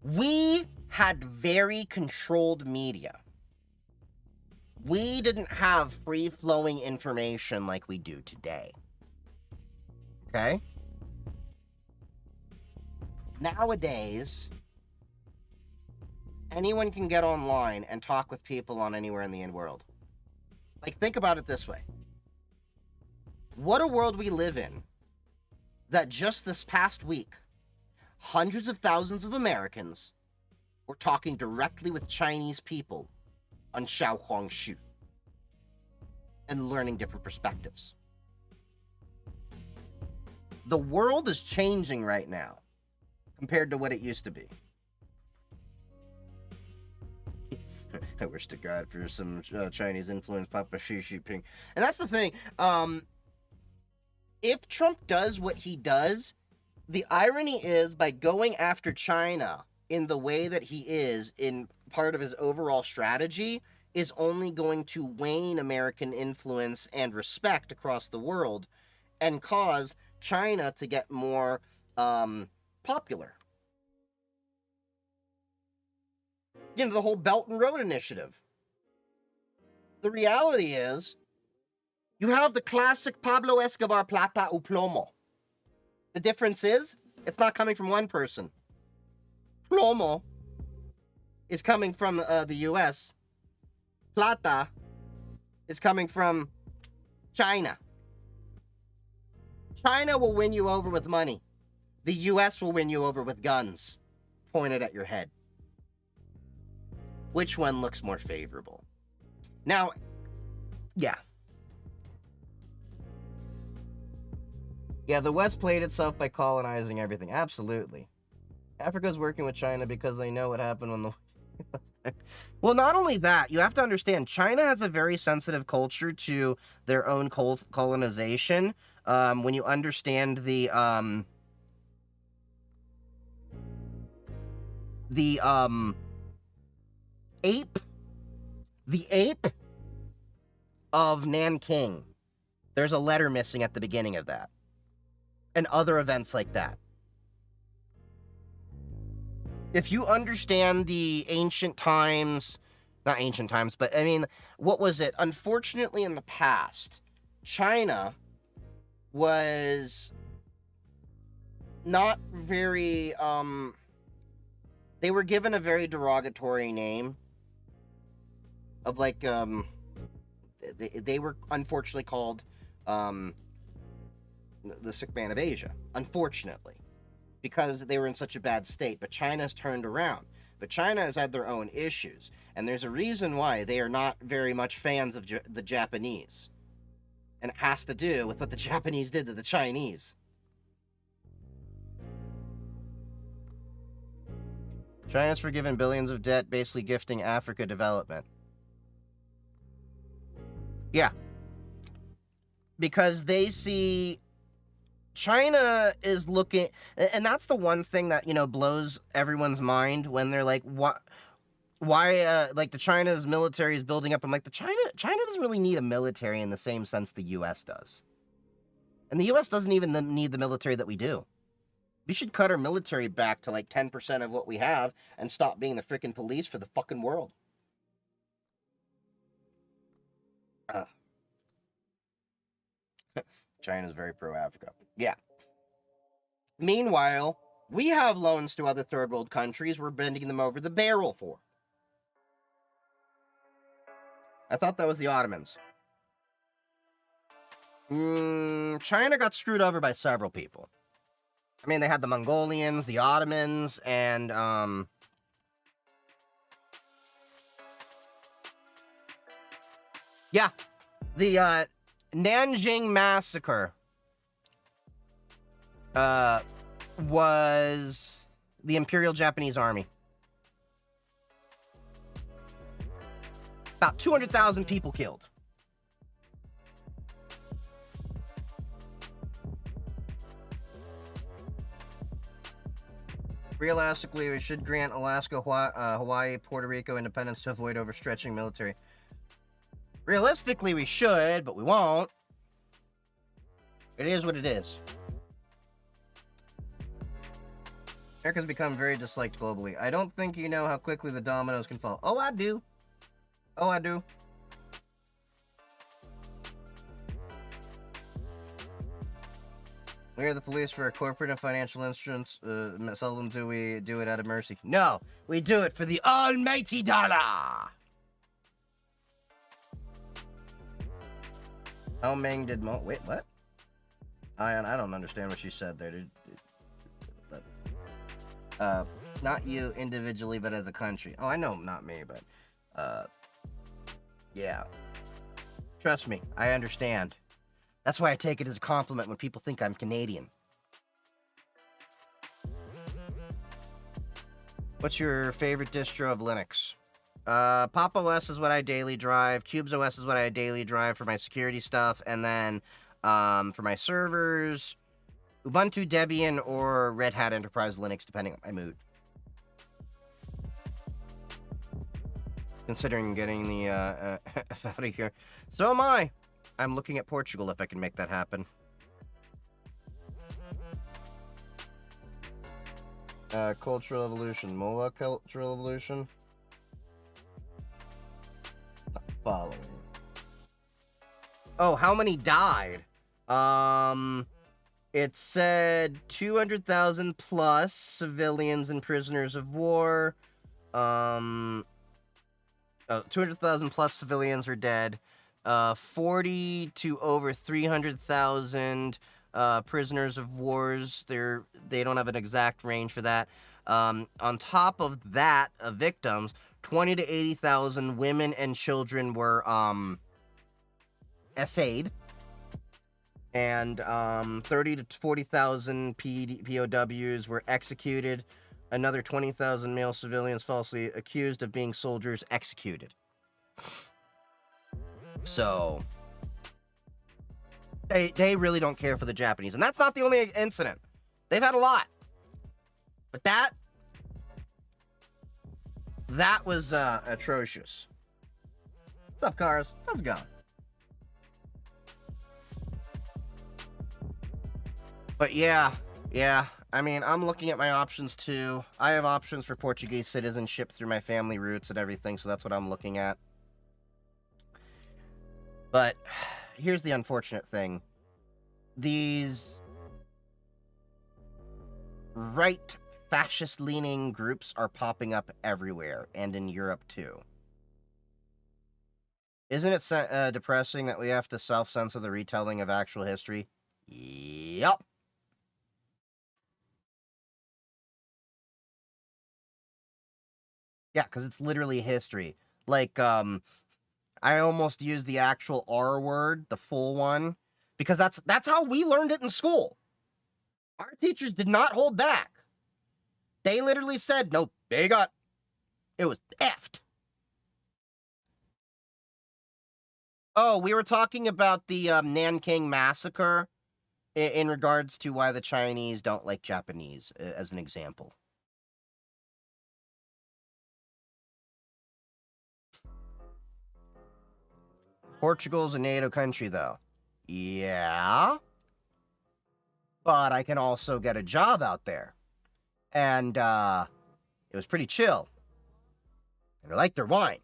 we had very controlled media. We didn't have free-flowing information like we do today. Okay? Nowadays, anyone can get online and talk with people on anywhere in the world. Like, think about it this way. What a world we live in that just this past week, hundreds of thousands of Americans were talking directly with Chinese people on Xiaohongshu and learning different perspectives. The world is changing right now compared to what it used to be. I wish to God for some Chinese influence, Papa Xi Jinping. And that's the thing. If Trump does what he does, the irony is by going after China in the way that he is in part of his overall strategy is only going to wane American influence and respect across the world and cause China to get more popular. You know, the whole Belt and Road Initiative. The reality is, you have the classic Pablo Escobar plata u plomo. The difference is, it's not coming from one person. Plomo is coming from the US. Plata is coming from China. China will win you over with money. The US will win you over with guns pointed at your head. Which one looks more favorable? Now, yeah. Yeah, the West played itself by colonizing everything. Absolutely. Africa's working with China because they know what happened when the... Well, not only that, you have to understand, China has a very sensitive culture to their own colonization. When you understand the ape of Nanking. There's a letter missing at the beginning of that. And other events like that. If you understand the ancient times, not ancient times, but I mean, what was it? Unfortunately, in the past, China was not very, they were given a very derogatory name of like, they were unfortunately called, the sick man of Asia, unfortunately, because they were in such a bad state. But China's turned around. But China has had their own issues, and there's a reason why they are not very much fans of the Japanese. And it has to do with what the Japanese did to the Chinese. China's forgiven billions of debt, basically gifting Africa development. Yeah. Because they see China is looking, and that's the one thing that, you know, blows everyone's mind when they're like, what? Why, like, the China's military is building up. I'm like, China doesn't really need a military in the same sense the U.S. does. And the U.S. doesn't even need the military that we do. We should cut our military back to, like, 10% of what we have and stop being the freaking police for the fucking world. China's very pro-Africa. Yeah. Meanwhile, we have loans to other third world countries we're bending them over the barrel for. I thought that was the Ottomans. China got screwed over by several people. I mean, they had the Mongolians, the Ottomans, and, yeah, the, Nanjing Massacre, was the Imperial Japanese Army. About 200,000 people killed. Realistically, we should grant Alaska, Hawaii, Puerto Rico independence to avoid overstretching military. Realistically, we should, but we won't. It is what it is. America's become very disliked globally. I don't think you know how quickly the dominoes can fall. Oh, I do. Oh, I do. We are the police for our corporate and financial instruments. Seldom do we do it out of mercy. No, we do it for the almighty dollar. How Meng did Mo... Wait, what? I don't understand what she said there, dude. Not you individually, but as a country. Oh, I know, not me, but... yeah. Trust me, I understand. That's why I take it as a compliment when people think I'm Canadian. What's your favorite distro of Linux? Pop! OS is what I daily drive. Cubes OS is what I daily drive for my security stuff. And then, for my servers, Ubuntu, Debian, or Red Hat Enterprise Linux, depending on my mood. Considering getting the, F out of here. So am I. I'm looking at Portugal if I can make that happen. Cultural evolution. MOA cultural evolution. Following. Oh, how many died? It said 200,000 plus civilians and prisoners of war. 200,000 plus civilians are dead. 40 to over 300,000 prisoners of wars. They don't have an exact range for that. On top of that, victims, 20 to 80,000 women and children were essayed, and 30 to 40,000 POWs were executed. Another 20,000 male civilians falsely accused of being soldiers executed. So, they really don't care for the Japanese. And that's not the only incident. They've had a lot. But that was atrocious. What's up, cars? How's it going? But yeah. I mean, I'm looking at my options too. I have options for Portuguese citizenship through my family roots and everything, so that's what I'm looking at. But here's the unfortunate thing. These right fascist-leaning groups are popping up everywhere, and in Europe too. Isn't it depressing that we have to self-censor the retelling of actual history? Yup. Yeah, because it's literally history. Like, I almost used the actual R word, the full one, because that's how we learned it in school. Our teachers did not hold back. They literally said, no, they got, it was effed. Oh, we were talking about the Nanking Massacre in regards to why the Chinese don't like Japanese, as an example. Portugal's a NATO country, though. Yeah. But I can also get a job out there. And, it was pretty chill. And I like their wine.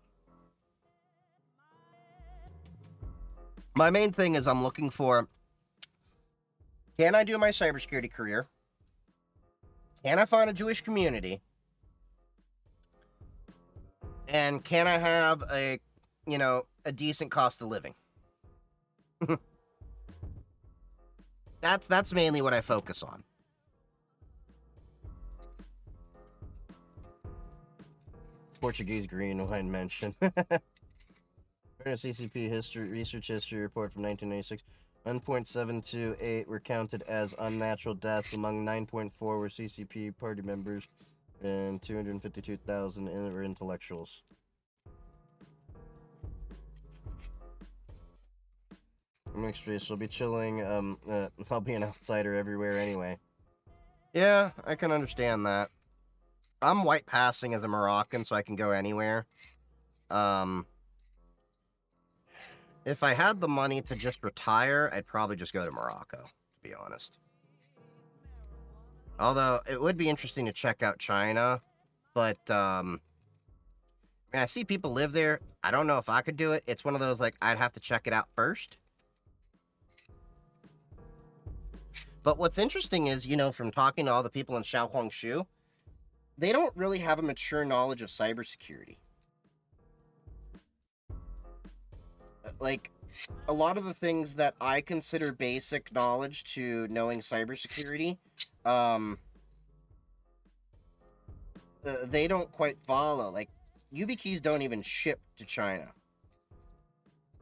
My main thing is I'm looking for, can I do my cybersecurity career? Can I find a Jewish community? And can I have a decent cost of living? that's mainly what I focus on. Portuguese green wine mention. CCP research history report from 1996. 1.728 were counted as unnatural deaths. Among 9.4 were CCP party members, and 252,000 were intellectuals. Mixed race will be chilling. I'll be an outsider everywhere anyway. Yeah, I can understand that. I'm white passing as a Moroccan, so I can go anywhere. If I had the money to just retire, I'd probably just go to Morocco, to be honest. Although, it would be interesting to check out China, but, I mean, I see people live there. I don't know if I could do it. It's one of those, like, I'd have to check it out first. But what's interesting is, from talking to all the people in Xiaohongshu, they don't really have a mature knowledge of cybersecurity. Like, a lot of the things that I consider basic knowledge to knowing cybersecurity, they don't quite follow. Like, YubiKeys don't even ship to China.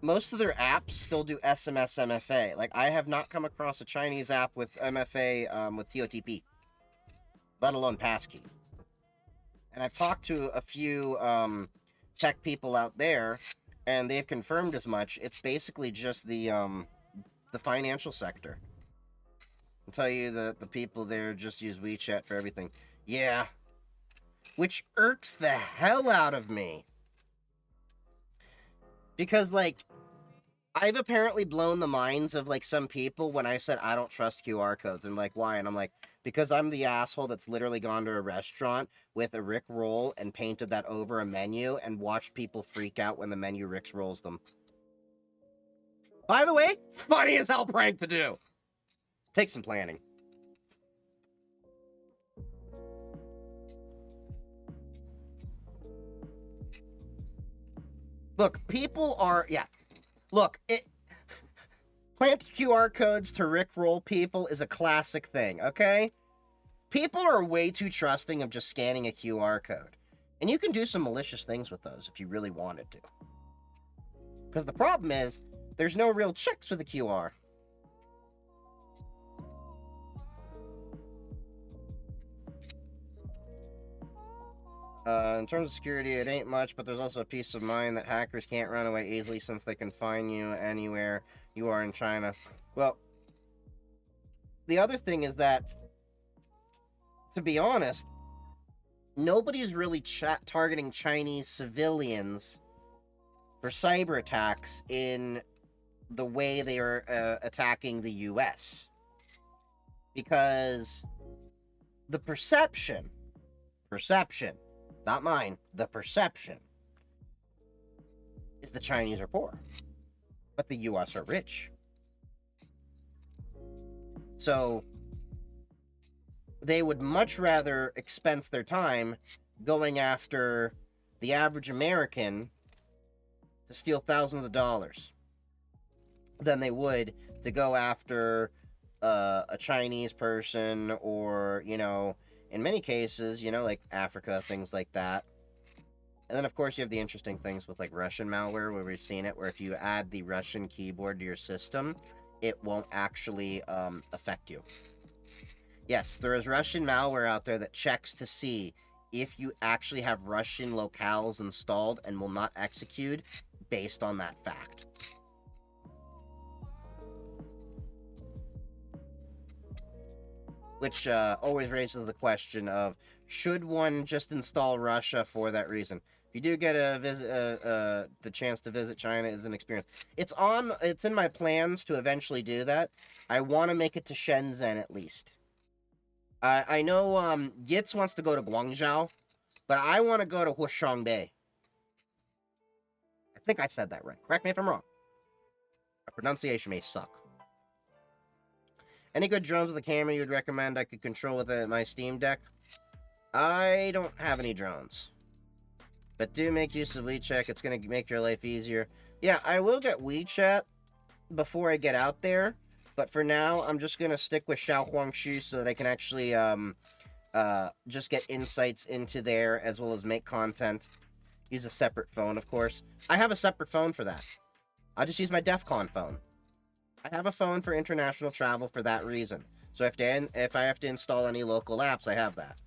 Most of their apps still do SMS MFA. Like, I have not come across a Chinese app with MFA with TOTP, let alone passkey. And I've talked to a few tech people out there, and they've confirmed as much. It's basically just the financial sector. I'll tell you that the people there just use WeChat for everything. Yeah. Which irks the hell out of me. Because, like, I've apparently blown the minds of, like, some people when I said I don't trust QR codes. And, like, why? And I'm like, because I'm the asshole that's literally gone to a restaurant with a Rick roll and painted that over a menu and watched people freak out when the menu Rick rolls them. By the way, funny as hell prank to do. Take some planning. Look, people are, yeah. Look, plant QR codes to Rickroll people is a classic thing, okay? People are way too trusting of just scanning a QR code. And you can do some malicious things with those if you really wanted to. Because the problem is, there's no real checks with the QR. In terms of security, it ain't much, but there's also a peace of mind that hackers can't run away easily since they can find you anywhere you are in China. Well, the other thing is that, to be honest, nobody's really targeting Chinese civilians for cyber attacks in the way they are attacking the US. Because the perception, not mine, the perception is the Chinese are poor, but the US are rich. So they would much rather expense their time going after the average American to steal thousands of dollars than they would to go after a Chinese person or, in many cases, like Africa, things like that. And then, of course, you have the interesting things with, like, Russian malware, where we've seen it, where if you add the Russian keyboard to your system, it won't actually affect you. Yes, there is Russian malware out there that checks to see if you actually have Russian locales installed and will not execute based on that fact. Which always raises the question of, should one just install Russia for that reason? If you do get the chance to visit China, it's an experience. It's in my plans to eventually do that. I want to make it to Shenzhen at least. I know Yitz wants to go to Guangzhou, but I want to go to Huashangbei. I think I said that right. Correct me if I'm wrong. My pronunciation may suck. Any good drones with a camera you would recommend I could control with my Steam Deck? I don't have any drones. But do make use of WeChat. It's going to make your life easier. Yeah, I will get WeChat before I get out there. But for now, I'm just gonna stick with Xiaohuangshu so that I can actually just get insights into there as well as make content. Use a separate phone, of course. I have a separate phone for that. I'll just use my DEF CON phone. I have a phone for international travel for that reason. So if I have to install any local apps, I have that.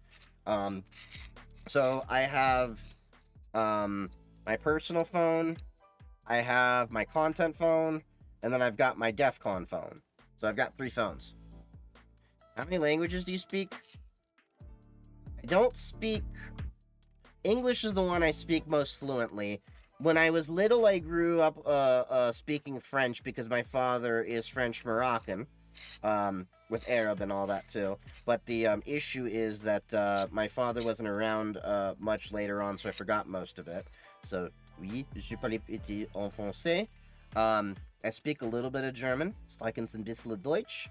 So I have my personal phone, I have my content phone, and then I've got my DEF CON phone. So I've got 3 phones. How many languages do you speak? I don't speak... English is the one I speak most fluently. When I was little, I grew up speaking French because my father is French Moroccan, with Arab and all that too. But the issue is that my father wasn't around much later on, so I forgot most of it. So, oui, je parle petit en français. I speak a little bit of German, sprechen ein bisschen Deutsch,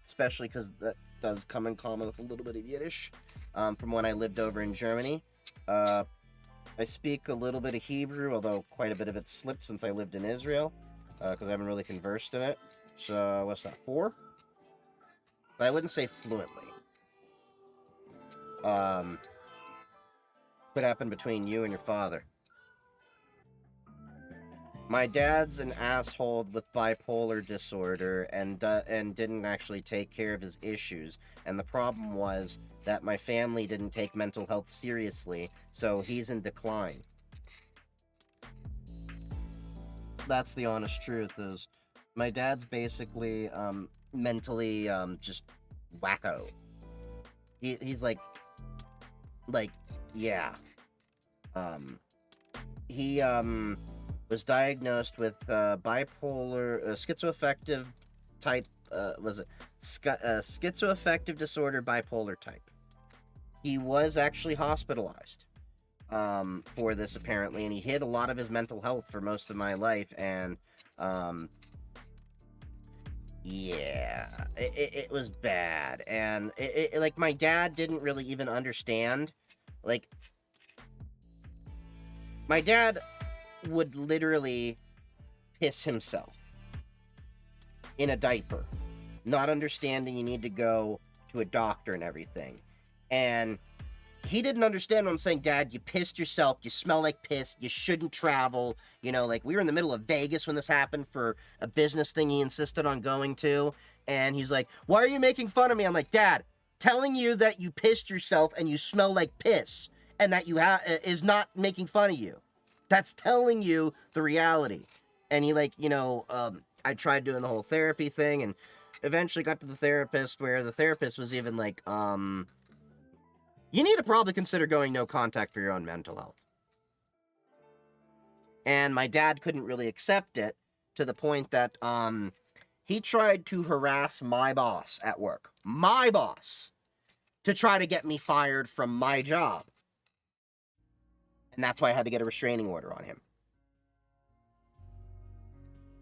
especially because that does come in common with a little bit of Yiddish from when I lived over in Germany. I speak a little bit of Hebrew, although quite a bit of it slipped since I lived in Israel, because I haven't really conversed in it. So, what's that, 4? But I wouldn't say fluently. What happened between you and your father? My dad's an asshole with bipolar disorder and didn't actually take care of his issues. And the problem was that my family didn't take mental health seriously, so he's in decline. That's the honest truth. Is my dad's basically mentally just wacko. He's like yeah. He was diagnosed with bipolar schizoaffective type schizoaffective disorder bipolar type. He was actually hospitalized for this apparently, and he hid a lot of his mental health for most of my life, and yeah, it was bad. And it like my dad didn't really even understand. Like, my dad would literally piss himself in a diaper, not understanding you need to go to a doctor and everything. And he didn't understand what I'm saying. Dad, you pissed yourself, you smell like piss, you shouldn't travel. You know, like, we were in the middle of Vegas when this happened for a business thing he insisted on going to, and he's like, why are you making fun of me? I'm like, Dad, telling you that you pissed yourself and you smell like piss and that you is not making fun of you. That's telling you the reality. And he, like, you know, I tried doing the whole therapy thing, and eventually got to the therapist, where the therapist was even like, you need to probably consider going no contact for your own mental health. And my dad couldn't really accept it, to the point that he tried to harass my boss at work. My boss! To try to get me fired from my job. And that's why I had to get a restraining order on him.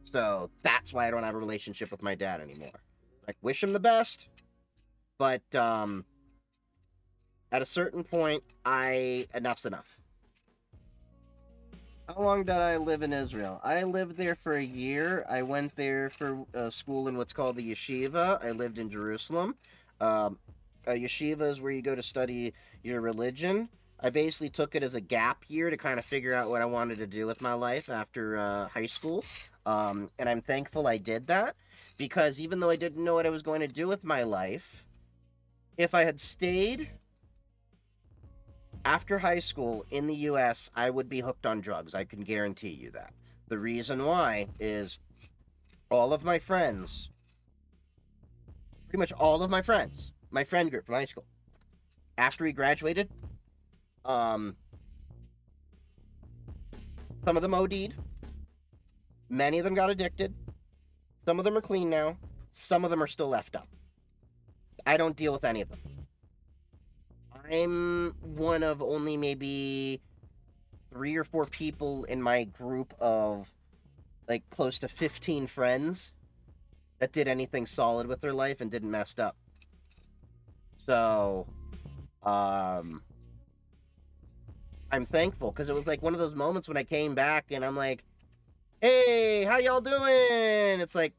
So that's why I don't have a relationship with my dad anymore. I wish him the best, but at a certain point, enough's enough. How long did I live in Israel? I lived there for a year. I went there for school in what's called the yeshiva. I lived in Jerusalem. A yeshiva is where you go to study your religion. I basically took it as a gap year to kind of figure out what I wanted to do with my life after high school. And I'm thankful I did that, because even though I didn't know what I was going to do with my life, if I had stayed after high school in the US, I would be hooked on drugs. I can guarantee you that. The reason why is all of my friends, pretty much all of my friends, my friend group from high school, after we graduated, some of them OD'd. Many of them got addicted. Some of them are clean now. Some of them are still left up. I don't deal with any of them. I'm one of only maybe 3 or 4 people in my group of, like, close to 15 friends that did anything solid with their life and didn't mess up. So, I'm thankful, because it was like one of those moments when I came back and I'm like, hey, how y'all doing? It's like,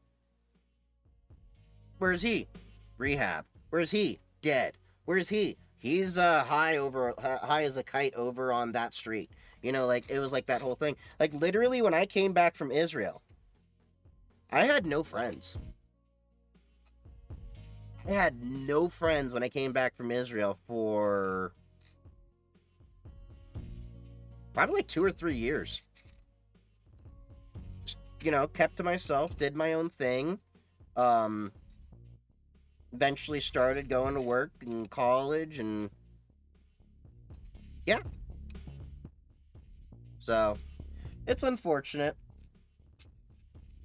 Where's he? Rehab. Where's he? Dead. Where's he? He's high as a kite over on that street. You know, like, it was like that whole thing. Like, literally, when I came back from Israel, I had no friends. I had no friends when I came back from Israel for probably like 2 or 3 years. Just, you know, kept to myself, did my own thing. Eventually started going to work in college, and yeah. So, it's unfortunate,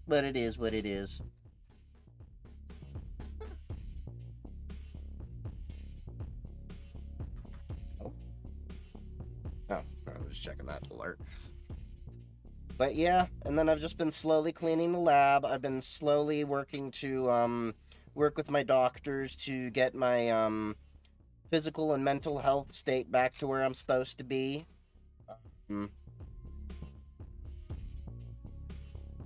but it is what it is. Oh, I was just checking that alert. But yeah, and then I've just been slowly cleaning the lab. I've been slowly working to work with my doctors to get my physical and mental health state back to where I'm supposed to be.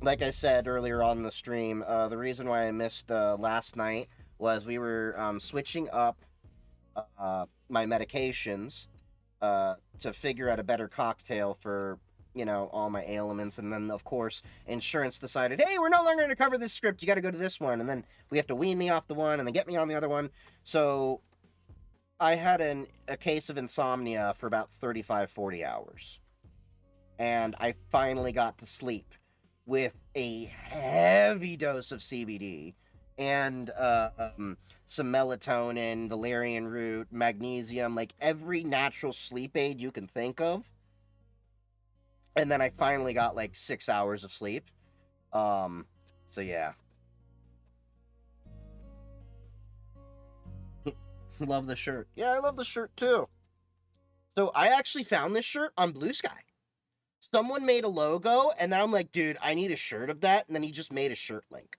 Like I said earlier on the stream, the reason why I missed last night was we were switching up my medications to figure out a better cocktail for, you know, all my ailments. And then, of course, insurance decided, hey, we're no longer going to cover this script. You got to go to this one. And then we have to wean me off the one and then get me on the other one. So I had a case of insomnia for about 35, 40 hours. And I finally got to sleep with a heavy dose of CBD and some melatonin, valerian root, magnesium, like every natural sleep aid you can think of. And then I finally got like 6 hours of sleep. So yeah. Love the shirt. Yeah, I love the shirt too. So I actually found this shirt on Blue Sky. Someone made a logo, and then I'm like, dude, I need a shirt of that. And then he just made a shirt link.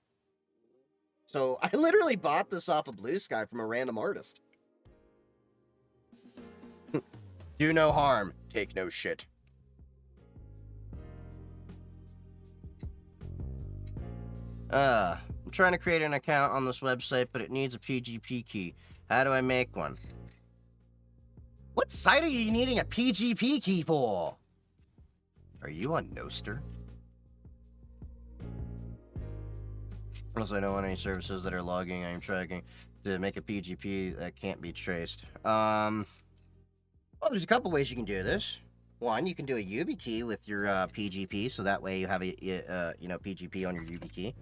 So I literally bought this off of Blue Sky from a random artist. Do no harm, take no shit. I'm trying to create an account on this website, but it needs a PGP key. How do I make one? What site are you needing a PGP key for? Are you on Noster? Also, I don't want any services that are logging. I am tracking to make a PGP that can't be traced. Well, there's a couple ways you can do this. One, you can do a YubiKey with your PGP, so that way you have a you know, PGP on your YubiKey.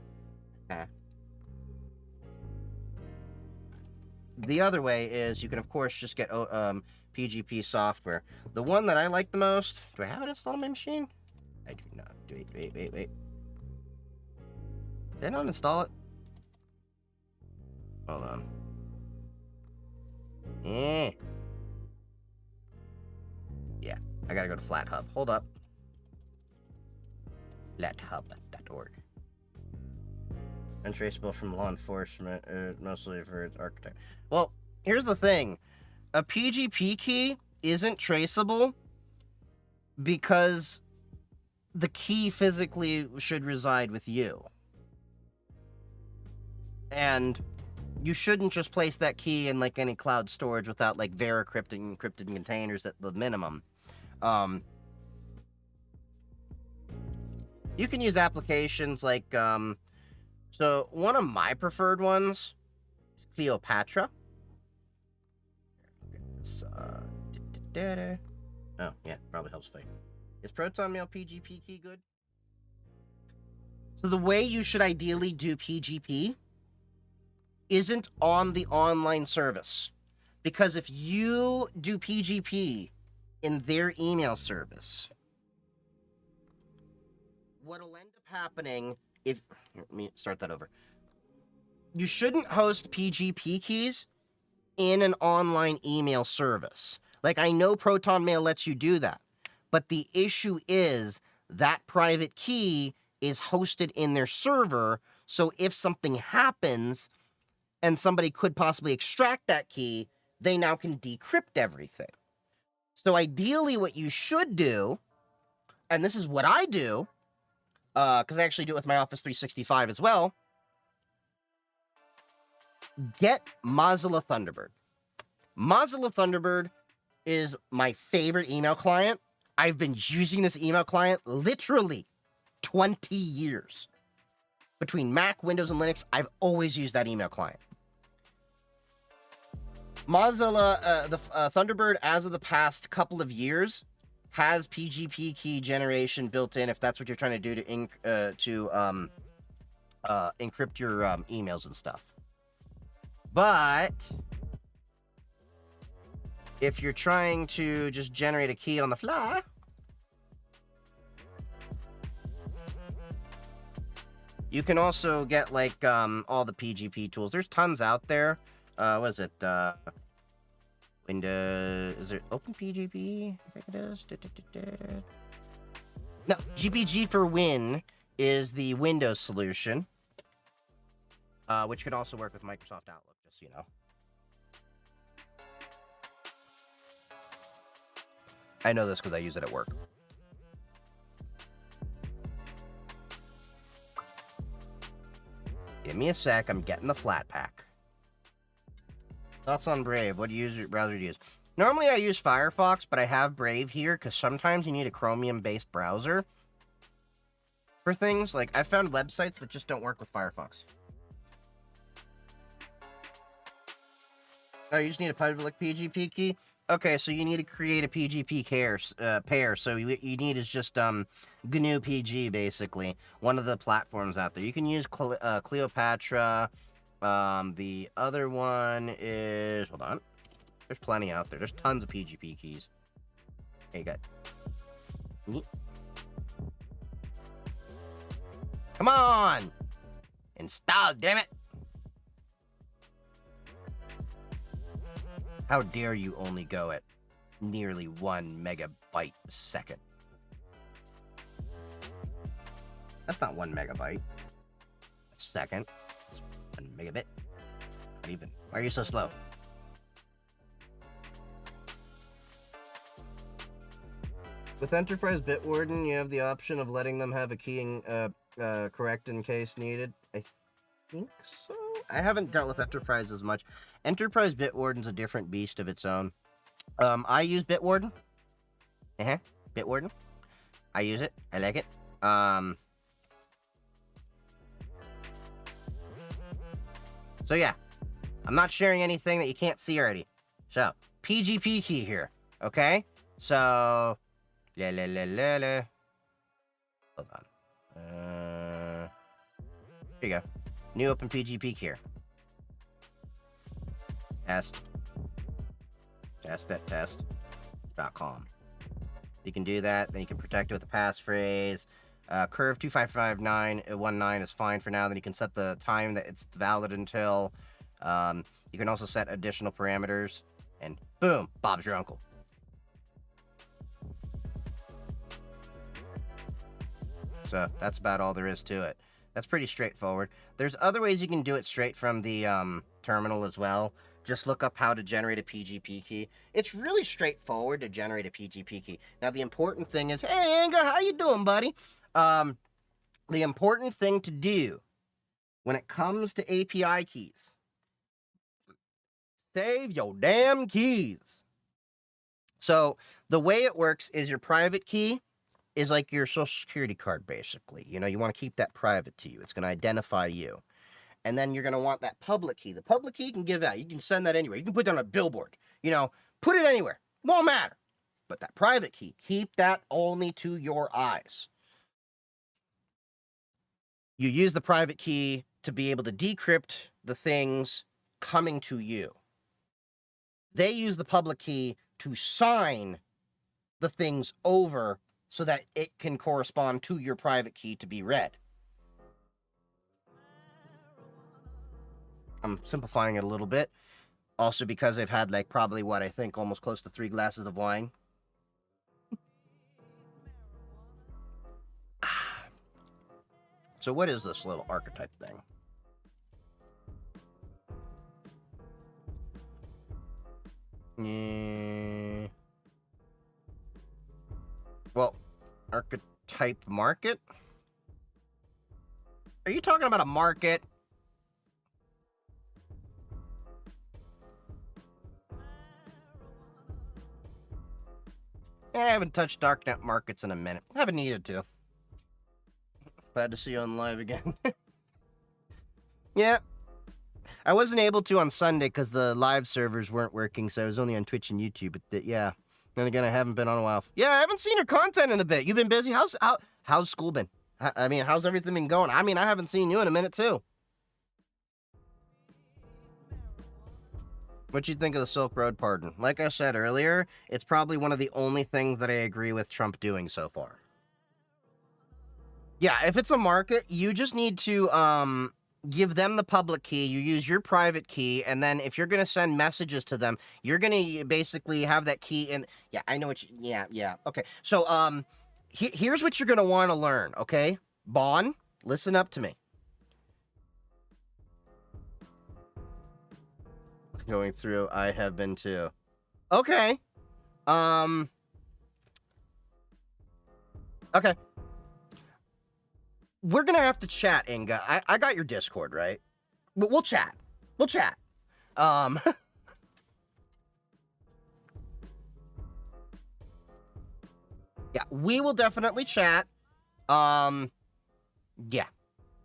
The other way is you can, of course, just get PGP software. The one that I like the most... Do I have it installed on my machine? I do not. Wait. Did I not install it? Hold on. Yeah, I gotta go to FlatHub. Hold up. FlatHub.org. Untraceable from law enforcement, mostly for its architect. Well, here's the thing. A PGP key isn't traceable because the key physically should reside with you. And you shouldn't just place that key in like any cloud storage without like veracrypting encrypted containers at the minimum. You can use applications like so one of my preferred ones is Cleopatra. This, oh yeah, probably helps fake. Is Proton Mail PGP key good? So the way you should ideally do PGP isn't on the online service. Because if you do PGP in their email service, what'll end up happening if... Let me start that over. You shouldn't host PGP keys in an online email service. Like, I know Proton Mail lets you do that. But the issue is that private key is hosted in their server, so if something happens and somebody could possibly extract that key, they now can decrypt everything. So ideally what you should do, and this is what I do, because I actually do it with my Office 365 as well, get Mozilla Thunderbird. Mozilla Thunderbird is my favorite email client. I've been using this email client literally 20 years. Between Mac, Windows, and Linux, I've always used that email client. Mozilla, Thunderbird, as of the past couple of years, has PGP key generation built in if that's what you're trying to do to encrypt your emails and stuff. But if you're trying to just generate a key on the fly, you can also get like all the PGP tools. There's tons out there. What is it? Windows, is it OpenPGP? I think it is. No, GPG for Win is the Windows solution, which can also work with Microsoft Outlook, just so you know. I know this because I use it at work. Give me a sec, I'm getting the flat pack. Thoughts on Brave? What browser do you use? Normally I use Firefox, but I have Brave here because sometimes you need a Chromium-based browser for things. Like, I found websites that just don't work with Firefox. Oh, you just need a public PGP key? Okay, so you need to create a PGP pair. So you need is just GNU PG, basically. One of the platforms out there. You can use Cleopatra. The other one is... Hold on. There's plenty out there. There's tons of PGP keys. Hey, you got... Come on! Install, damn it! How dare you only go at nearly 1 megabyte a second? That's not 1 megabyte a second. It's 1 megabit. Not even. Why are you so slow? With Enterprise Bitwarden, you have the option of letting them have a key correct in case needed. I think so. I haven't dealt with Enterprise as much. Enterprise Bitwarden's a different beast of its own. I use Bitwarden. Bitwarden. I use it. I like it. So yeah, I'm not sharing anything that you can't see already. So, PGP key here. Okay? So, Hold on. Here you go. New open PGP key here. Test.com. You can do that. Then you can protect it with a passphrase. Curve 25519 is fine for now. Then you can set the time that it's valid until. You can also set additional parameters. And boom, Bob's your uncle. So that's about all there is to it. That's pretty straightforward. There's other ways you can do it straight from the terminal as well. Just look up how to generate a PGP key. It's really straightforward to generate a PGP key. Now, the important thing is, hey, Anga, how you doing, buddy? The important thing to do when it comes to API keys, save your damn keys. So the way it works is your private key is like your social security card, basically. You know, you want to keep that private to you. It's going to identify you. And then you're going to want that public key. The public key you can give out. You can send that anywhere. You can put it on a billboard. You know, put it anywhere. Won't matter. But that private key, keep that only to your eyes. You use the private key to be able to decrypt the things coming to you. They use the public key to sign the things over so that it can correspond to your private key to be read. I'm simplifying it a little bit. Also because I've had like probably what I think almost close to 3 glasses of wine. So what is this little archetype thing? Well, archetype market? Are you talking about a market? And I haven't touched darknet markets in a minute. I haven't needed to. Glad to see you on live again. Yeah. I wasn't able to on Sunday because the live servers weren't working, so I was only on Twitch and YouTube. But yeah. Then again, I haven't been on a while. Yeah, I haven't seen your content in a bit. You've been busy. How's school been? I mean, how's everything been going? I mean, I haven't seen you in a minute too. What you think of the Silk Road pardon? Like I said earlier, it's probably one of the only things that I agree with Trump doing so far. Yeah, if it's a market, you just need to give them the public key. You use your private key, and then if you're gonna send messages to them, you're gonna basically have that key in. Yeah, I know what. Yeah. Okay, so here's what you're gonna want to learn. Okay, Bon, listen up to me. Going through, I have been too. Okay. Okay. We're gonna have to chat, Inga. I got your Discord, right? We'll chat. We'll chat. Yeah, we will definitely chat. Yeah.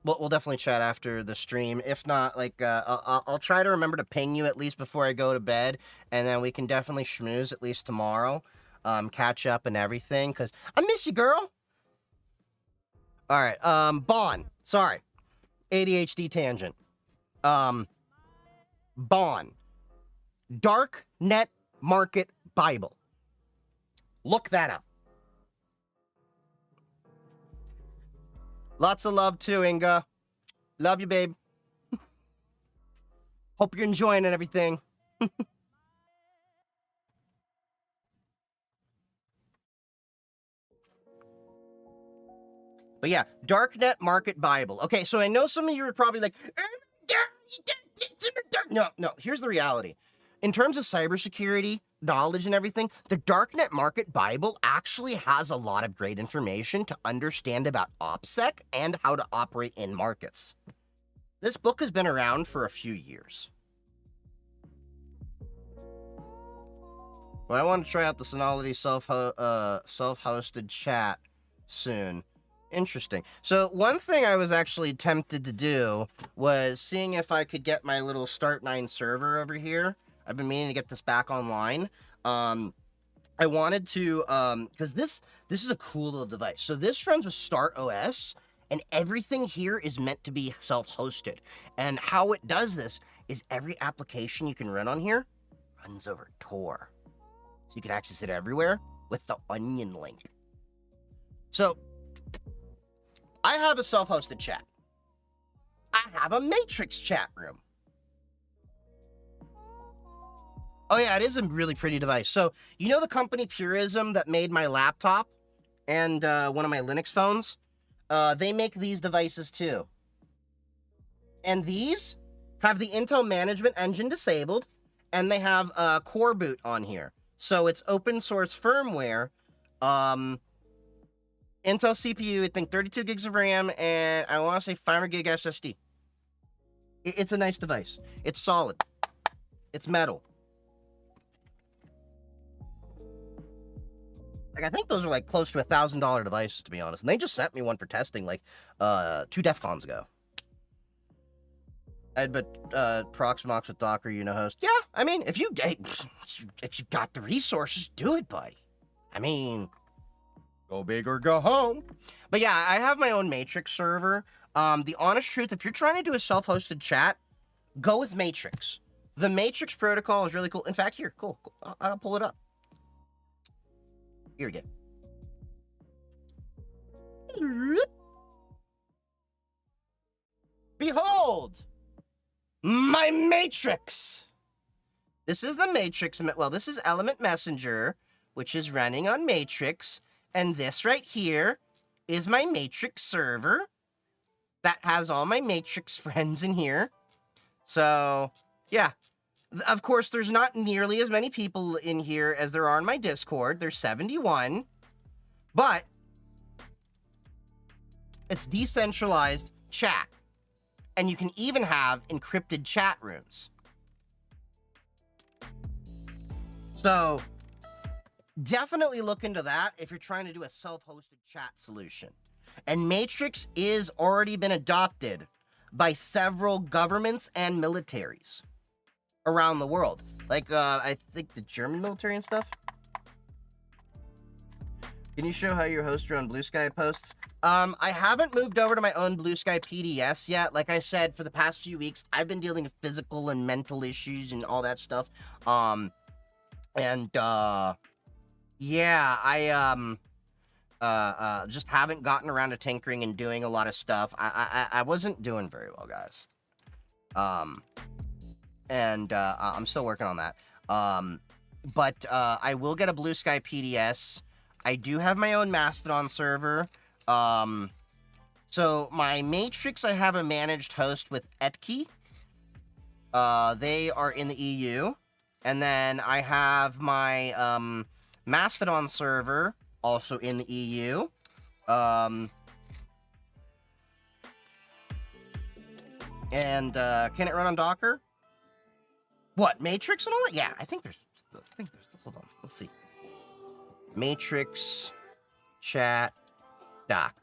We'll definitely chat after the stream. If not, like, I'll try to remember to ping you at least before I go to bed, and then we can definitely schmooze at least tomorrow. Catch up and everything, because I miss you, girl. All right, Bon. Sorry. ADHD tangent. Bon. Dark Net Market Bible. Look that up. Lots of love too, Inga. Love you, babe. Hope you're enjoying it, everything. But yeah, Darknet Market Bible. Okay, so I know some of you are probably like, no, here's the reality. In terms of cybersecurity, knowledge and everything, the Darknet Market Bible actually has a lot of great information to understand about OPSEC and how to operate in markets. This book has been around for a few years. Well, I want to try out the Synology self-hosted chat soon. Interesting. So one thing I was actually tempted to do was seeing if I could get my little Start9 server over here. I've been meaning to get this back online. I wanted to, because this is a cool little device. So this runs with Start OS, and everything here is meant to be self-hosted. And how it does this is every application you can run on here runs over Tor. So you can access it everywhere with the Onion link. So I have a self-hosted chat. I have a Matrix chat room. Oh yeah, it is a really pretty device. So, you know the company Purism that made my laptop and one of my Linux phones? They make these devices too. And these have the Intel Management Engine disabled, and they have Core Boot on here. So it's open source firmware. Intel CPU, I think 32 gigs of RAM, and I want to say 500 gig SSD. It's a nice device. It's solid. It's metal. Like, I think those are like close to $1,000 devices, to be honest. And they just sent me one for testing like 2 DEF CONs ago. But Proxmox with Docker Unihost. Yeah, I mean, if you got the resources, do it, buddy. I mean, go big or go home. But yeah, I have my own Matrix server. The honest truth, if you're trying to do a self-hosted chat, go with Matrix. The Matrix protocol is really cool. In fact, here, cool. I'll pull it up. Here we go. Behold, my Matrix. This is the Matrix. Well, this is Element Messenger, which is running on Matrix. And this right here is my Matrix server that has all my Matrix friends in here. So, yeah. Of course, there's not nearly as many people in here as there are on my Discord. There's 71. But it's decentralized chat. And you can even have encrypted chat rooms. So, definitely look into that if you're trying to do a self-hosted chat solution. And Matrix is already been adopted by several governments and militaries around the world. Like, I think the German military and stuff. Can you show how you host your own Blue Sky posts? I haven't moved over to my own Blue Sky PDS yet. Like I said, for the past few weeks, I've been dealing with physical and mental issues and all that stuff. Yeah, I just haven't gotten around to tinkering and doing a lot of stuff. I wasn't doing very well, guys. I'm still working on that. But I will get a Blue Sky PDS. I do have my own Mastodon server. So my Matrix, I have a managed host with Etki. They are in the EU. And then I have my Mastodon server also in the EU. Can it run on Docker? What, Matrix and all that? Yeah, I think there's, hold on, let's see. Matrix, chat, Docker.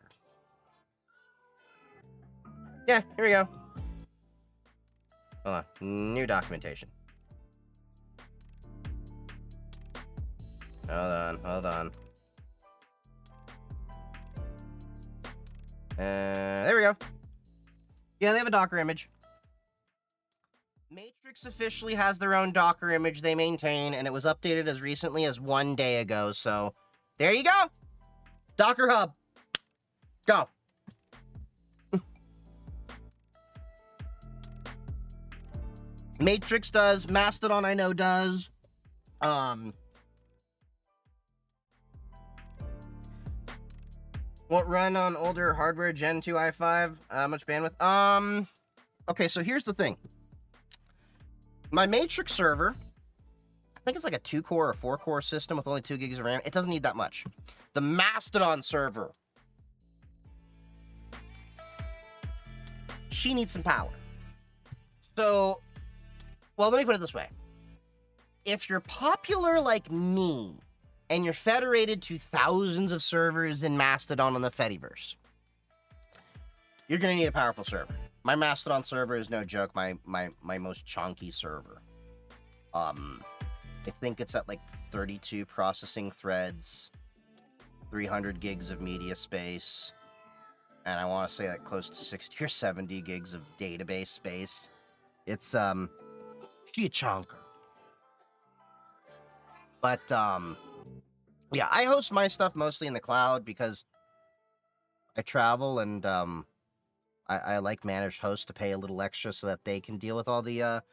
Yeah, here we go. Hold on, new documentation. Hold on. There we go. Yeah, they have a Docker image. Matrix officially has their own Docker image they maintain, and it was updated as recently as 1 day ago, so there you go! Docker Hub. Go. Matrix does, Mastodon I know does. What run on older hardware, Gen 2 i5? How much bandwidth? Okay, so here's the thing. My Matrix server, I think it's like a 2-core or 4-core system with only 2 gigs of RAM. It doesn't need that much. The Mastodon server, she needs some power. So, well, let me put it this way. If you're popular like me, and you're federated to thousands of servers in Mastodon on the Fediverse, you're gonna need a powerful server. My Mastodon server is no joke, my most chunky server. I think it's at like 32 processing threads, 300 gigs of media space, and I want to say like close to 60 or 70 gigs of database space. It's she a chunker. But yeah, I host my stuff mostly in the cloud because I travel and I like managed hosts to pay a little extra so that they can deal with all the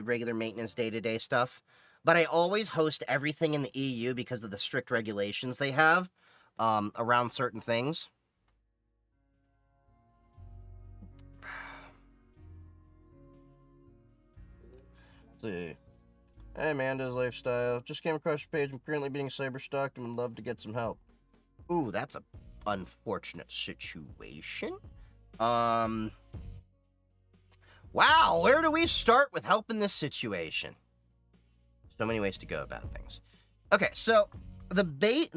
regular maintenance day-to-day stuff. But I always host everything in the EU because of the strict regulations they have around certain things. Let's see. Hey, Amanda's Lifestyle. Just came across your page. I'm currently being cyberstalked and would love to get some help. Ooh, that's a unfortunate situation. Wow, where do we start with helping this situation? So many ways to go about things. Okay, so the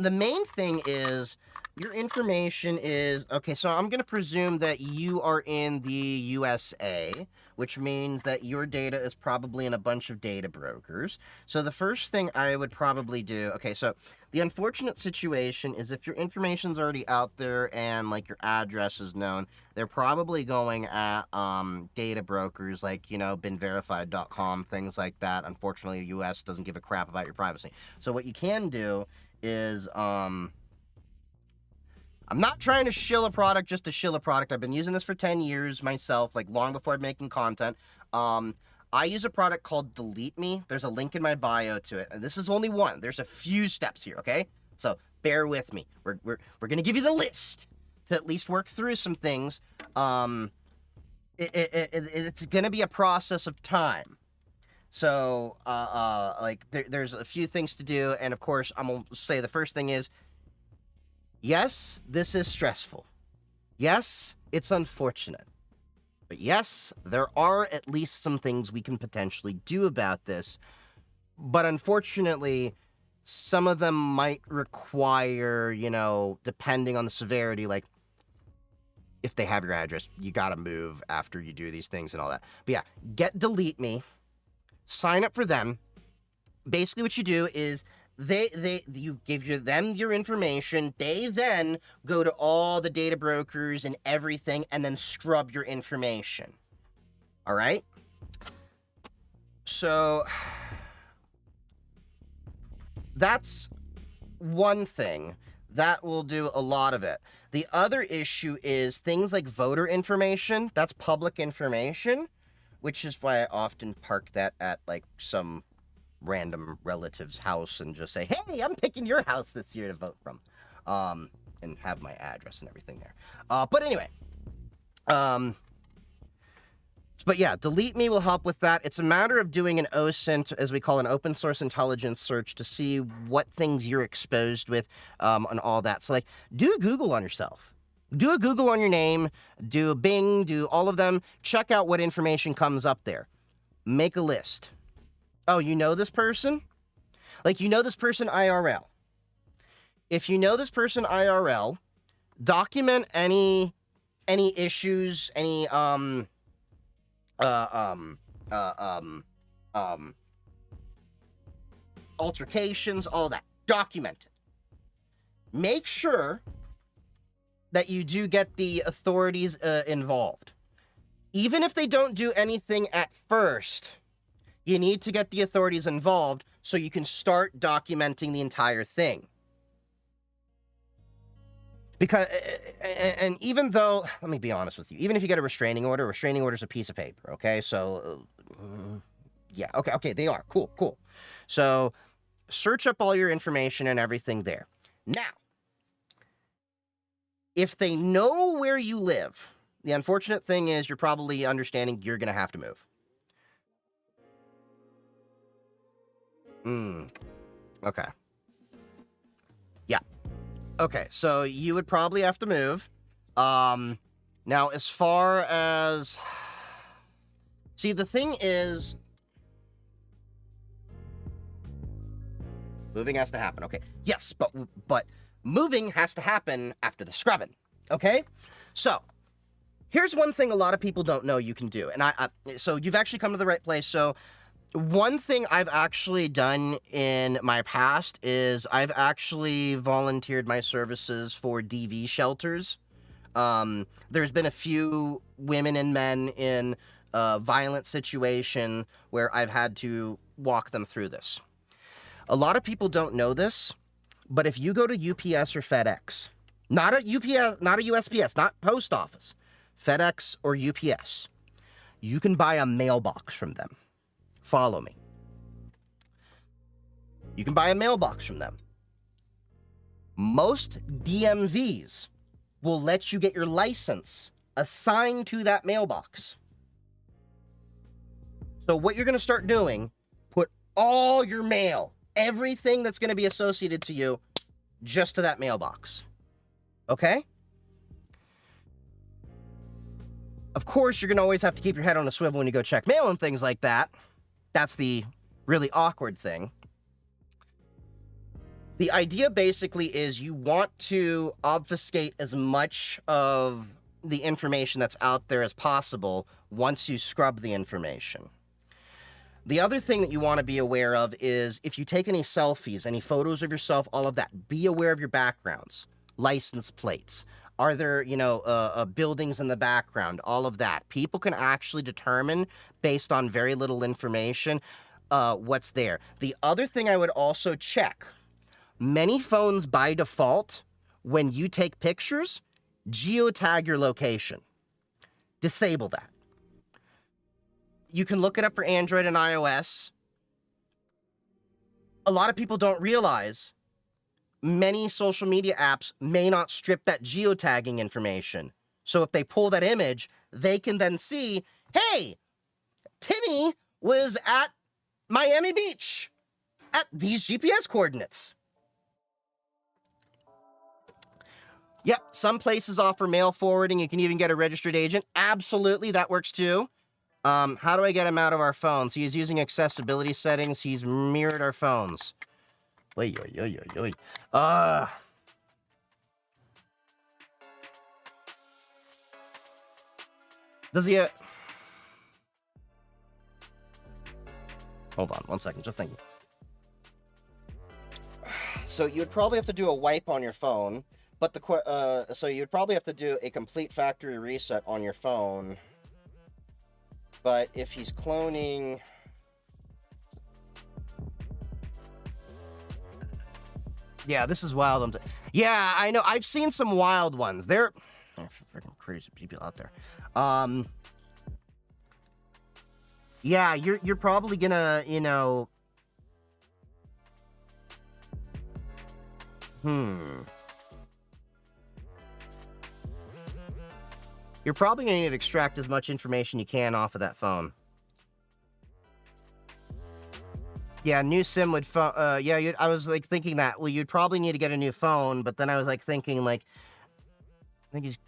main thing is your information is... Okay, so I'm going to presume that you are in the USA, which means that your data is probably in a bunch of data brokers. So the first thing I would probably do... Okay, so the unfortunate situation is if your information's already out there and, like, your address is known, they're probably going at data brokers like, you know, beenverified.com, things like that. Unfortunately, the US doesn't give a crap about your privacy. So what you can do is... I'm not trying to shill a product just to shill a product. I've been using this for 10 years myself, like long before I'm making content. I use a product called Delete Me. There's a link in my bio to it. And this is only one. There's a few steps here, okay? So bear with me. We're going to give you the list to at least work through some things. It's going to be a process of time. So, like, there's a few things to do. And, of course, I'm going to say the first thing is, yes, this is stressful. Yes, it's unfortunate. But yes, there are at least some things we can potentially do about this. But unfortunately, some of them might require, depending on the severity, like if they have your address, you got to move after you do these things and all that. But yeah, get Delete Me, sign up for them. Basically what you do is you give them your information. They then go to all the data brokers and everything and then scrub your information. All right? So that's one thing that will do a lot of it. The other issue is things like voter information. That's public information, which is why I often park that at like some random relative's house and just say, hey, I'm picking your house this year to vote from, and have my address and everything there. But anyway, but yeah, Delete Me will help with that. It's a matter of doing an OSINT, as we call an open source intelligence search, to see what things you're exposed with, and all that. So like, do a Google on yourself. Do a Google on your name, do a Bing, do all of them. Check out what information comes up there. Make a list. Oh, you know this person? Like, you know this person IRL. If you know this person IRL, document any issues, any altercations, all that. Document it. Make sure that you do get the authorities involved. Even if they don't do anything at first, you need to get the authorities involved so you can start documenting the entire thing. Because, and even though, let me be honest with you, even if you get a restraining order is a piece of paper, okay? So, yeah, okay, they are. Cool. So, search up all your information and everything there. Now, if they know where you live, the unfortunate thing is you're probably understanding you're going to have to move. Okay. Yeah. Okay, so you would probably have to move. Now, as far as... See, the thing is... Moving has to happen, okay. Yes, but moving has to happen after the scrubbing, okay? So, here's one thing a lot of people don't know you can do. And so you've actually come to the right place. So, one thing I've actually done in my past is I've actually volunteered my services for DV shelters. There's been a few women and men in a violent situation where I've had to walk them through this. A lot of people don't know this, but if you go to UPS or FedEx, not a UPS, not a USPS, not post office, FedEx or UPS, you can buy a mailbox from them. Follow me. You can buy a mailbox from them. Most DMVs will let you get your license assigned to that mailbox. So what you're going to start doing, put all your mail, everything that's going to be associated to you, just to that mailbox. Okay? Of course, you're going to always have to keep your head on a swivel when you go check mail and things like that. That's the really awkward thing. The idea basically is you want to obfuscate as much of the information that's out there as possible once you scrub the information. The other thing that you want to be aware of is if you take any selfies, any photos of yourself, all of that, be aware of your backgrounds, license plates. Are there, buildings in the background? All of that. People can actually determine, based on very little information, what's there. The other thing I would also check, many phones by default, when you take pictures, geotag your location. Disable that. You can look it up for Android and iOS. A lot of people don't realize many social media apps may not strip that geotagging information. So if they pull that image, they can then see, hey, Timmy was at Miami Beach at these GPS coordinates. Yep, some places offer mail forwarding. You can even get a registered agent. Absolutely, that works too. How do I get him out of our phones? He is using accessibility settings. He's mirrored our phones. Oy, oy, oy, oy, oy. Does he, hold on, 1 second, just thinking. So you'd probably have to do a wipe on your phone, but so you'd probably have to do a complete factory reset on your phone. But if he's cloning... Yeah, this is wild. Yeah, I know. I've seen some wild ones. They're freaking crazy people out there. Yeah, you're probably gonna, you know... You're probably gonna need to extract as much information you can off of that phone. Yeah, new SIM would yeah, I was like thinking that. Well, you'd probably need to get a new phone, but then I was like thinking like, I think he's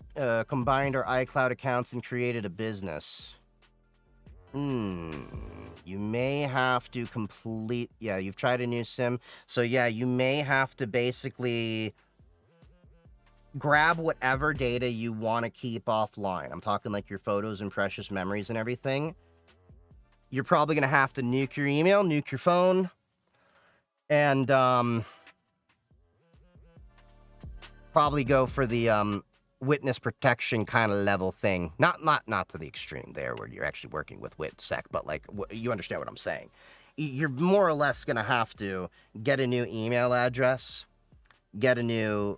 combined our iCloud accounts and created a business. You may have to complete. Yeah, you've tried a new SIM, so yeah, you may have to basically grab whatever data you want to keep offline. I'm talking like your photos and precious memories and everything. You're probably going to have to nuke your email, nuke your phone, and probably go for the witness protection kind of level thing. Not to the extreme there where you're actually working with WITSEC, but like you understand what I'm saying. You're more or less going to have to get a new email address, get a new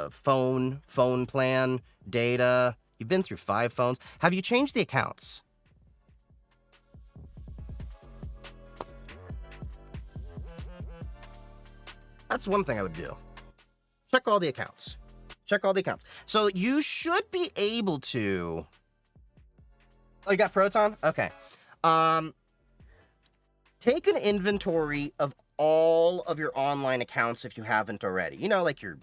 phone plan, data. You've been through 5 phones. Have you changed the accounts? That's one thing I would do. Check all the accounts. Check all the accounts. So you should be able to... Oh, you got Proton? Okay. Take an inventory of all of your online accounts if you haven't already. You know, like your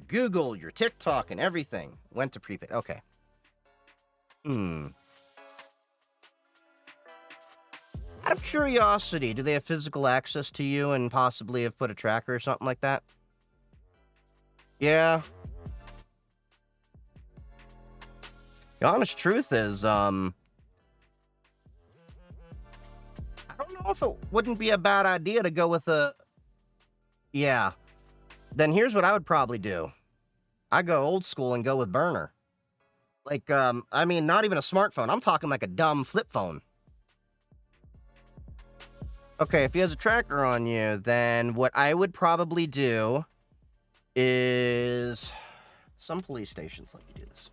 Google, your TikTok, and everything. Went to prepaid. Okay. Out of curiosity, do they have physical access to you and possibly have put a tracker or something like that? Yeah. The honest truth is, I don't know if it wouldn't be a bad idea to go with a... Yeah. Then here's what I would probably do. I go old school and go with burner. Like, I mean, not even a smartphone. I'm talking like a dumb flip phone. Okay, if he has a tracker on you, then what I would probably do is... Some police stations let you do this.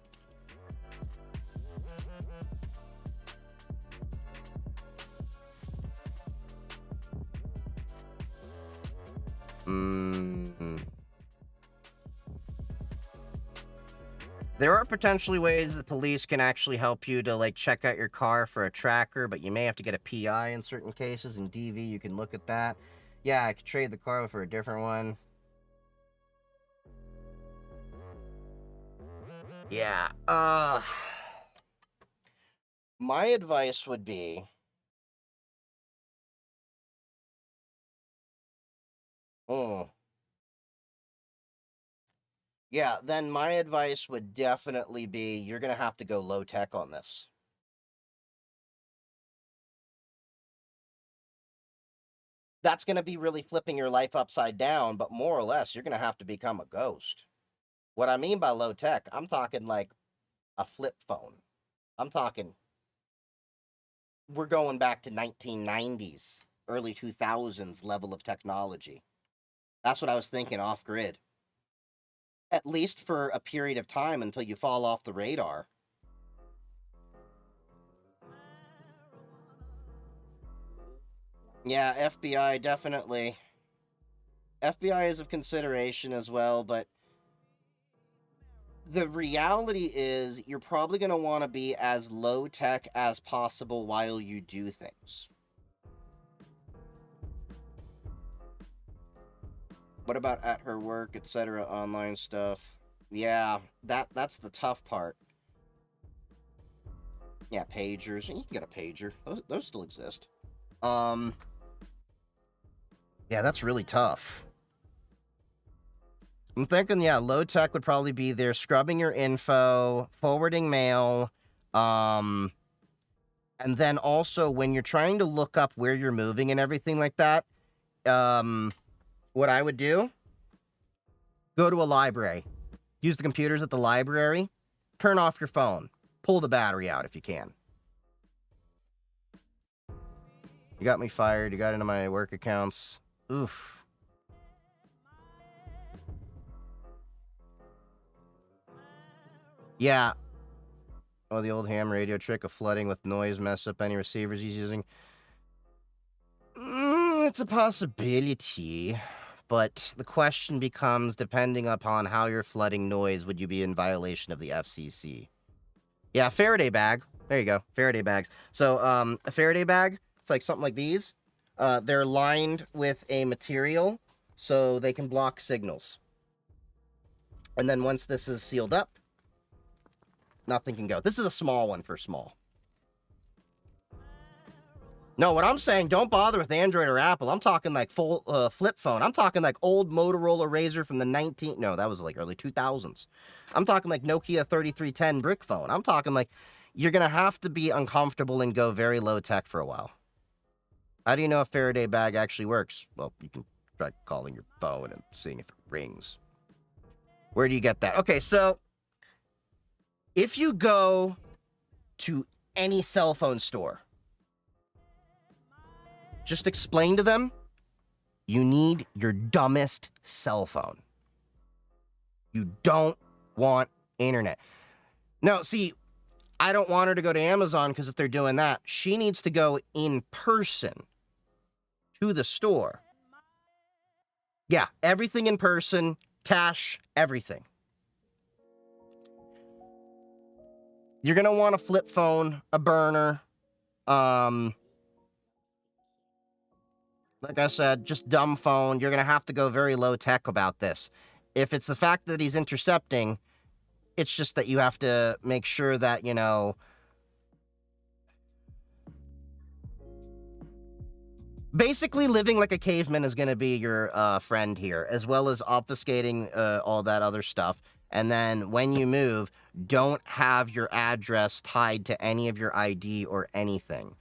There are potentially ways the police can actually help you to, like, check out your car for a tracker, but you may have to get a PI in certain cases. In DV, you can look at that. Yeah, I could trade the car for a different one. Yeah, my advice would be... Yeah, then my advice would definitely be you're going to have to go low tech on this. That's going to be really flipping your life upside down, but more or less, you're going to have to become a ghost. What I mean by low tech, I'm talking like a flip phone. I'm talking, we're going back to 1990s, early 2000s level of technology. That's what I was thinking, off grid. At least for a period of time until you fall off the radar. Yeah, FBI, definitely. FBI is of consideration as well, but the reality is you're probably going to want to be as low tech as possible while you do things. What about at her work, etc., online stuff? Yeah, that's the tough part. Yeah, pagers. You can get a pager. Those still exist. Um, yeah, that's really tough. I'm thinking, yeah, low tech would probably be there, scrubbing your info, forwarding mail, um, and then also when you're trying to look up where you're moving and everything like that, what I would do, go to a library, use the computers at the library, turn off your phone, pull the battery out if you can. You got me fired. You got into my work accounts. Oof. Yeah. Oh, the old ham radio trick of flooding with noise mess up any receivers he's using. It's a possibility. But the question becomes, depending upon how you're flooding noise, would you be in violation of the FCC? Yeah, Faraday bag. There you go. Faraday bags. So, a Faraday bag, it's like something like these. They're lined with a material so they can block signals. And then once this is sealed up, nothing can go. This is a small one for small. No, what I'm saying, don't bother with Android or Apple. I'm talking like full flip phone. I'm talking like old Motorola Razr from the no, that was like early 2000s. I'm talking like Nokia 3310 brick phone. I'm talking like you're going to have to be uncomfortable and go very low tech for a while. How do you know if Faraday bag actually works? Well, you can try calling your phone and seeing if it rings. Where do you get that? Okay, so if you go to any cell phone store, just explain to them you need your dumbest cell phone. You don't want internet. No, see, I don't want her to go to Amazon because if they're doing that, she needs to go in person to the store. Yeah, everything in person, cash, everything. You're going to want a flip phone, a burner, like I said, just dumb phone. You're going to have to go very low tech about this. If it's the fact that he's intercepting, it's just that you have to make sure that, you know, basically living like a caveman is going to be your friend here, as well as obfuscating all that other stuff. And then when you move, don't have your address tied to any of your ID or anything.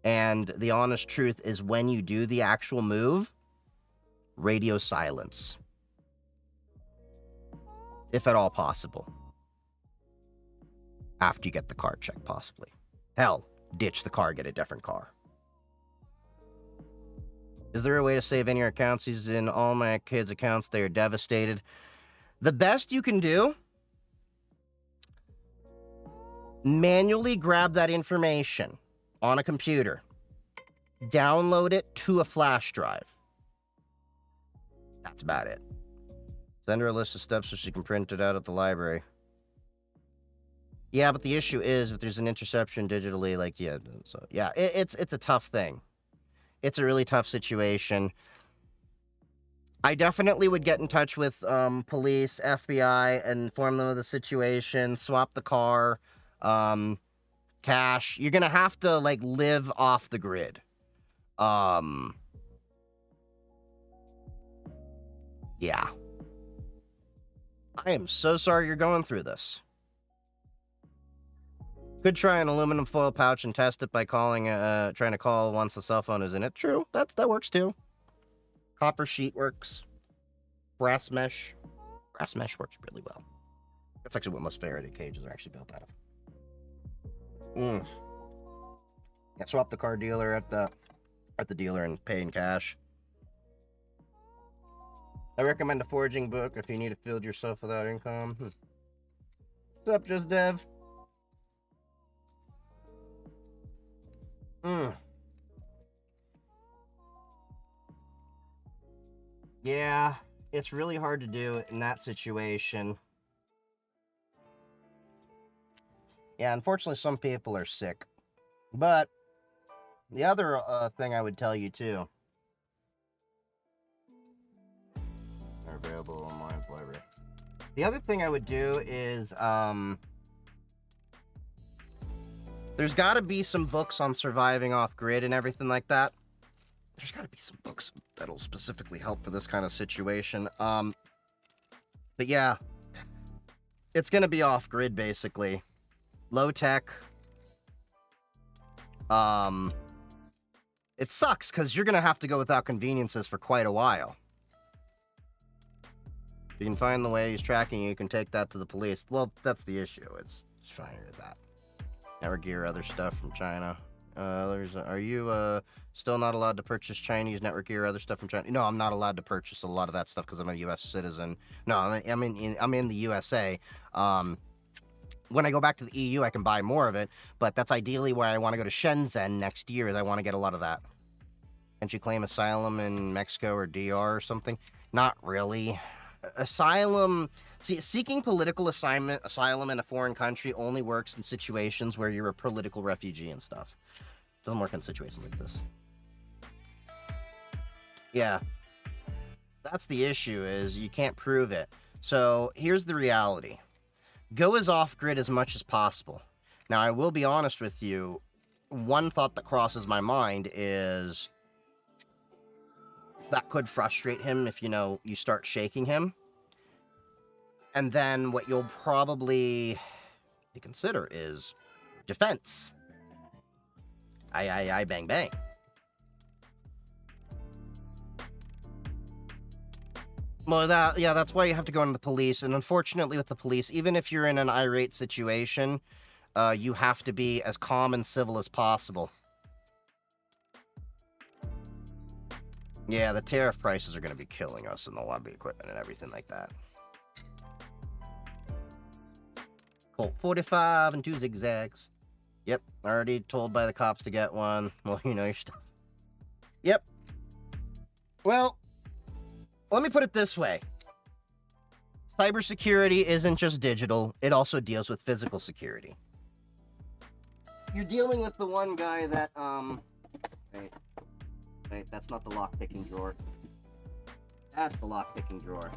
And the honest truth is when you do the actual move, radio silence. If at all possible. After you get the car checked, possibly. Hell, ditch the car, get a different car. Is there a way to save any of your accounts? He's in all my kids' accounts. They are devastated. The best you can do, manually grab that information on a computer. Download it to a flash drive. That's about it. Send her a list of steps so she can print it out at the library. Yeah, but the issue is if there's an interception digitally, like, yeah, so yeah, it's a tough thing. It's a really tough situation. I definitely would get in touch with police, FBI, and inform them of the situation, swap the car, cash. You're gonna have to, like, live off the grid. Yeah. I am so sorry you're going through this. Could try an aluminum foil pouch and test it by calling, trying to call once the cell phone is in it. True, that works too. Copper sheet works. Brass mesh. Brass mesh works really well. That's actually what most Faraday cages are actually built out of. Yeah, swap the car dealer at the dealer and pay in cash. I recommend a foraging book if you need to field yourself without income. What's up, Just Dev? Yeah, it's really hard to do in that situation. Yeah, unfortunately, some people are sick. But the other thing I would tell you, too, are available online at the library. The other thing I would do is, There's got to be some books on surviving off grid and everything like that. There's got to be some books that'll specifically help for this kind of situation. But yeah, it's gonna be off grid basically, low tech. It sucks because you're gonna have to go without conveniences for quite a while. If you can find the way he's tracking you, you can take that to the police. Well, that's the issue. It's fine with that. Never gear other stuff from China. Are you still not allowed to purchase Chinese network gear or other stuff from China? No, I'm not allowed to purchase a lot of that stuff because I'm a U.S. citizen. No, I'm in the USA. When I go back to the EU, I can buy more of it, but that's ideally where I want to go to Shenzhen next year, is I want to get a lot of that. Can't you claim asylum in Mexico or DR or something? Not really. Asylum... See, seeking political asylum in a foreign country only works in situations where you're a political refugee and stuff. Doesn't work in situations like this. Yeah. That's the issue, is you can't prove it. So, here's the reality. Go as off-grid as much as possible. Now, I will be honest with you. One thought that crosses my mind is that could frustrate him if, you start shaking him. And then what you'll probably consider is defense. Aye, bang, bang. Well, that's why you have to go into the police. And unfortunately with the police, even if you're in an irate situation, you have to be as calm and civil as possible. Yeah, the tariff prices are going to be killing us and a lot of the equipment and everything like that. Colt 45 and 2 zigzags. Yep, already told by the cops to get one. Well, you know your stuff. Yep. Well, let me put it this way. Cybersecurity isn't just digital, it also deals with physical security. You're dealing with the one guy that, Wait, that's not the lock-picking drawer. That's the lock-picking drawer.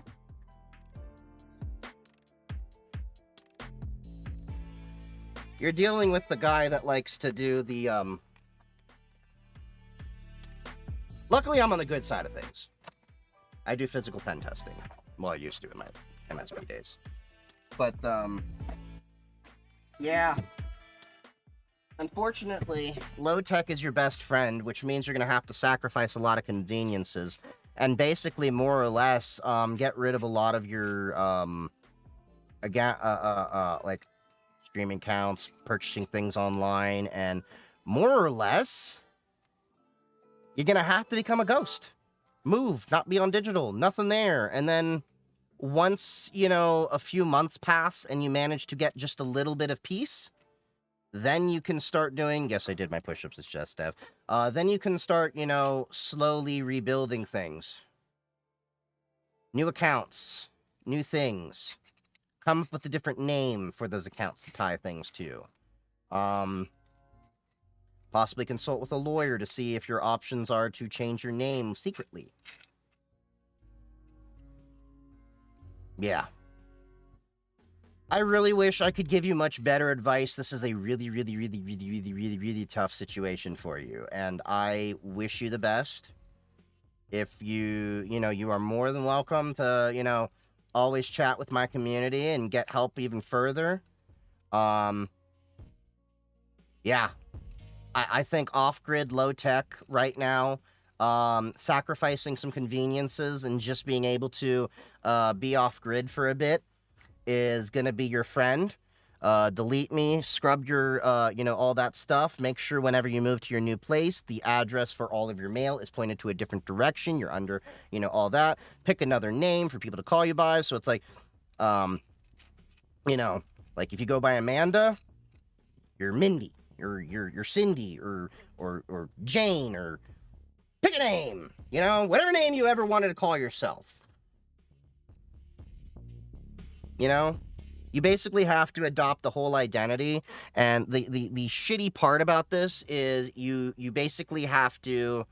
You're dealing with the guy that likes to do the, Luckily, I'm on the good side of things. I do physical pen testing. Well, I used to in my MSP days. But, yeah. Unfortunately, low tech is your best friend, which means you're going to have to sacrifice a lot of conveniences. And basically, more or less, get rid of a lot of your, like, streaming accounts, purchasing things online, and more or less, you're going to have to become a ghost. Move, not be on digital, nothing there. And then once, a few months pass and you manage to get just a little bit of peace, then you can start doing, yes, I did my push-ups, it's just Dev. Then you can start, slowly rebuilding things. New accounts, new things. Come up with a different name for those accounts to tie things to. Possibly consult with a lawyer to see if your options are to change your name secretly. Yeah. I really wish I could give you much better advice. This is a really, really, really, really, really, really, really tough situation for you. And I wish you the best. If you are more than welcome to, always chat with my community and get help even further. Yeah. I think off-grid, low-tech right now, sacrificing some conveniences and just being able to be off-grid for a bit is going to be your friend. Delete me, scrub your, all that stuff. Make sure whenever you move to your new place, the address for all of your mail is pointed to a different direction. You're under, all that. Pick another name for people to call you by. So it's like, like if you go by Amanda, you're Mindy, you're Cindy, or Jane, or pick a name, whatever name you ever wanted to call yourself. You basically have to adopt the whole identity, and the shitty part about this is you basically have to,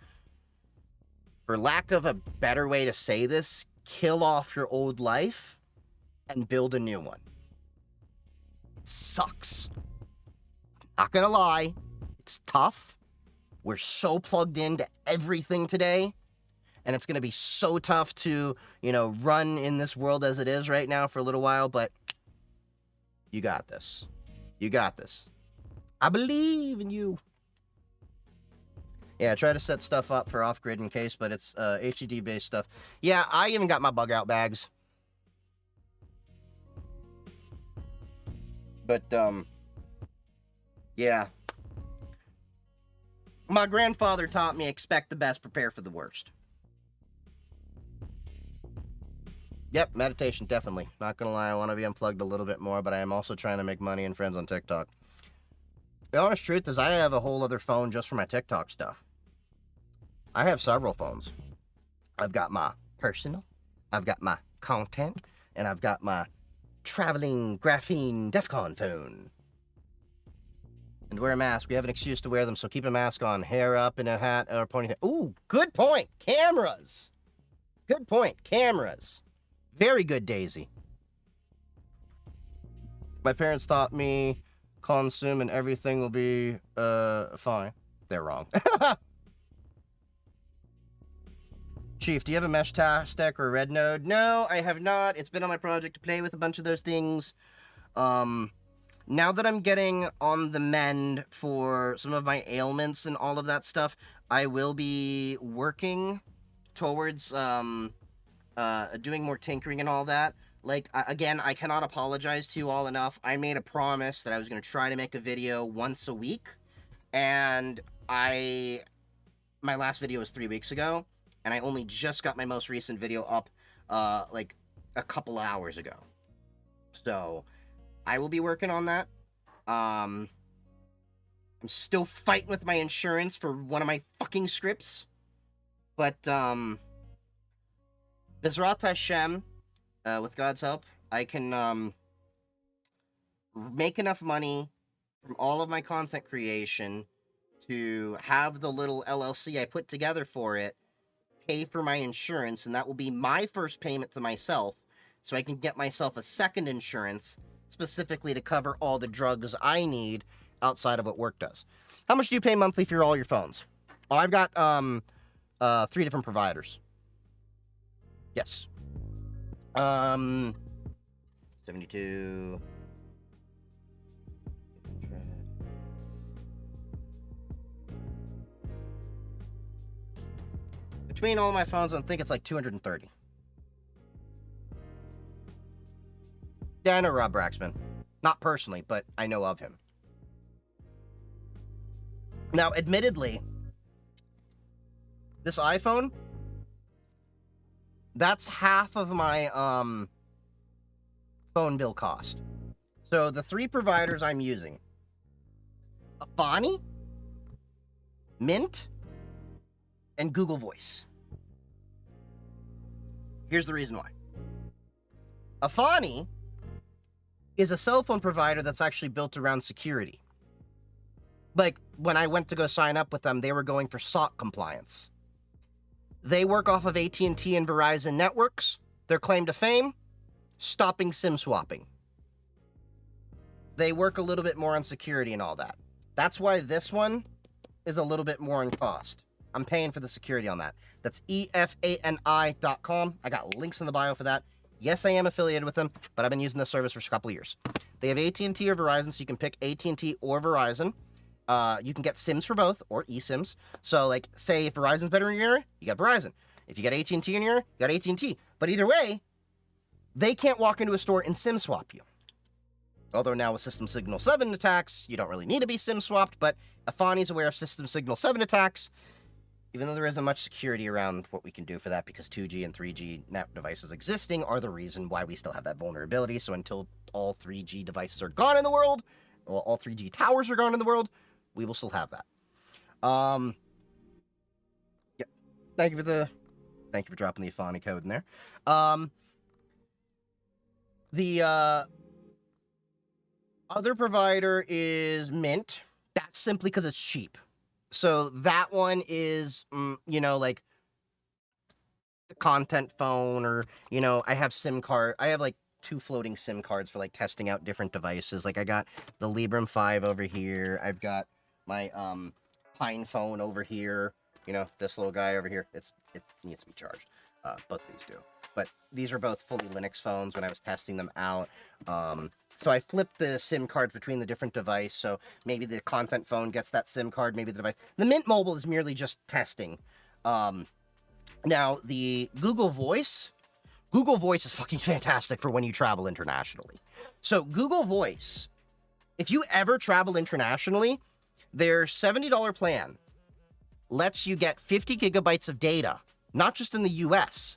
for lack of a better way to say this, kill off your old life and build a new one. It sucks. Not gonna lie, it's tough. We're so plugged into everything today, and it's gonna be so tough to, run in this world as it is right now for a little while, but you got this. You got this. I believe in you. Yeah, try to set stuff up for off-grid in case, but it's HDD-based stuff. Yeah, I even got my bug-out bags. But, yeah. My grandfather taught me expect the best, prepare for the worst. Yep, meditation, definitely. Not gonna lie, I want to be unplugged a little bit more, but I am also trying to make money and friends on TikTok. The honest truth is I have a whole other phone just for my TikTok stuff. I have several phones. I've got my personal, I've got my content, and I've got my traveling graphene DEFCON phone. And wear a mask. We have an excuse to wear them, so keep a mask on. Hair up in a hat or ponytail. Ooh, good point. Cameras. Good point. Cameras. Very good, Daisy. My parents taught me consume and everything will be fine. They're wrong. Chief, do you have a mesh stack or a red node? No, I have not. It's been on my project to play with a bunch of those things. Now that I'm getting on the mend for some of my ailments and all of that stuff, I will be working towards doing more tinkering and all that. Like, again, I cannot apologize to you all enough. I made a promise that I was going to try to make a video once a week, and my last video was 3 weeks ago, and I only just got my most recent video up, like, a couple hours ago. So, I will be working on that. I'm still fighting with my insurance for one of my fucking scripts, but, Bizrat Hashem, with God's help, I can, make enough money from all of my content creation to have the little LLC I put together for it pay for my insurance, and that will be my first payment to myself, so I can get myself a second insurance specifically to cover all the drugs I need outside of what work does. How much do you pay monthly for all your phones? Oh, I've got 3 different providers. Yes. 72. Between all my phones, I think it's like 230. Yeah, I know Rob Braxman. Not personally, but I know of him. Now, admittedly, this iPhone, that's half of my phone bill cost. So the 3 providers I'm using: Afani, Mint, and Google Voice. Here's the reason why. Afani is a cell phone provider that's actually built around security. Like, when I went to go sign up with them, they were going for SOC compliance. They work off of AT&T and Verizon networks. Their claim to fame: stopping SIM swapping. They work a little bit more on security and all that. That's why this one is a little bit more in cost. I'm paying for the security on that. That's efani.com. I got links in the bio for that. Yes, I am affiliated with them, but I've been using this service for a couple of years. They have AT&T or Verizon, so you can pick AT&T or Verizon. You can get SIMs for both, or eSIMs. So, like, say if Verizon's better in your area, you got Verizon. If you got AT&T in your area, you got AT&T. But either way, they can't walk into a store and SIM swap you. Although now with System Signal 7 attacks, you don't really need to be SIM swapped, but Afani's aware of System Signal 7 attacks, even though there isn't much security around what we can do for that, because 2G and 3G net devices existing are the reason why we still have that vulnerability. So until all 3G devices are gone in the world, or all 3G towers are gone in the world, we will still have that. Yeah. Thank you for dropping the Afani code in there. The other provider is Mint. That's simply because it's cheap. So that one is, like the content phone, or, I have SIM card. I have like 2 floating SIM cards for like testing out different devices. Like I got the Librem 5 over here. I've got my Pine phone over here. You know, this little guy over here. It needs to be charged. Both of these do. But these are both fully Linux phones when I was testing them out. So I flipped the SIM cards between the different device. So maybe the content phone gets that SIM card, maybe the device. The Mint Mobile is merely just testing. Now, the Google Voice is fucking fantastic for when you travel internationally. So Google Voice, if you ever travel internationally, their $70 plan lets you get 50 gigabytes of data, not just in the US,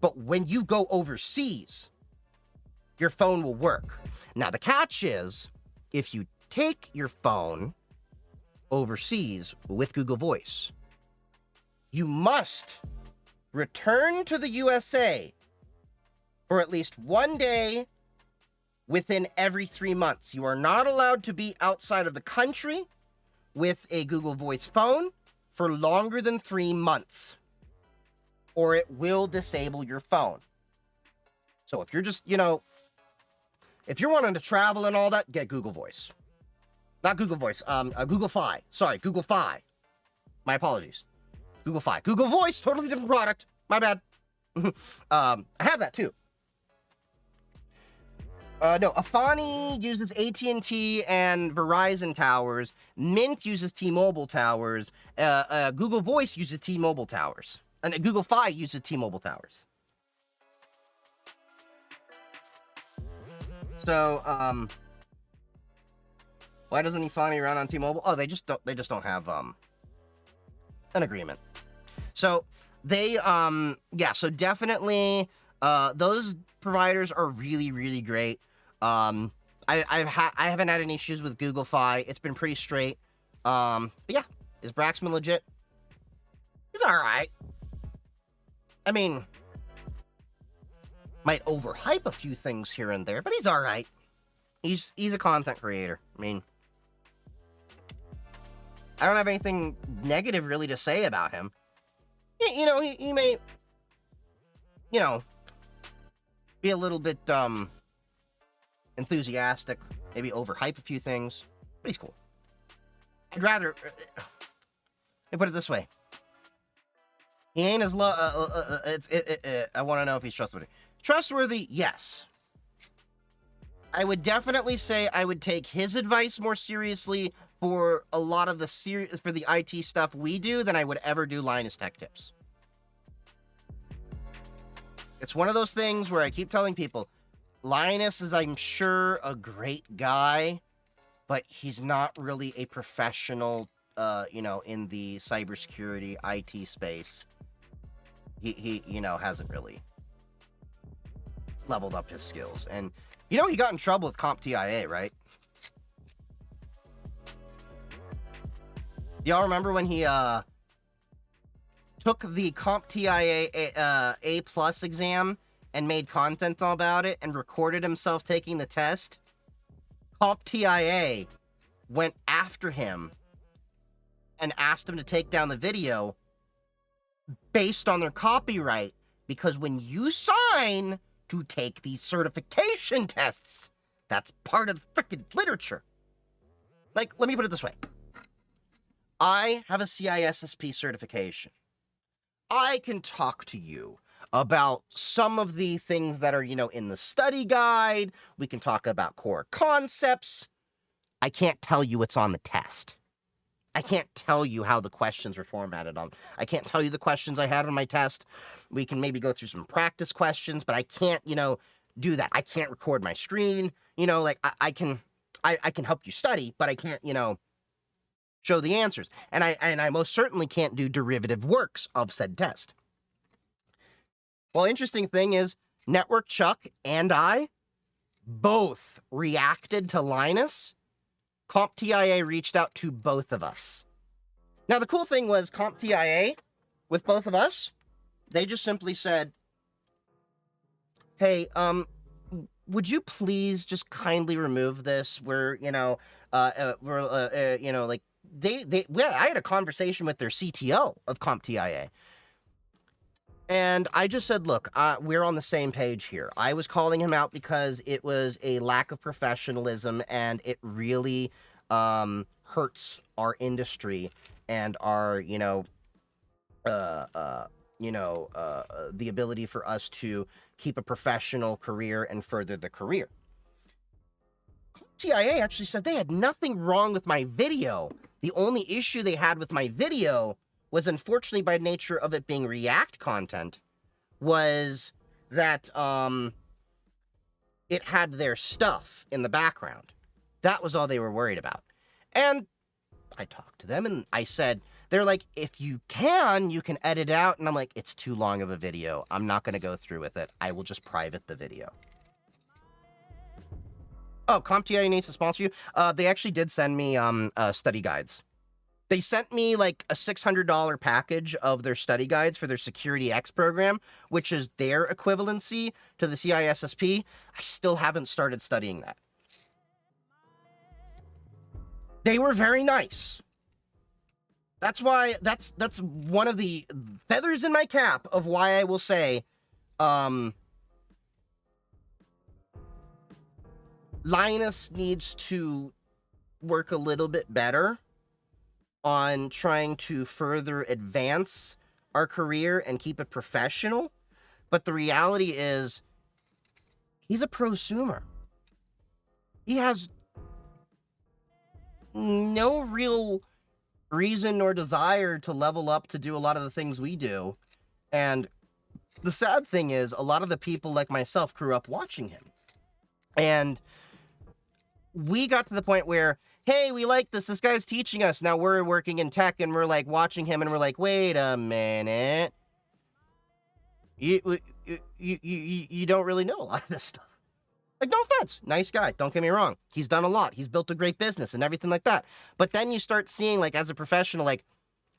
but when you go overseas, your phone will work. Now, the catch is, if you take your phone overseas with Google Voice, you must return to the USA for at least 1 day within every 3 months. You are not allowed to be outside of the country with a Google Voice phone for longer than 3 months, or it will disable your phone. So if you're just, you know, if you're wanting to travel and all that, get Google Voice. Not Google Voice, Google Fi. Sorry, Google Fi. My apologies. Google Fi. Google Voice, totally different product. My bad. I have that too. No, Afani uses AT&T and Verizon towers. Mint uses T-Mobile towers. Google Voice uses T-Mobile towers. And Google Fi uses T-Mobile towers. So, why doesn't Afani run on T-Mobile? Oh, they just don't have an agreement. So they so definitely those providers are really, really great. I haven't had any issues with Google Fi. It's been pretty straight. But yeah, is Braxman legit? He's all right. I mean, might overhype a few things here and there, but he's all right. He's a content creator. I mean, I don't have anything negative really to say about him. You know, he may, you know, be a little bit enthusiastic, maybe overhype a few things, but he's cool. I'd rather, let me put it this way. He ain't as I want to know if he's trustworthy. Trustworthy, yes. I would definitely say I would take his advice more seriously for a lot of the for the IT stuff we do than I would ever do Linus Tech Tips. It's one of those things where I keep telling people, Linus is, I'm sure, a great guy, but he's not really a professional, you know, in the cybersecurity IT space. He you know, hasn't really leveled up his skills. And, you know, he got in trouble with CompTIA, right? Y'all remember when he took the CompTIA A+ exam and made content about it and recorded himself taking the test? CompTIA went after him and asked him to take down the video based on their copyright, because when you sign to take these certification tests, that's part of the freaking literature. Like, let me put it this way. I have a CISSP certification. I can talk to you about some of the things that are, you know, in the study guide. We can talk about core concepts. I can't tell you what's on the test. I can't tell you how the questions were formatted on. I can't tell you the questions I had on my test. We can maybe go through some practice questions, but I can't, you know, do that. I can't record my screen. You know, like I can help you study, but I can't, you know, show the answers. And I most certainly can't do derivative works of said test. Well, interesting thing is, Network Chuck and I both reacted to Linus. CompTIA reached out to both of us. Now, the cool thing was CompTIA, with both of us, they just simply said, hey, would you please just kindly remove this? We're, you know, you know, like, I had a conversation with their CTO of CompTIA. And I just said, look, we're on the same page here. I was calling him out because it was a lack of professionalism and it really hurts our industry and our, the ability for us to keep a professional career and further the career. TIA actually said they had nothing wrong with my video. The only issue they had with my video was, unfortunately, by nature of it being React content, was that it had their stuff in the background. That was all they were worried about. And I talked to them and I said, they're like, if you can edit it out. And I'm like, it's too long of a video. I'm not going to go through with it. I will just private the video. Oh, CompTIA needs to sponsor you. They actually did send me study guides. They sent me like a $600 package of their study guides for their Security X program, which is their equivalency to the CISSP. I still haven't started studying that. They were very nice. That's why, that's one of the feathers in my cap of why I will say, Linus needs to work a little bit better on trying to further advance our career and keep it professional. But the reality is, he's a prosumer. He has no real reason nor desire to level up to do a lot of the things we do. And the sad thing is, a lot of the people like myself grew up watching him. And we got to the point where, hey, we like this. This guy's teaching us. Now we're working in tech and we're like watching him and we're like, wait a minute. You don't really know a lot of this stuff. Like, no offense. Nice guy. Don't get me wrong. He's done a lot. He's built a great business and everything like that. But then you start seeing, like, as a professional, like,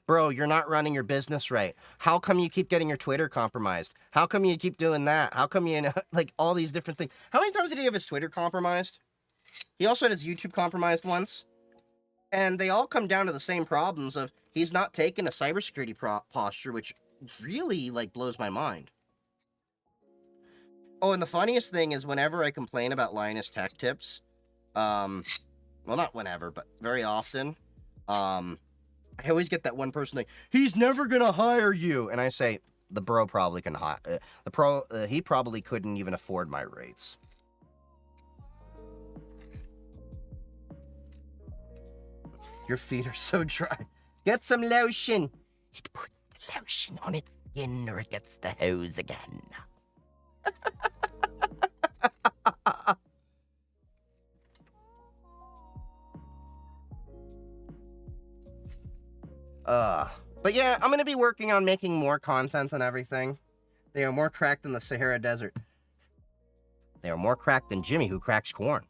bro, you're not running your business right. How come you keep getting your Twitter compromised? How come you keep doing that? How come you, like, all these different things? How many times did he have his Twitter compromised? He also had his YouTube compromised once. And they all come down to the same problems of he's not taking a cybersecurity posture, which really, like, blows my mind. Oh, and the funniest thing is whenever I complain about Linus Tech Tips, well, not whenever, but very often, I always get that one person like, he's never gonna hire you. And I say, the bro probably can hire, he probably couldn't even afford my rates. Your feet are so dry. Get some lotion. It puts the lotion on its skin or it gets the hose again. But yeah, I'm gonna be working on making more content and everything. They are more cracked than the Sahara Desert. They are more cracked than Jimmy who cracks corn.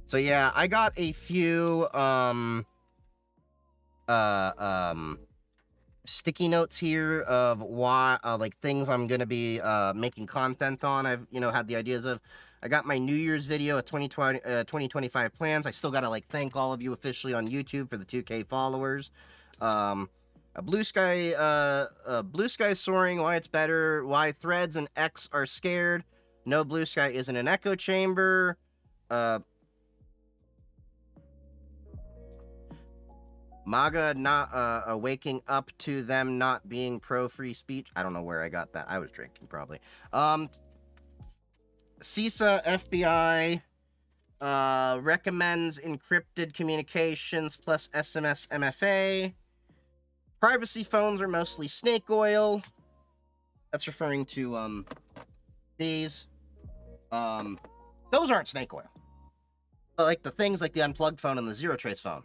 So yeah, I got a few sticky notes here of why like things I'm gonna be making content on. I've had the ideas of. I got my New Year's video of 2025 plans. I still gotta like thank all of you officially on YouTube for the 2K followers. A blue sky soaring. Why it's better. Why Threads and X are scared. No, blue sky isn't an echo chamber. MAGA not waking up to them not being pro free speech. I don't know where I got that. I was drinking probably. CISA FBI recommends encrypted communications plus SMS MFA. Privacy phones are mostly snake oil. That's referring to these. Those aren't snake oil. But like the things like the unplugged phone and the zero trace phone.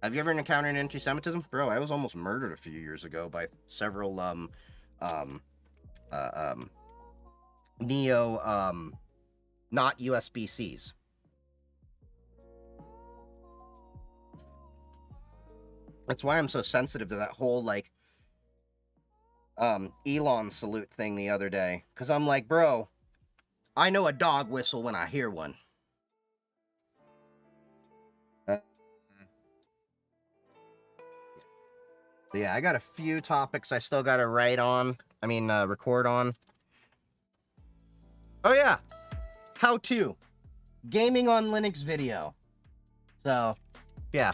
Have you ever encountered anti-Semitism? Bro, I was almost murdered a few years ago by several neo not USB-Cs. That's why I'm so sensitive to that whole like Elon salute thing the other day. Cause I'm like, bro, I know a dog whistle when I hear one. But yeah, I got a few topics I still got to record on. Oh yeah, how to gaming on Linux video. So, yeah.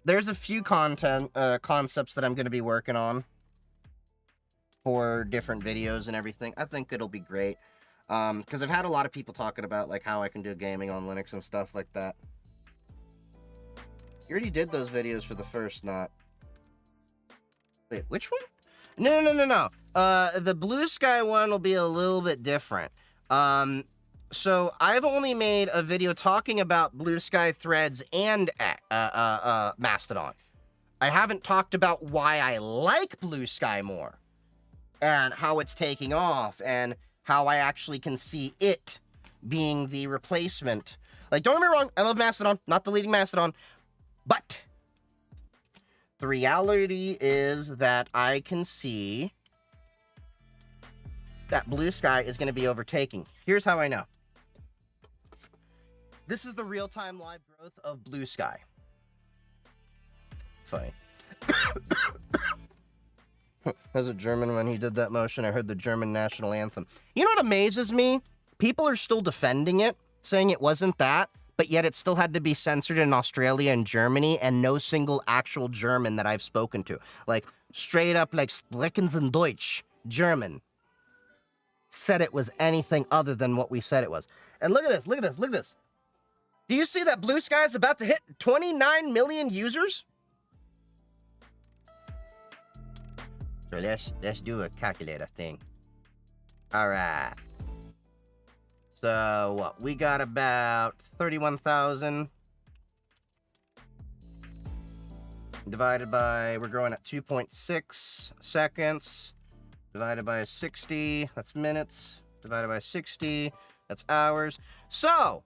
There's a few concepts that I'm going to be working on for different videos and everything. I think it'll be great. Because I've had a lot of people talking about, like, how I can do gaming on Linux and stuff like that. You already did those videos for the first, not... Wait, which one? No. The Blue Sky one will be a little bit different. So I've only made a video talking about Blue Sky Threads and Mastodon. I haven't talked about why I like Blue Sky more, and how it's taking off, and how I actually can see it being the replacement. Like, don't get me wrong, I love Mastodon, not deleting Mastodon, but the reality is that I can see that Blue Sky is going to be overtaking. Here's how I know. This is the real-time live growth of Blue Sky. Funny. As a German, when he did that motion, I heard the German national anthem. You know what amazes me? People are still defending it, saying it wasn't that, but yet it still had to be censored in Australia and Germany, and no single actual German that I've spoken to, like straight up, like Sprechens in Deutsch, German, said it was anything other than what we said it was. And look at this, look at this, look at this. Do you see that Blue Sky is about to hit 29 million users? So let's do a calculator thing. All right. So what? We got about 31,000 divided by, we're growing at 2.6 seconds, divided by 60, that's minutes, divided by 60, that's hours. So,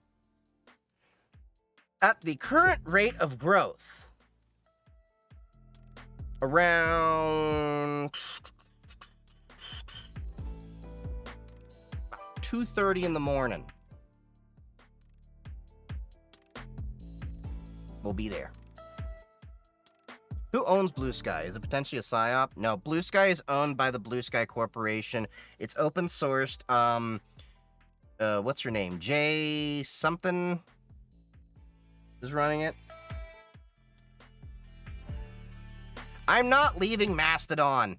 at the current rate of growth, around 2:30 in the morning, we'll be there. Who owns Blue Sky? Is it potentially a PSYOP? No, Blue Sky is owned by the Blue Sky Corporation. It's open sourced. What's her name? Jay something is running it. I'm not leaving Mastodon.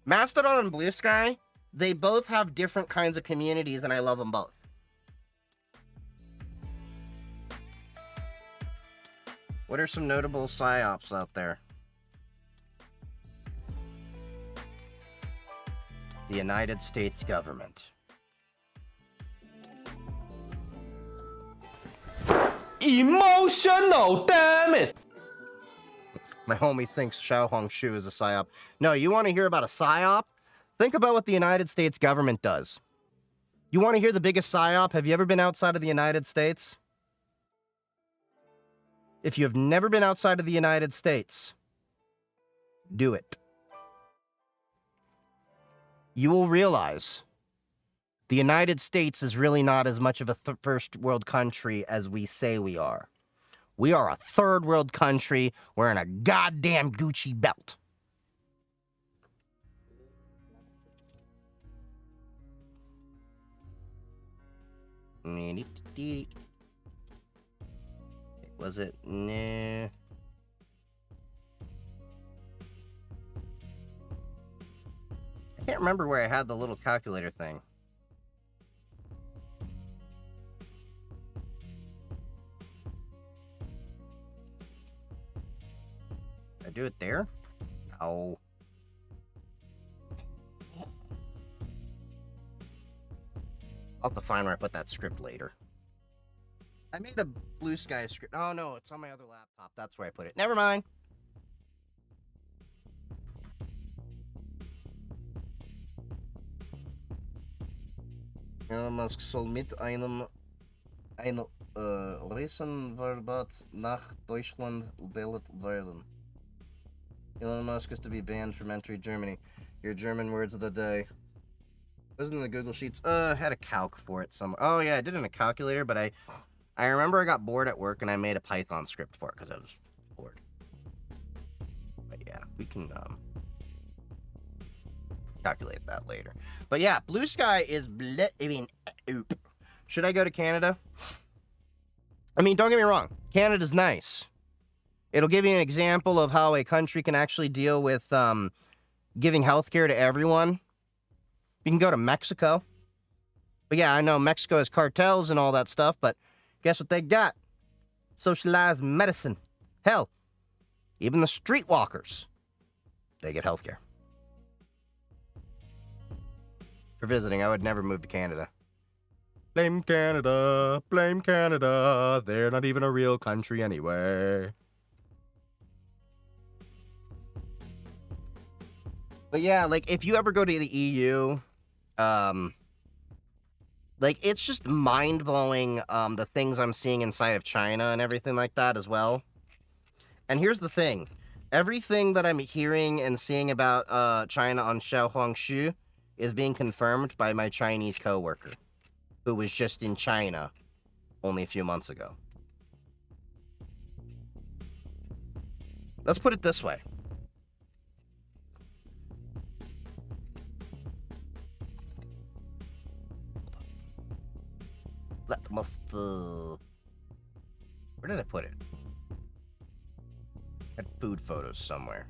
Mastodon and Blue Sky, they both have different kinds of communities, and I love them both. What are some notable PSYOPs out there? The United States government. Emotional, damn it! My homie thinks Xiao Hongshu is a PSYOP. No, you want to hear about a PSYOP? Think about what the United States government does. You want to hear the biggest PSYOP? Have you ever been outside of the United States? If you have never been outside of the United States, do it. You will realize the United States is really not as much of a first world country as we say we are. We are a third world country wearing a goddamn Gucci belt. Was it? Nah. I can't remember where I had the little calculator thing. Did I do it there? No. I'll have to find where I put that script later. I made a Blue Sky script. Oh no, it's on my other laptop. That's where I put it. Never mind. Elon Musk soll mit einer Reisenverbot nach Deutschland gebildet werden. Elon Musk is to be banned from entering Germany. Your German words of the day. Wasn't in the Google Sheets. I had a calc for it somewhere. Oh yeah, I did it in a calculator, but I remember I got bored at work and I made a Python script for it because I was bored. We can calculate that later. But yeah, Blue Sky is oop. Should I go to Canada? I mean, don't get me wrong. Canada's nice. It'll give you an example of how a country can actually deal with giving healthcare to everyone. You can go to Mexico. But yeah, I know Mexico has cartels and all that stuff, but guess what they got? Socialized medicine. Hell, even the streetwalkers, they get healthcare. For visiting, I would never move to Canada. Blame Canada, blame Canada. They're not even a real country anyway. But yeah, like, if you ever go to the EU, like, it's just mind-blowing, the things I'm seeing inside of China and everything like that as well. And here's the thing. Everything that I'm hearing and seeing about China on Xiaohongshu is being confirmed by my Chinese coworker, who was just in China only a few months ago. Let's put it this way. Where did I put it? I had food photos somewhere.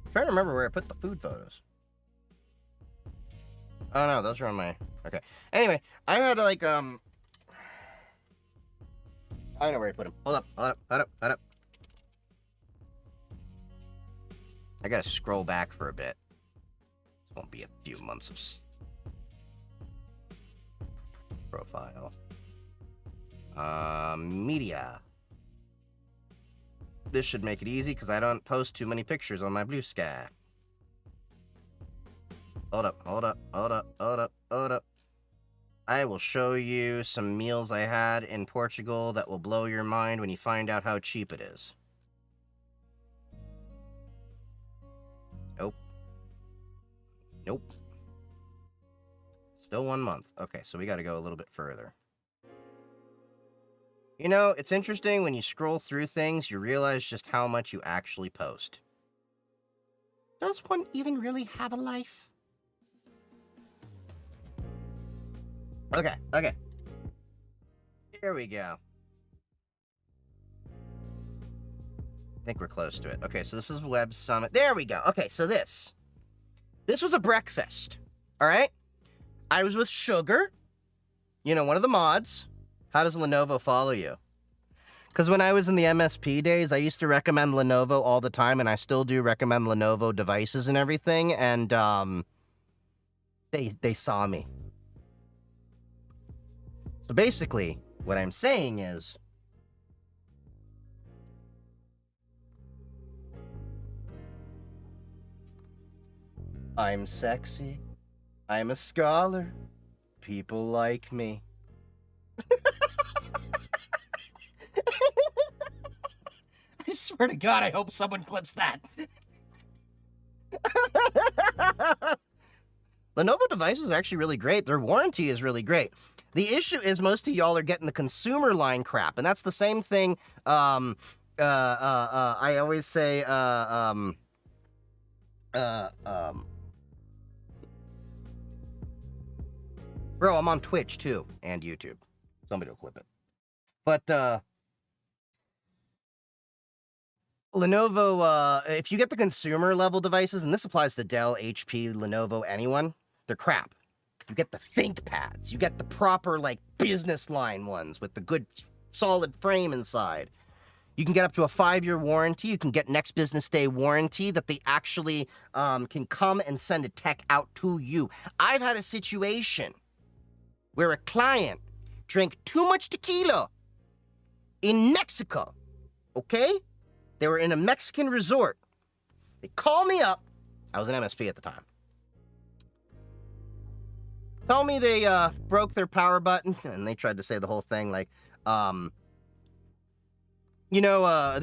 I'm trying to remember where I put the food photos. Oh no, those are on my... Okay. Anyway, I had like, I know where I put them. Hold up. I gotta scroll back for a bit. It's gonna be a few months of... Profile. Media. This should make it easy because I don't post too many pictures on my Blue Sky. Hold up. I will show you some meals I had in Portugal that will blow your mind when you find out how cheap it is. Nope. Still 1 month. Okay, so we got to go a little bit further. You know, it's interesting when you scroll through things, you realize just how much you actually post. Does one even really have a life? Okay. Here we go. I think we're close to it. Okay, so this is Web Summit. There we go. Okay, so this was a breakfast. All right? I was with Sugar, you know, one of the mods. How does Lenovo follow you? Because when I was in the MSP days, I used to recommend Lenovo all the time, and I still do recommend Lenovo devices and everything, and they saw me. So basically, what I'm saying is, I'm sexy. I'm a scholar. People like me. I swear to God, I hope someone clips that. Lenovo devices are actually really great. Their warranty is really great. The issue is most of y'all are getting the consumer line crap, and that's the same thing. I always say, bro, I'm on Twitch too, and YouTube. Somebody will clip it. But, Lenovo, if you get the consumer level devices, and this applies to Dell, HP, Lenovo, anyone, they're crap. You get the ThinkPads. You get the proper, like, business line ones with the good, solid frame inside. You can get up to a 5-year warranty. You can get next business day warranty that they actually can come and send a tech out to you. I've had a situation where a client drank too much tequila in Mexico, okay? They were in a Mexican resort. They called me up. I was an MSP at the time. Told me they broke their power button, and they tried to say the whole thing like, they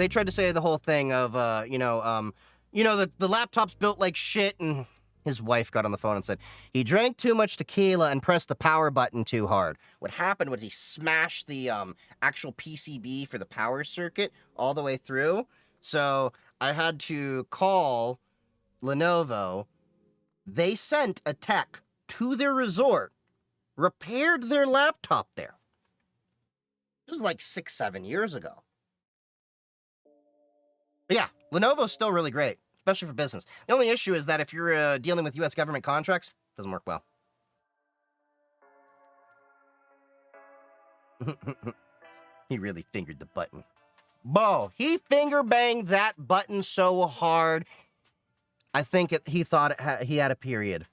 tried to say the whole thing of, the laptop's built like shit, and His wife got on the phone and said, he drank too much tequila and pressed the power button too hard. What happened was he smashed the actual PCB for the power circuit all the way through. So I had to call Lenovo. They sent a tech to their resort, repaired their laptop there. This was like 6-7 years ago. But yeah, Lenovo's still really great, especially for business. The only issue is that if you're dealing with U.S. government contracts, it doesn't work well. He really fingered the button. Bo, he finger banged that button so hard, I think he thought he had a period.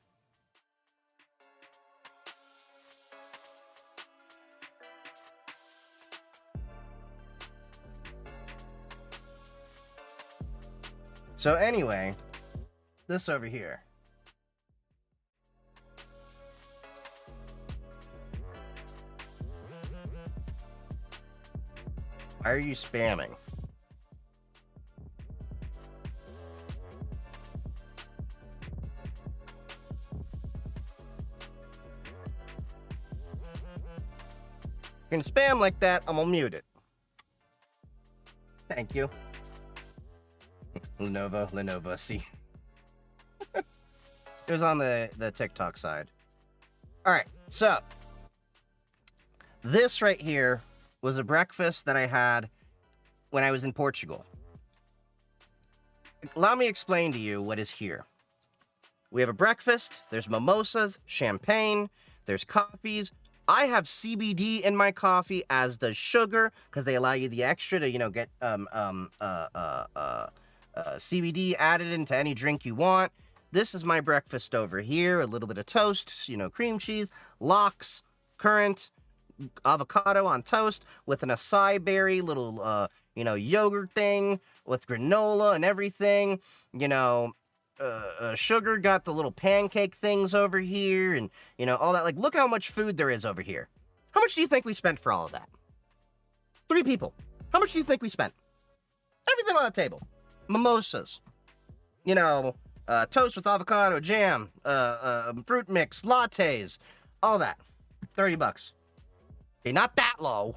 So anyway, this over here. Why are you spamming? If you're gonna spam like that, I'm gonna mute it. Thank you. Lenovo, see. It was on the TikTok side. Alright, so this right here was a breakfast that I had when I was in Portugal. Allow me to explain to you what is here. We have a breakfast, there's mimosas, champagne, there's coffees. I have CBD in my coffee, as does sugar, because they allow you the extra to, get CBD added into any drink you want. This is my breakfast over here. A little bit of toast, cream cheese, lox, currant, avocado on toast with an acai berry, little, yogurt thing with granola and everything. Sugar got the little pancake things over here and, all that. Like, look how much food there is over here. How much do you think we spent for all of that? 3 people. How much do you think we spent? Everything on the table. Mimosas. Toast with avocado, jam, fruit mix, lattes, all that. $30. Okay, not that low.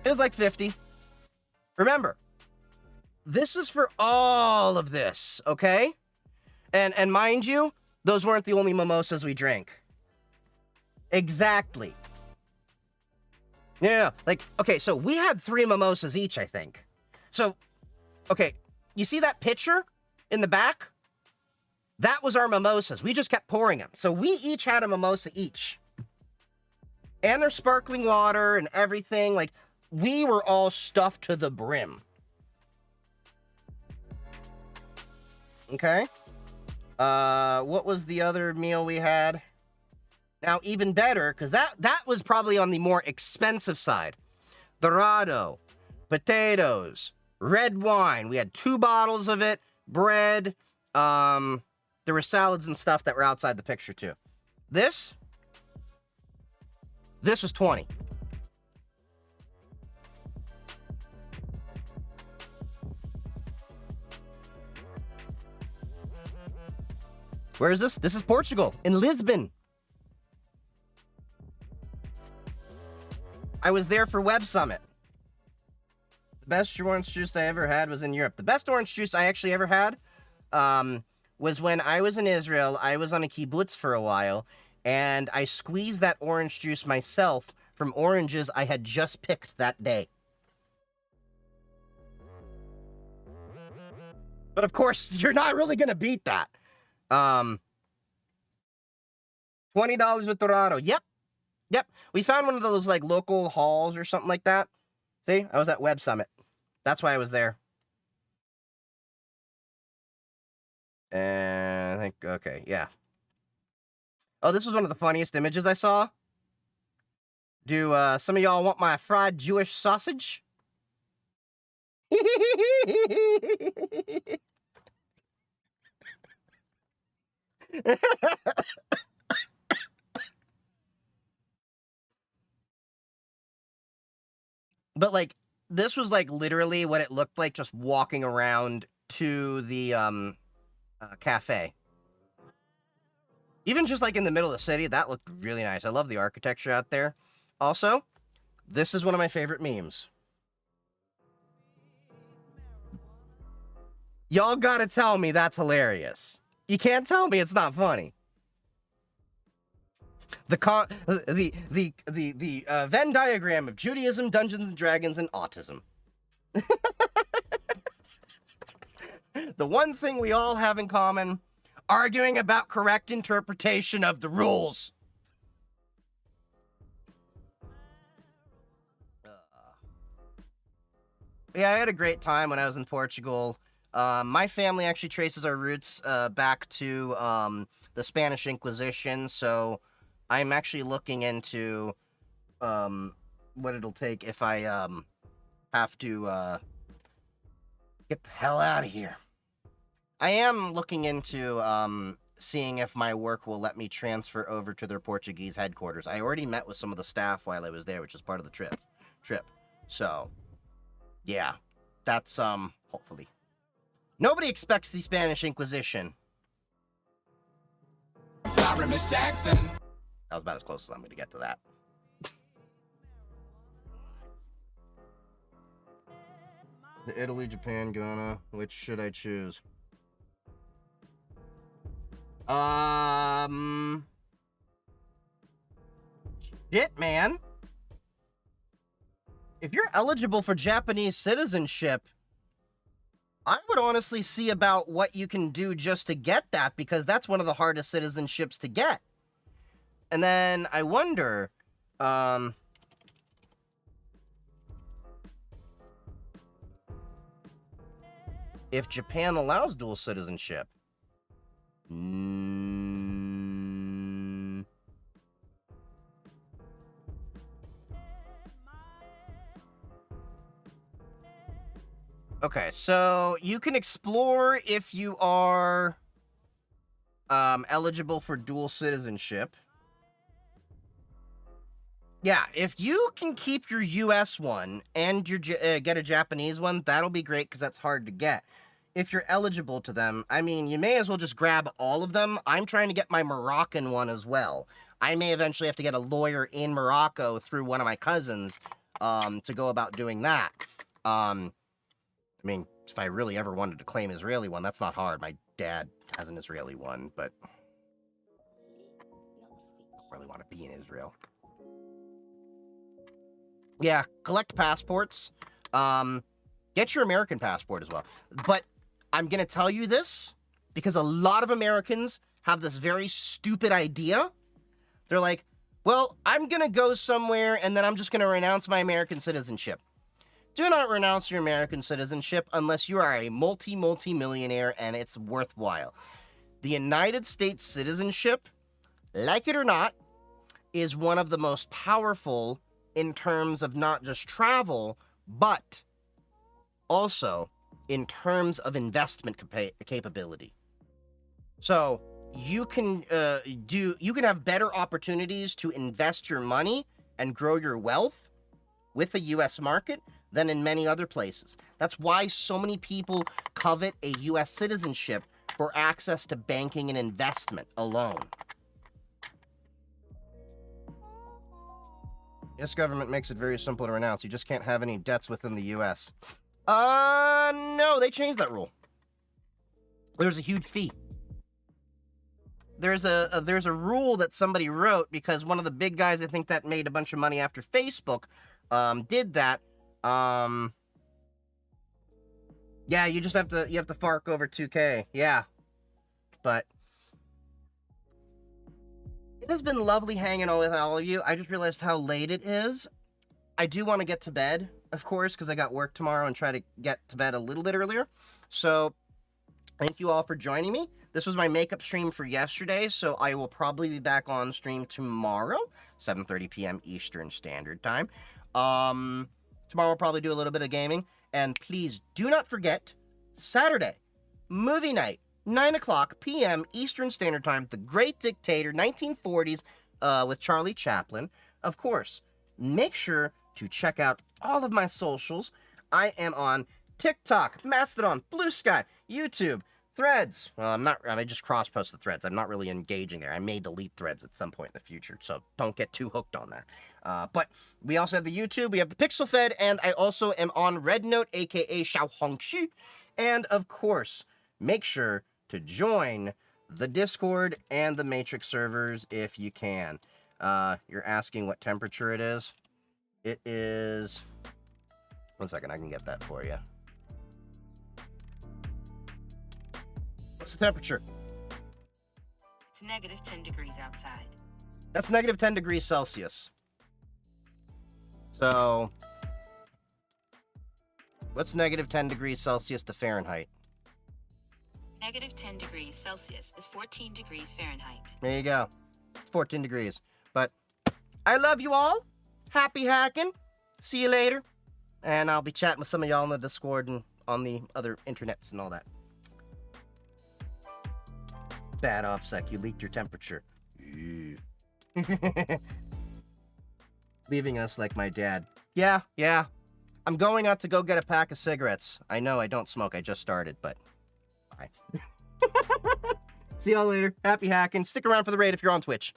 It was like 50. Remember, this is for all of this, okay? And mind you, those weren't the only mimosas we drank. Exactly. Yeah, okay, so we had 3 mimosas each, I think. So, okay, you see that picture in the back? That was our mimosas. We just kept pouring them. So we each had a mimosa each. And there's sparkling water and everything. Like, we were all stuffed to the brim. Okay. What was the other meal we had? Now, even better, because that was probably on the more expensive side. Dorado, potatoes, red wine. We had 2 bottles of it, bread. There were salads and stuff that were outside the picture, too. This was 20. Where is this? This is Portugal, in Lisbon. I was there for Web Summit. The best orange juice I ever had was in Europe. The best orange juice I actually ever had was when I was in Israel. I was on a kibbutz for a while, and I squeezed that orange juice myself from oranges I had just picked that day. But of course, you're not really going to beat that. $20 with Dorado. Yep. We found one of those, local halls or something like that. See? I was at Web Summit. That's why I was there. And I think, okay, yeah. Oh, this was one of the funniest images I saw. Do some of y'all want my fried Jewish sausage? But, this was like literally what it looked like just walking around to the cafe. Even just like in the middle of the city, that looked really nice. I love the architecture out there. Also, this is one of my favorite memes. Y'all gotta tell me that's hilarious. You can't tell me it's not funny. The Venn diagram of Judaism, Dungeons and Dragons, and autism. The one thing we all have in common, arguing about correct interpretation of the rules. Yeah, I had a great time when I was in Portugal. My family actually traces our roots back to the Spanish Inquisition, so I'm actually looking into what it'll take if I have to get the hell out of here. I am looking into seeing if my work will let me transfer over to their Portuguese headquarters. I already met with some of the staff while I was there, which is part of the trip. So, yeah, that's hopefully. Nobody expects the Spanish Inquisition. Sorry, Miss Jackson. That was about as close as I'm going to get to that. The Italy, Japan, Ghana. Which should I choose? Shit, man. If you're eligible for Japanese citizenship, I would honestly see about what you can do just to get that, because that's one of the hardest citizenships to get. And then I wonder, if Japan allows dual citizenship. Okay, so you can explore if you are eligible for dual citizenship. Yeah, if you can keep your US one and your get a Japanese one, that'll be great because that's hard to get. If you're eligible to them, I mean, you may as well just grab all of them. I'm trying to get my Moroccan one as well. I may eventually have to get a lawyer in Morocco through one of my cousins to go about doing that. I mean, if I really ever wanted to claim Israeli one, that's not hard. My dad has an Israeli one, but I don't really want to be in Israel. Yeah, collect passports. Get your American passport as well. But I'm going to tell you this because a lot of Americans have this very stupid idea. They're like, well, I'm going to go somewhere and then I'm just going to renounce my American citizenship. Do not renounce your American citizenship unless you are a multi-millionaire and it's worthwhile. The United States citizenship, like it or not, is one of the most powerful in terms of not just travel, but also in terms of investment capability. So you can have better opportunities to invest your money and grow your wealth with the U.S. market than in many other places. That's why so many people covet a U.S. citizenship for access to banking and investment alone. U.S. government makes it very simple to renounce. You just can't have any debts within the U.S. No, they changed that rule. There's a huge fee. There's a rule that somebody wrote because one of the big guys, I think, that made a bunch of money after Facebook, did that. Yeah, you have to fork over 2K. Yeah. But it has been lovely hanging out with all of you. I just realized how late it is. I do want to get to bed, of course, because I got work tomorrow and try to get to bed a little bit earlier. So thank you all for joining me. This was my makeup stream for yesterday, so I will probably be back on stream tomorrow, 7:30 p.m. Eastern Standard Time. Tomorrow I'll probably do a little bit of gaming. And please do not forget, Saturday, movie night, 9 o'clock p.m. Eastern Standard Time, The Great Dictator, 1940s, with Charlie Chaplin. Of course, make sure to check out all of my socials. I am on TikTok, Mastodon, Blue Sky, YouTube, Threads. Well, I just cross-post the Threads. I'm not really engaging there. I may delete Threads at some point in the future, so don't get too hooked on that. But we also have the YouTube, we have the Pixel Fed, and I also am on Red Note, aka Xiaohongshu. And of course, make sure to join the Discord and the Matrix servers if you can. You're asking what temperature it is? It is... One second, I can get that for you. What's the temperature? It's negative 10 degrees outside. That's negative 10 degrees Celsius. So, what's negative 10 degrees Celsius to Fahrenheit? Negative 10 degrees Celsius is 14 degrees Fahrenheit. There you go. It's 14 degrees. But I love you all. Happy hacking. See you later. And I'll be chatting with some of y'all on the Discord and on the other internets and all that. Bad OPSEC, you leaked your temperature. Leaving us like my dad. Yeah. I'm going out to go get a pack of cigarettes. I know I don't smoke, I just started, but bye. See y'all later. Happy hacking. Stick around for the raid if you're on Twitch.